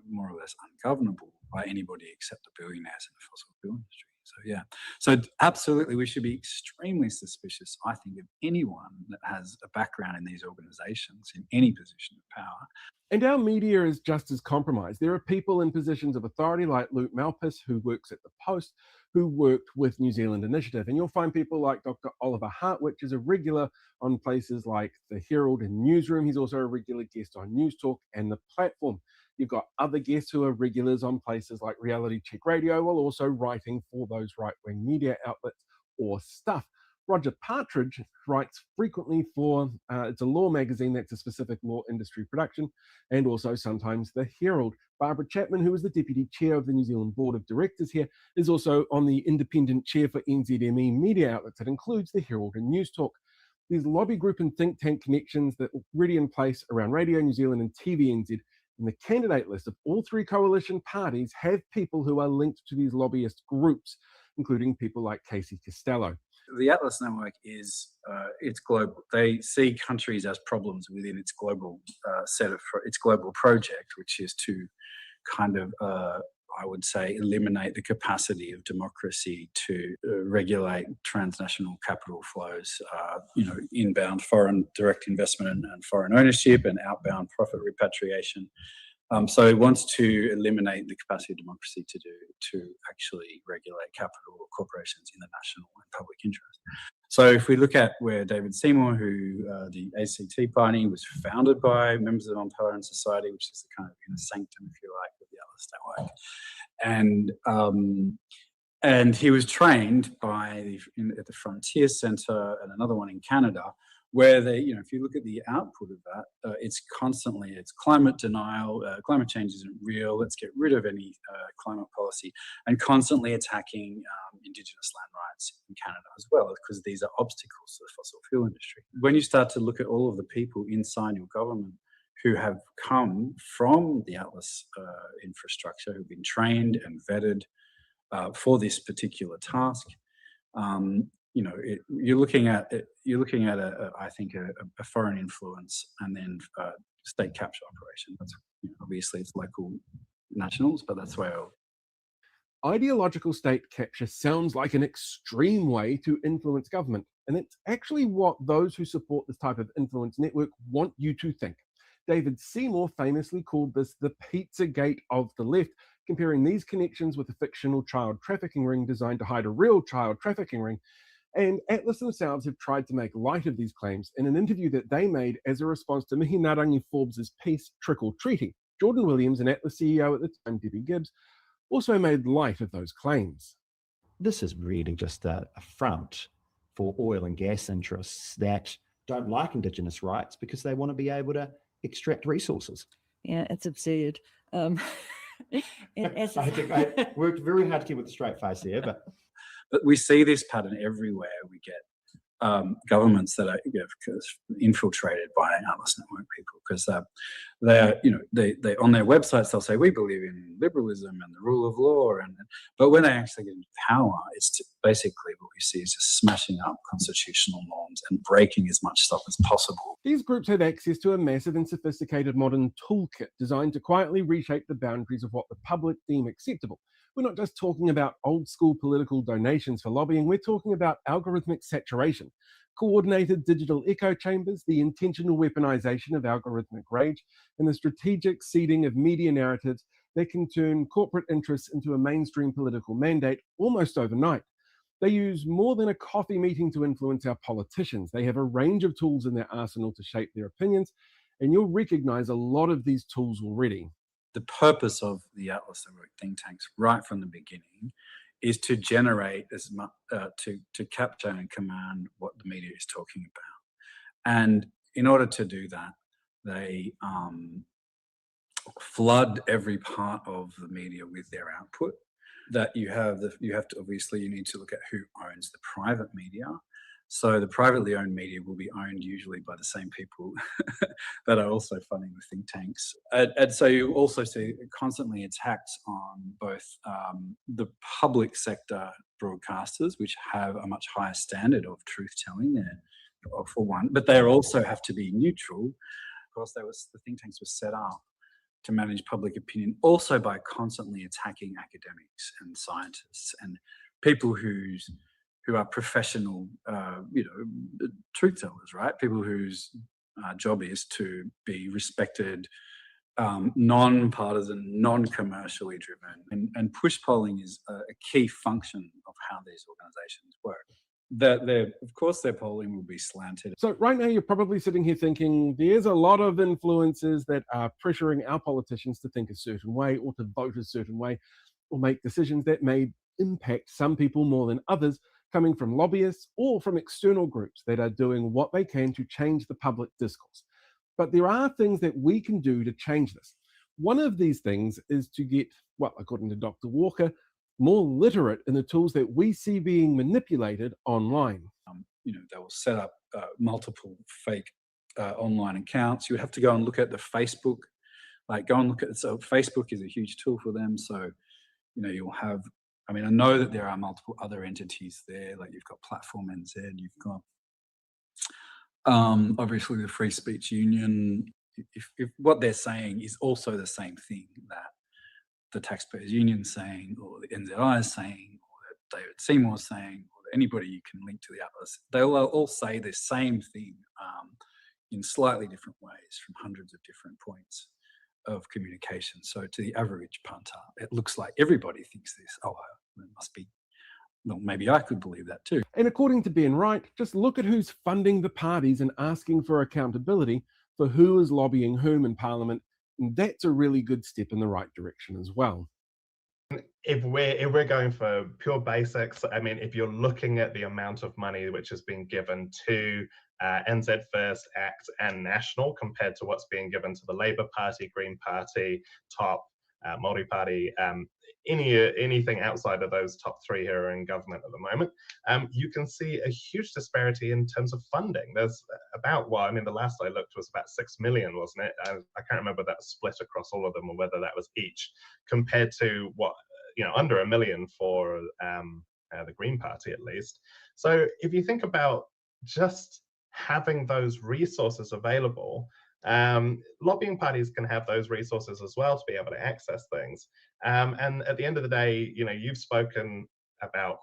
more or less ungovernable by anybody except the billionaires in the fossil fuel industry. So yeah, so absolutely, we should be extremely suspicious, I think, of anyone that has a background in these organizations in any position of power. And our media is just as compromised. There are people in positions of authority like Luke Malpass, who works at the Post, who worked with New Zealand Initiative. And you'll find people like Dr. Oliver Hart, which is a regular on places like the Herald and Newsroom. He's also a regular guest on News Talk and The Platform. You've got other guests who are regulars on places like Reality Check Radio, while also writing for those right-wing media outlets or Stuff. Roger Partridge writes frequently for, it's a law magazine that's a specific law industry production, and also sometimes the Herald. Barbara Chapman, who is the Deputy Chair of the New Zealand Board of Directors here, is also on the independent chair for NZME media outlets that includes the Herald and News Talk. There's lobby group and think tank connections that are already in place around Radio New Zealand and TVNZ. And the candidate list of all three coalition parties have people who are linked to these lobbyist groups, including people like Casey Costello. The Atlas Network is it's global. They see countries as problems within its global its global project, which is to kind of I would say eliminate the capacity of democracy to regulate transnational capital flows, inbound foreign direct investment and foreign ownership, and outbound profit repatriation. So it wants to eliminate the capacity of democracy to actually regulate capital or corporations in the national and public interest. So if we look at where David Seymour, who the ACT Party was founded by members of the Nontolerant Society, which is the kind of inner sanctum, if you like, of the Atlas Network, and he was trained at the Frontier Centre and another one in Canada, where they, if you look at the output of that, it's climate denial, climate change isn't real, let's get rid of any climate policy, and constantly attacking Indigenous land rights in Canada as well, because these are obstacles to the fossil fuel industry. When you start to look at all of the people inside your government who have come from the Atlas infrastructure, who've been trained and vetted for this particular task, you're looking at I think a foreign influence and then state capture operation. That's obviously it's local nationals, but that's where ideological state capture sounds like an extreme way to influence government, and it's actually what those who support this type of influence network want you to think. David Seymour famously called this the Pizzagate of the left, comparing these connections with a fictional child trafficking ring designed to hide a real child trafficking ring. And Atlas themselves have tried to make light of these claims in an interview that they made as a response to Mihi Narangi Forbes' piece, Trick or Treating. Jordan Williams and Atlas CEO at the time, Debbie Gibbs, also made light of those claims. This is really just a front for oil and gas interests that don't like Indigenous rights because they want to be able to extract resources. Yeah, it's absurd. And as I worked very hard to keep with a straight face there, but we see this pattern everywhere. We get governments that are infiltrated by Atlas Network people because they are, they on their websites they'll say we believe in liberalism and the rule of law, but when they actually get into power, it's basically what we see is just smashing up constitutional norms and breaking as much stuff as possible. These groups have access to a massive and sophisticated modern toolkit designed to quietly reshape the boundaries of what the public deem acceptable. We're not just talking about old school political donations for lobbying, we're talking about algorithmic saturation, coordinated digital echo chambers, the intentional weaponization of algorithmic rage, and the strategic seeding of media narratives that can turn corporate interests into a mainstream political mandate almost overnight. They use more than a coffee meeting to influence our politicians. They have a range of tools in their arsenal to shape their opinions, and you'll recognize a lot of these tools already. The purpose of the Atlas Network think tanks right from the beginning is to generate as much, to capture and command what the media is talking about. And in order to do that, they flood every part of the media with their output. That you have to obviously, you need to look at who owns the private media. So the privately owned media will be owned usually by the same people that are also funding the think tanks. And so you also see constantly attacks on both the public sector broadcasters, which have a much higher standard of truth-telling there, for one, but they also have to be neutral. Of course, the think tanks were set up to manage public opinion also by constantly attacking academics and scientists and people who are professional, truth tellers, right? People whose job is to be respected, non-partisan, non-commercially driven, and push polling is a key function of how these organisations work. Of course, their polling will be slanted. So right now, you're probably sitting here thinking there's a lot of influences that are pressuring our politicians to think a certain way or to vote a certain way or make decisions that may impact some people more than others, coming from lobbyists or from external groups that are doing what they can to change the public discourse. But there are things that we can do to change this. One of these things is to get, well, according to Dr. Walker, more literate in the tools that we see being manipulated online. They will set up multiple fake online accounts. You would have to go and look at the Facebook, so Facebook is a huge tool for them. So, you'll have, I know that there are multiple other entities there, like you've got Platform NZ, you've got obviously the Free Speech Union. If what they're saying is also the same thing that the Taxpayers Union is saying, or the NZI is saying, or that David Seymour is saying, or anybody you can link to the Atlas, they'll all say the same thing in slightly different ways from hundreds of different points of communication. So to the average punter, it looks like everybody thinks this. Oh, it must be, well, maybe I could believe that too. And according to Ben Wright, just look at who's funding the parties and asking for accountability for who is lobbying whom in Parliament. And that's a really good step in the right direction as well. If we're going for pure basics, if you're looking at the amount of money which has been given to NZ First, ACT and National compared to what's being given to the Labour Party, Green Party, TOP, Māori Party, anything outside of those top three who are in government at the moment, you can see a huge disparity in terms of funding. There's about, the last I looked was about 6 million, wasn't it? I can't remember that split across all of them or whether that was each, compared to what, under $1 million for the Green Party at least. So if you think about just having those resources available, lobbying parties can have those resources as well to be able to access things. And at the end of the day, you've spoken about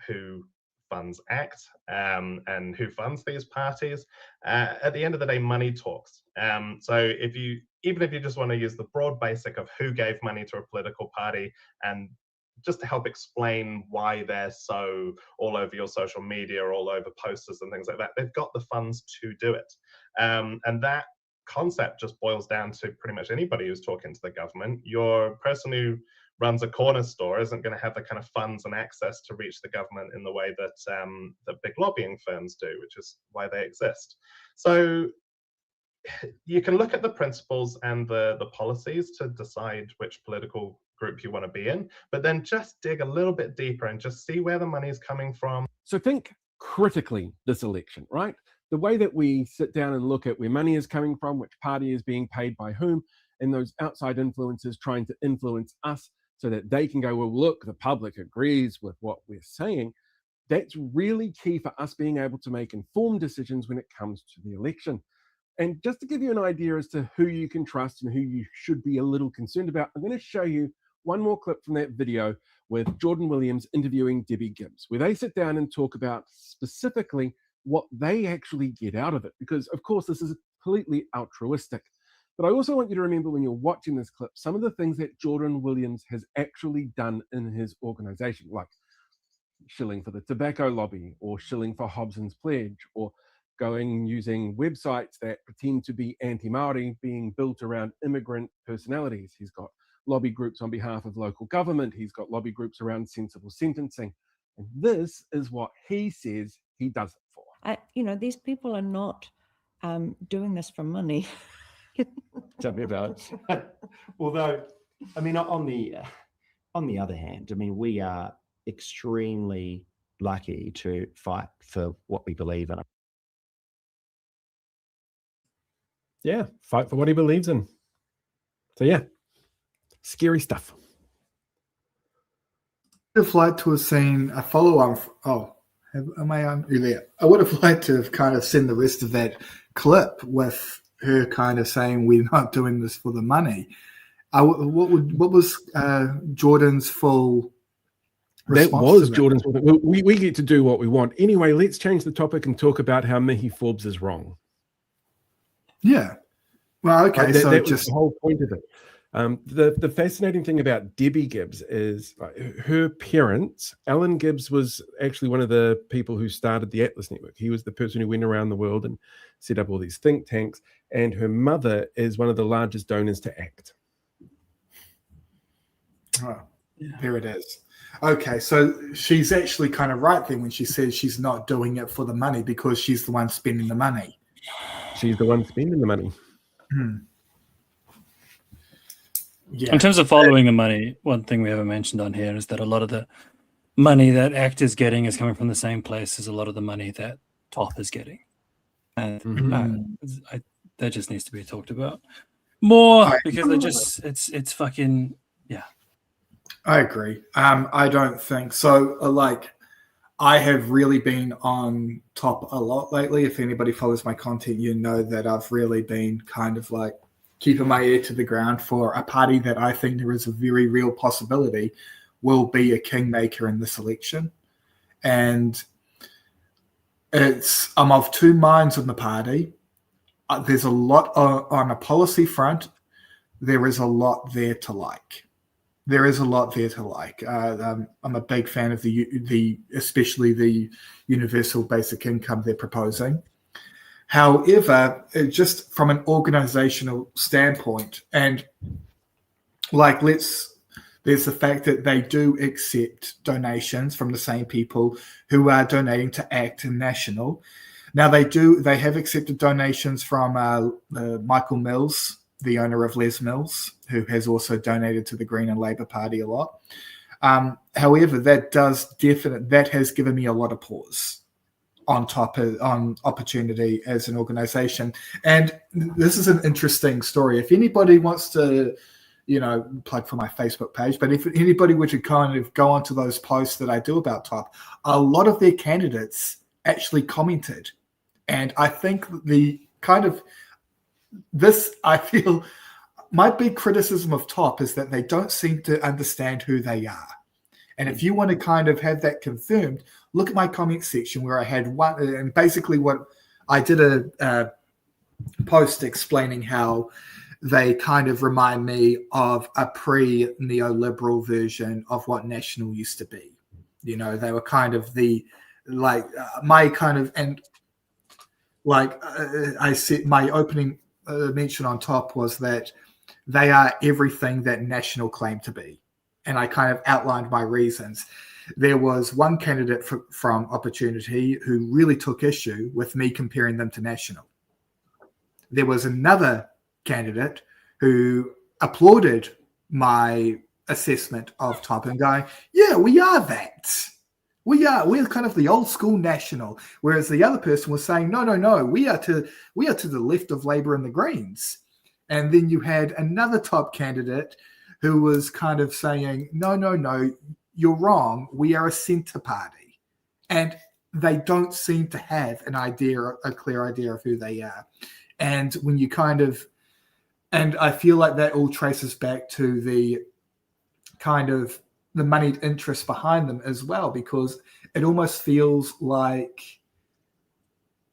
who funds ACT and who funds these parties. At the end of the day, money talks. So even if you just want to use the broad basic of who gave money to a political party, and just to help explain why they're so all over your social media, all over posters and things like that, they've got the funds to do it. And that concept just boils down to pretty much anybody who's talking to the government. Your person who runs a corner store isn't going to have the kind of funds and access to reach the government in the way that that big lobbying firms do, which is why they exist. So you can look at the principles and the policies to decide which political group you want to be in, but then just dig a little bit deeper and just see where the money is coming from. So think critically this election, right? The way that we sit down and look at where money is coming from, which party is being paid by whom, and those outside influences trying to influence us so that they can go, well, look, the public agrees with what we're saying. That's really key for us being able to make informed decisions when it comes to the election. And just to give you an idea as to who you can trust and who you should be a little concerned about, I'm going to show you one more clip from that video with Jordan Williams interviewing Debbie Gibbs, where they sit down and talk about specifically what they actually get out of it. Because, of course, this is completely altruistic. But I also want you to remember when you're watching this clip, some of the things that Jordan Williams has actually done in his organization, like shilling for the tobacco lobby or shilling for Hobson's Pledge, or going using websites that pretend to be anti-Māori being built around immigrant personalities. He's got lobby groups on behalf of local government. He's got lobby groups around sensible sentencing. And this is what he says he does it for. You know, these people are not doing this for money. Tell me about it. Although, I mean, on the other hand, I mean, we are extremely lucky to fight for what we believe in. Yeah, fight for what he believes in. So yeah, scary stuff. I would have liked to have seen a follow-on. Am I on earlier? I would have liked to have kind of seen the rest of that clip with her kind of saying, "We're not doing this for the money." What was Jordan's full response? That was Jordan's. We get to do what we want. Anyway, let's change the topic and talk about how Mihi Forbes is wrong. Yeah. Well, okay. That, so that just was the whole point of it. The fascinating thing about Debbie Gibbs is her parents. Alan Gibbs was actually one of the people who started the Atlas Network. He was the person who went around the world and set up all these think tanks. And her mother is one of the largest donors to ACT. Oh, there it is. Okay, so she's actually kind of right then when she says she's not doing it for the money because she's the one spending the money. She's the one spending the money. Yeah. In terms of following the money, one thing we haven't mentioned on here is that a lot of the money that ACT is getting is coming from the same place as a lot of the money that TOP is getting. And that just needs to be talked about more because it's fucking, yeah. I agree. I don't think so. I have really been on TOP a lot lately. If anybody follows my content, you know that I've really been kind of like keeping my ear to the ground for a party that I think there is a very real possibility will be a kingmaker in this election. And I'm of two minds on the party. There's a lot on a policy front. There is a lot there to like. There is a lot there to like. I'm a big fan of especially the universal basic income they're proposing. However, just from an organizational standpoint, and there's the fact that they do accept donations from the same people who are donating to ACT and National. Now they have accepted donations from Michael Mills, the owner of Les Mills, who has also donated to the Green and Labour Party a lot. However, that has given me a lot of pause on opportunity as an organization. And this is an interesting story. If anybody wants to, plug for my Facebook page, but if anybody were to kind of go onto those posts that I do about TOP, a lot of their candidates actually commented. And I think I feel my big criticism of TOP is that they don't seem to understand who they are. And if you want to kind of have that confirmed, look at my comment section where I had one, and basically what I did a post explaining how they kind of remind me of a pre-neoliberal version of what National used to be. They were kind of I said, my opening mention on TOP was that they are everything that National claimed to be. And I kind of outlined my reasons. There was one candidate from Opportunity who really took issue with me comparing them to National. There was another candidate who applauded my assessment of Top and going, yeah, we are that. We're kind of the old school National. Whereas the other person was saying, no, we are to the left of Labour and the Greens. And then you had another top candidate who was kind of saying, no, you're wrong. We are a centre party. And they don't seem to have a clear idea of who they are. And when you and I feel like that all traces back to the kind of the moneyed interest behind them as well, because it almost feels like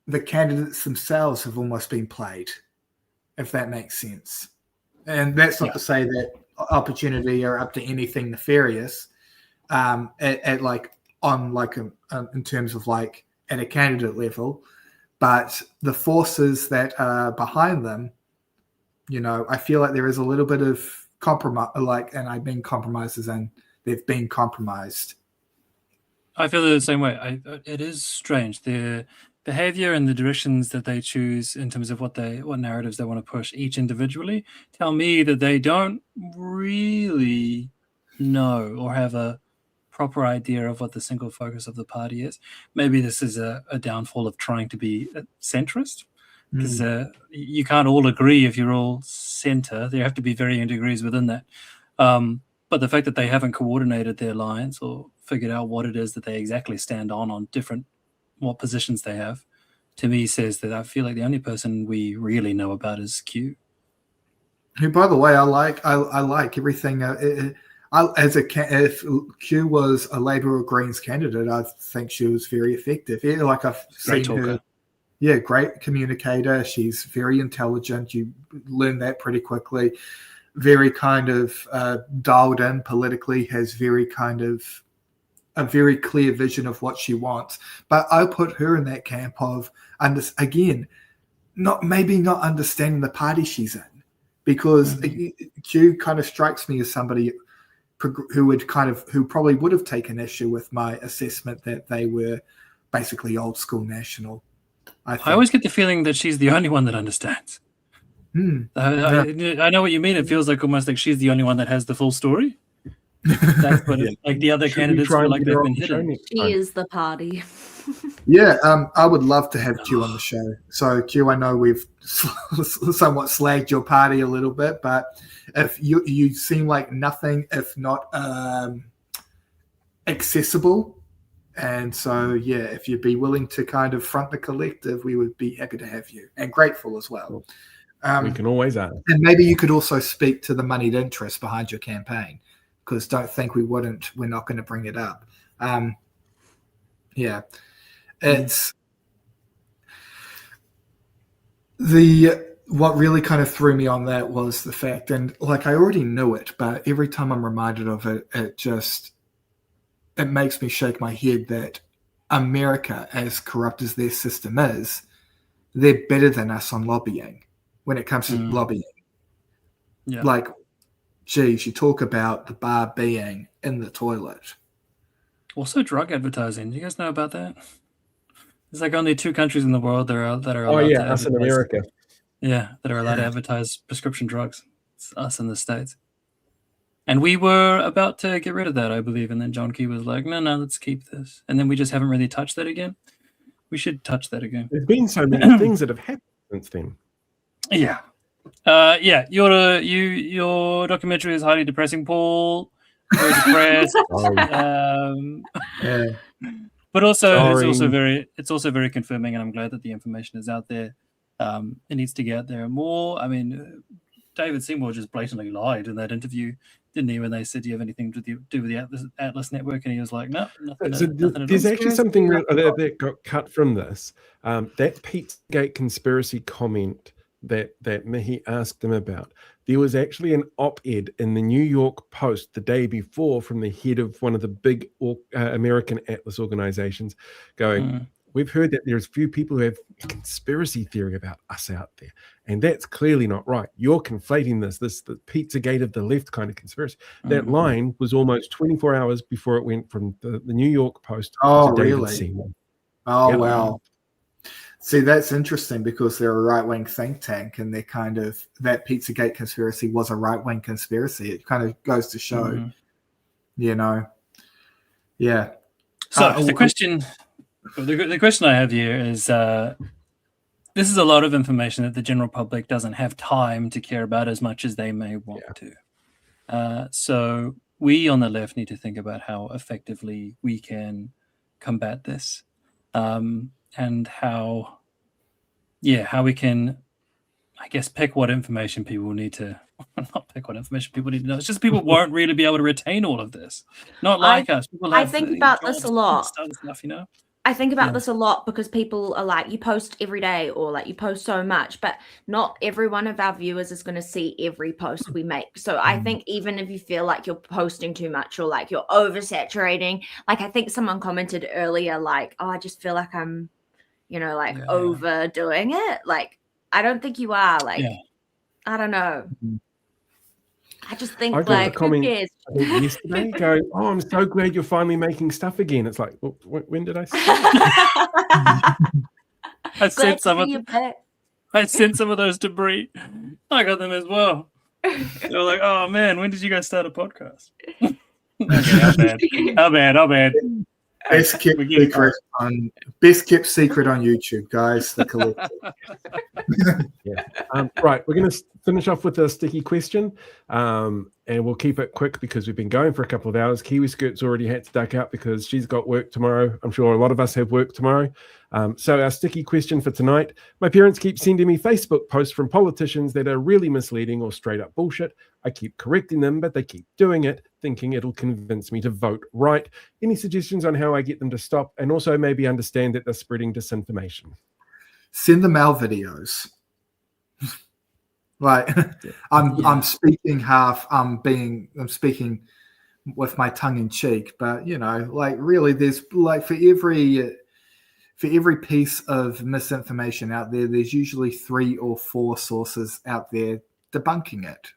the candidates themselves have almost been played, if that makes sense. And that's not to say that Opportunity are up to anything nefarious in terms of like at a candidate level, but the forces that are behind them, I feel like there is a little bit of compromise, and I mean compromises, and they've been compromised. I feel the same way. It is strange. Their behavior and the directions that they choose in terms of what narratives they want to push each individually tell me that they don't really know or have a proper idea of what the single focus of the party is. Maybe this is a downfall of trying to be a centrist, because you can't all agree if you're all centre. There have to be varying degrees within that. But the fact that they haven't coordinated their lines or figured out what it is that they exactly stand on what positions they have, to me says that I feel like the only person we really know about is Q. Who, by the way, I like everything. If Q was a Labour or Greens candidate, I think she was very effective. Yeah, like I've seen her. Yeah, great communicator. She's very intelligent. You learn that pretty quickly. Very kind of dialed in politically, has a very clear vision of what she wants. But I put her in that camp of, again, not understanding the party she's in, because Q kind of strikes me as somebody who probably would have taken issue with my assessment that they were basically old school National. I always get the feeling that she's the only one that understands. I know what you mean. It feels like almost like she's the only one that has the full story. That's what like the other candidates feel like they've been hidden. She is the party. Yeah, I would love to have Q on the show. So Q, I know we've somewhat slagged your party a little bit, but if you seem like nothing if not accessible. And so, yeah, if you'd be willing to kind of front the collective, we would be happy to have you, and grateful as well. We can always ask. And maybe you could also speak to the moneyed interest behind your campaign, because don't think we're not going to bring it up. It's what really kind of threw me on that was the fact, and like I already knew it, but every time I'm reminded of it, it makes me shake my head that America, as corrupt as their system is, they're better than us on lobbying when it comes to lobbying. Yeah. Like, geez, you talk about the bar being in the toilet. Also, drug advertising. Do you guys know about that? There's like only 2 countries in the world that are allowed to us in America. Yeah, that are allowed to advertise prescription drugs. It's us in the States. And we were about to get rid of that, I believe. And then John Key was like, no, let's keep this. And then we just haven't really touched that again. We should touch that again. There's been so many things that have happened since then. Yeah. Your documentary is highly depressing, Paul. Very depressed. But also it's also very confirming, and I'm glad that the information is out there. It needs to get out there more. I mean, David Seymour just blatantly lied in that interview, didn't he, when they said, do you have anything to do with the Atlas Network? And he was like, no, nothing. There's actually something that got cut from this. That Pizzagate conspiracy comment that Mihi asked them about. There was actually an op-ed in the New York Post the day before from the head of one of the big American Atlas organizations going, we've heard that there's a few people who have a conspiracy theory about us out there, and that's clearly not right. You're conflating the Pizzagate of the left kind of conspiracy. That line was almost 24 hours before it went from the New York Post Oh, to David really? Seymour. Oh, Yep. wow. See, that's interesting because they're a right-wing think tank, and they're kind of, that Pizzagate conspiracy was a right-wing conspiracy. It kind of goes to show, you know, yeah. So the question I have here is, this is a lot of information that the general public doesn't have time to care about as much as they may want to. So we on the left need to think about how effectively we can combat this, and how we can, I guess, pick what information people need to, not pick what information people need to know. It's just people won't really be able to retain all of this. Not like us. People I have think about this a lot. Stuff, you know? I think about this a lot because people are like, you post every day, or like you post so much, but not every one of our viewers is going to see every post we make. So I think even if you feel like you're posting too much or like you're oversaturating, like I think someone commented earlier, like, oh, I just feel like I'm, you know, like overdoing it. Like, I don't think you are. Like, I don't know. I just think, I got like, a comment who cares? I think yesterday going, oh, I'm so glad you're finally making stuff again. It's like, well, when did I start? I sent some of those to Bree. I got them as well. They were like, oh man, when did you guys start a podcast? Okay, how bad? Best kept secret on YouTube, guys. The collective. Right, we're going to finish off with a sticky question, and we'll keep it quick because we've been going for a couple of hours. Kiwi Skirt's already had to duck out because she's got work tomorrow. I'm sure a lot of us have work tomorrow. So our sticky question for tonight: my parents keep sending me Facebook posts from politicians that are really misleading or straight up bullshit. I keep correcting them, but they keep doing it, thinking it'll convince me to vote right. Any suggestions on how I get them to stop, and also maybe understand that they're spreading disinformation? Send them our videos. Like, I'm speaking I'm speaking with my tongue in cheek, but you know, like really, there's like for every piece of misinformation out there, there's usually 3 or 4 sources out there debunking it.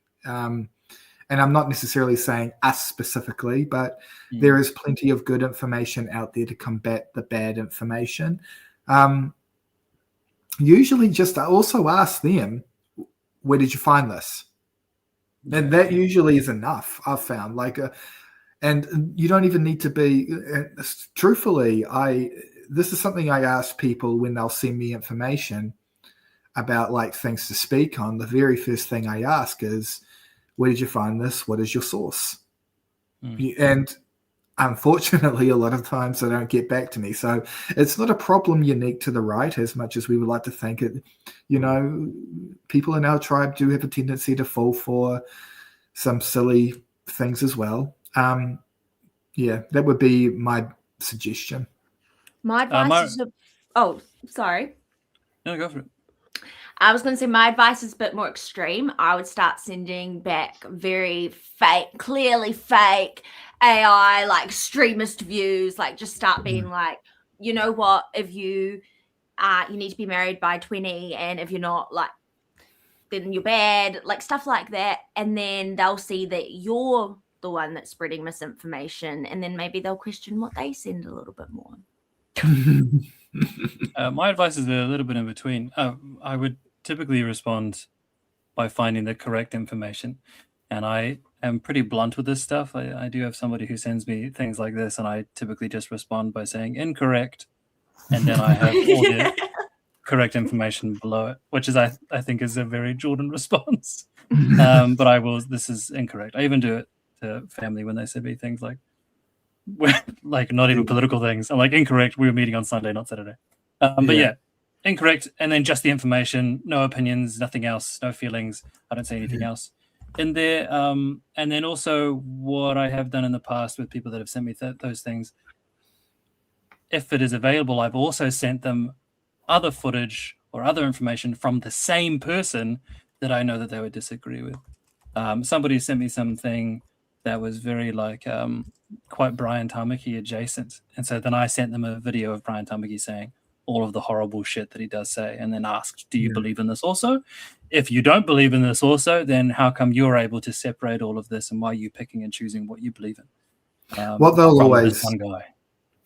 And I'm not necessarily saying us specifically, but there is plenty of good information out there to combat the bad information. Usually just also ask them, where did you find this? And that usually is enough, I've found. Like, and you don't even need to be, truthfully, this is something I ask people when they'll send me information about like things to speak on. The very first thing I ask is, where did you find this? What is your source? And unfortunately, a lot of times they don't get back to me. So it's not a problem unique to the right as much as we would like to think it. You know, people in our tribe do have a tendency to fall for some silly things as well. Yeah, that would be my suggestion. My advice is oh, sorry. No, go for it. I was going to say my advice is a bit more extreme. I would start sending back very fake, clearly fake AI, like extremist views. Like just start being like, you know what, if you need to be married by 20, and if you're not, like, then you're bad, like stuff like that. And then they'll see that you're the one that's spreading misinformation, and then maybe they'll question what they send a little bit more. My advice is a little bit in between. I would typically respond by finding the correct information, and I am pretty blunt with this stuff. I do have somebody who sends me things like this, and I typically just respond by saying incorrect, and then I have all the correct information below it, which is I think is a very Jordan response. But I will. This is incorrect. I even do it to family when they send me things like not even political things. I'm like, incorrect. We were meeting on Sunday, not Saturday. But yeah, incorrect. And then just the information, no opinions, nothing else, no feelings. I don't say anything else in there. And then also what I have done in the past with people that have sent me those things, if it is available, I've also sent them other footage or other information from the same person that I know that they would disagree with. Somebody sent me something that was very quite Brian Tamaki adjacent. And so then I sent them a video of Brian Tamaki saying, all of the horrible shit that he does say, and then asked, do you believe in this also? If you don't believe in this also, then how come you're able to separate all of this, and why are you picking and choosing what you believe in? What they'll from always this one guy.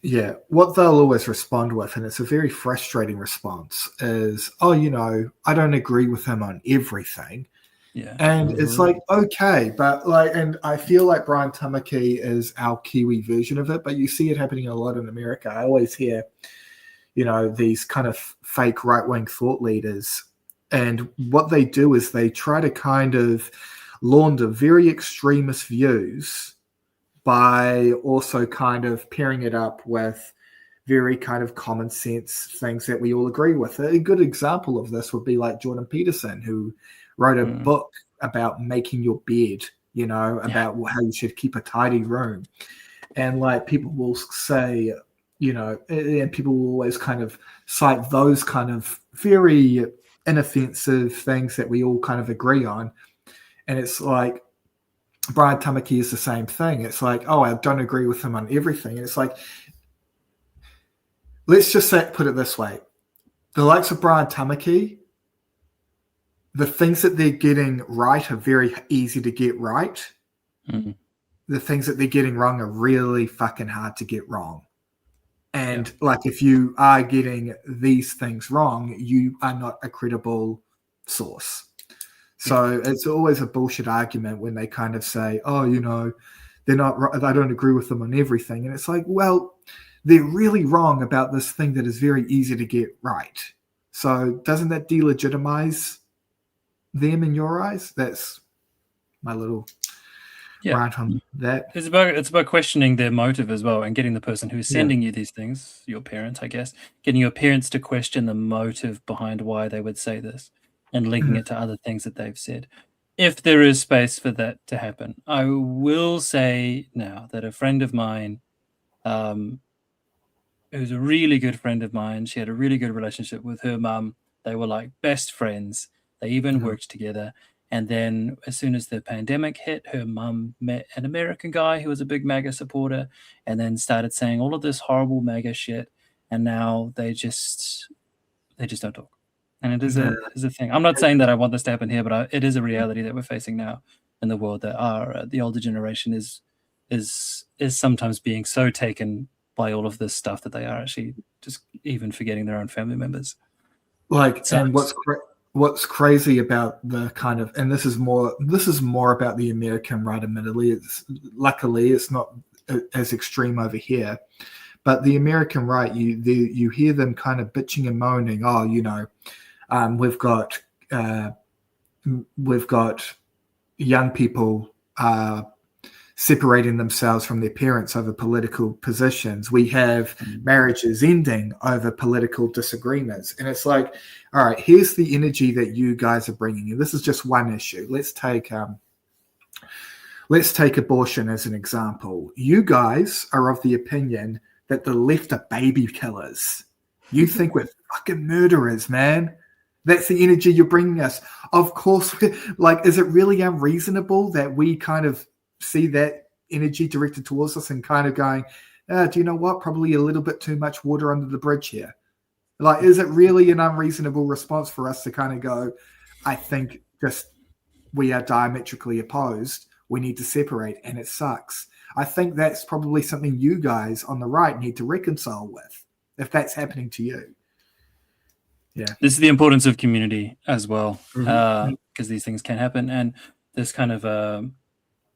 Yeah, what they'll always respond with, and it's a very frustrating response, is, oh, you know, I don't agree with him on everything. Yeah. And it's like, okay, but like, and I feel like Brian Tamaki is our Kiwi version of it, but you see it happening a lot in America. I always hear, you know, these kind of fake right-wing thought leaders, and what they do is they try to kind of launder very extremist views by also kind of pairing it up with very kind of common sense things that we all agree with. A good example of this would be like Jordan Peterson, who wrote a book about making your bed, you know, about how you should keep a tidy room. And like people will say, you know, and people will always kind of cite those kind of very inoffensive things that we all kind of agree on. And it's like, Brian Tamaki is the same thing. It's like, oh, I don't agree with him on everything. And it's like, let's just put it this way. The likes of Brian Tamaki, the things that they're getting right are very easy to get right. The things that they're getting wrong are really fucking hard to get wrong. And like, if you are getting these things wrong, you are not a credible source. So it's always a bullshit argument when they kind of say, oh, you know, they're not, I don't agree with them on everything. And it's like, well, they're really wrong about this thing that is very easy to get right. So doesn't that delegitimize them in your eyes? That's my little rant on that. It's about questioning their motive as well, and getting the person who's sending you these things, your parents, I guess, getting your parents to question the motive behind why they would say this, and linking it to other things that they've said. If there is space for that to happen. I will say now that a friend of mine, who's a really good friend of mine, she had a really good relationship with her mum. They were like best friends. They even worked together. And then as soon as the pandemic hit, her mum met an American guy who was a big MAGA supporter, and then started saying all of this horrible MAGA shit. And now they just don't talk. And it is a thing. I'm not saying that I want this to happen here, but it is a reality that we're facing now in the world, that the older generation is sometimes being so taken by all of this stuff that they are actually just even forgetting their own family members. Like, and what's crazy about the kind of, and this is more about the American right, admittedly. Luckily it's not as extreme over here, but the American right, you hear them kind of bitching and moaning. Oh, you know, we've got young people separating themselves from their parents over political positions. We have marriages ending over political disagreements. And it's like, all right, here's the energy that you guys are bringing in. This is just one issue. Let's take abortion as an example. You guys are of the opinion that the left are baby killers. You think we're fucking murderers, man. That's the energy you're bringing us. Of course, like, is it really unreasonable that we kind of see that energy directed towards us and kind of going, do you know what? Probably a little bit too much water under the bridge here. Like, is it really an unreasonable response for us to kind of go, I think just we are diametrically opposed. We need to separate, and it sucks. I think that's probably something you guys on the right need to reconcile with, if that's happening to you. Yeah. This is the importance of community as well, because these things can happen. And this kind of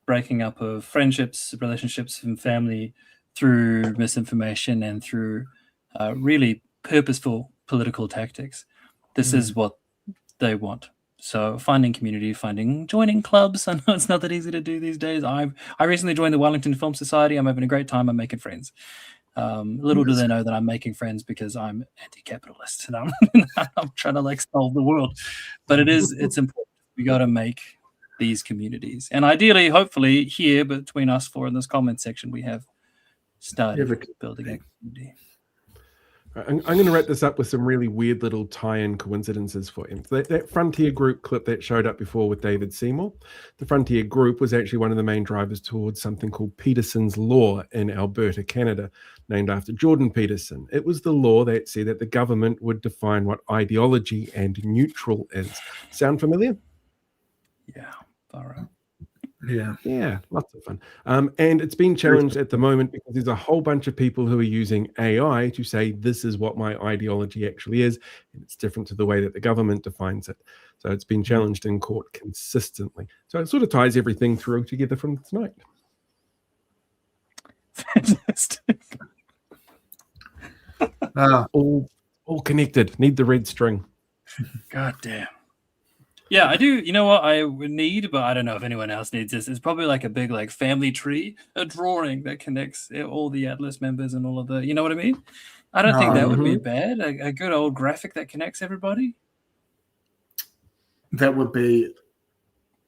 breaking up of friendships, relationships, and family through misinformation and through really purposeful political tactics. This is what they want. So finding community, joining clubs. I know it's not that easy to do these days. I recently joined the Wellington Film Society. I'm having a great time. I'm making friends. Little do they know that I'm making friends because I'm anti-capitalist and I'm trying to like solve the world. But it's important. We got to make these communities, and ideally, hopefully, here between us four in this comment section, we have started building a community. I'm going to wrap this up with some really weird little tie-in coincidences for him. That Frontier Group clip that showed up before with David Seymour, the Frontier Group was actually one of the main drivers towards something called Peterson's Law in Alberta, Canada, named after Jordan Peterson. It was the law that said that the government would define what ideology and neutral is. Sound familiar? Yeah, all right. Yeah, lots of fun. And it's been challenged at the moment because there's a whole bunch of people who are using AI to say this is what my ideology actually is, and it's different to the way that the government defines it. So it's been challenged in court consistently. So it sort of ties everything through together from tonight. Fantastic. All connected. Need the red string. God damn. Yeah, I do. You know what I would need, but I don't know if anyone else needs this. It's probably like a big like family tree, a drawing that connects all the Atlas members and all of the. You know what I mean? I don't think that would be bad. A good old graphic that connects everybody. That would be.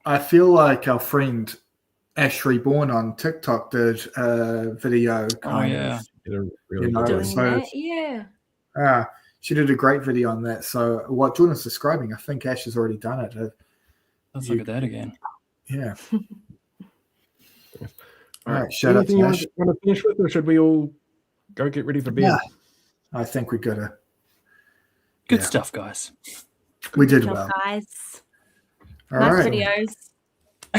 I feel like our friend Ash Reborn on TikTok did a video. Kind of, Doing that, yeah. She did a great video on that. So what Jordan's describing, I think Ash has already done it. Let's look at that again. Yeah. All right. Shout out to Anything Ash. you want to finish with, or should we all go get ready for bed? Yeah. I think we got to. Good stuff, guys. We did Good job, well. guys. All Nice right. videos.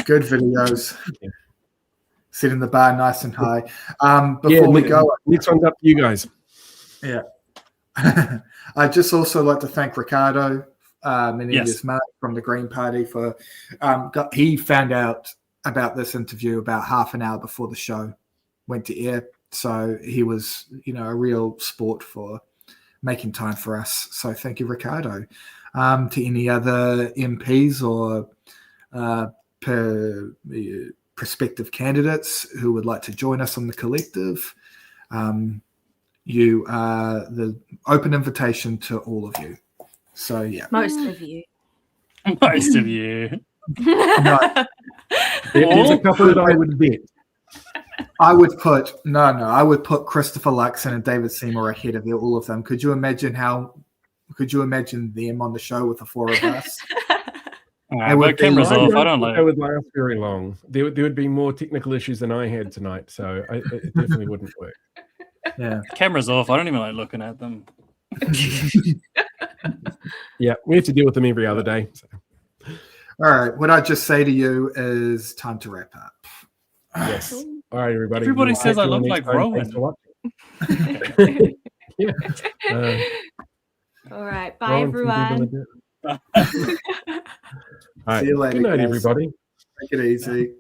Good videos. Setting the bar nice and high. Before we go, next one's up to you guys. Yeah. I'd just also like to thank Ricardo Menendez Mark from the Green Party for he found out about this interview about half an hour before the show went to air. So he was, a real sport for making time for us. So thank you, Ricardo. To any other MPs or prospective candidates who would like to join us on the collective, you are the open invitation to all of you. So yeah, Most of you. Most of you. No. There's a couple that I would bet. I would put I would put Christopher Luxon and David Seymour ahead of all of them. Could you imagine them on the show with the four of us? But cameras off. I don't like it would last very long. There would be more technical issues than I had tonight, so it definitely wouldn't work. Yeah, cameras off. I don't even like looking at them. Yeah, we have to deal with them every other day. So. All right, what I just say to you is time to wrap up. Yes. All right, everybody. Everybody says I look like Rowan. Yeah. All right. Bye, everyone. All right. See you later. Good night, guys. everybody. Take it easy.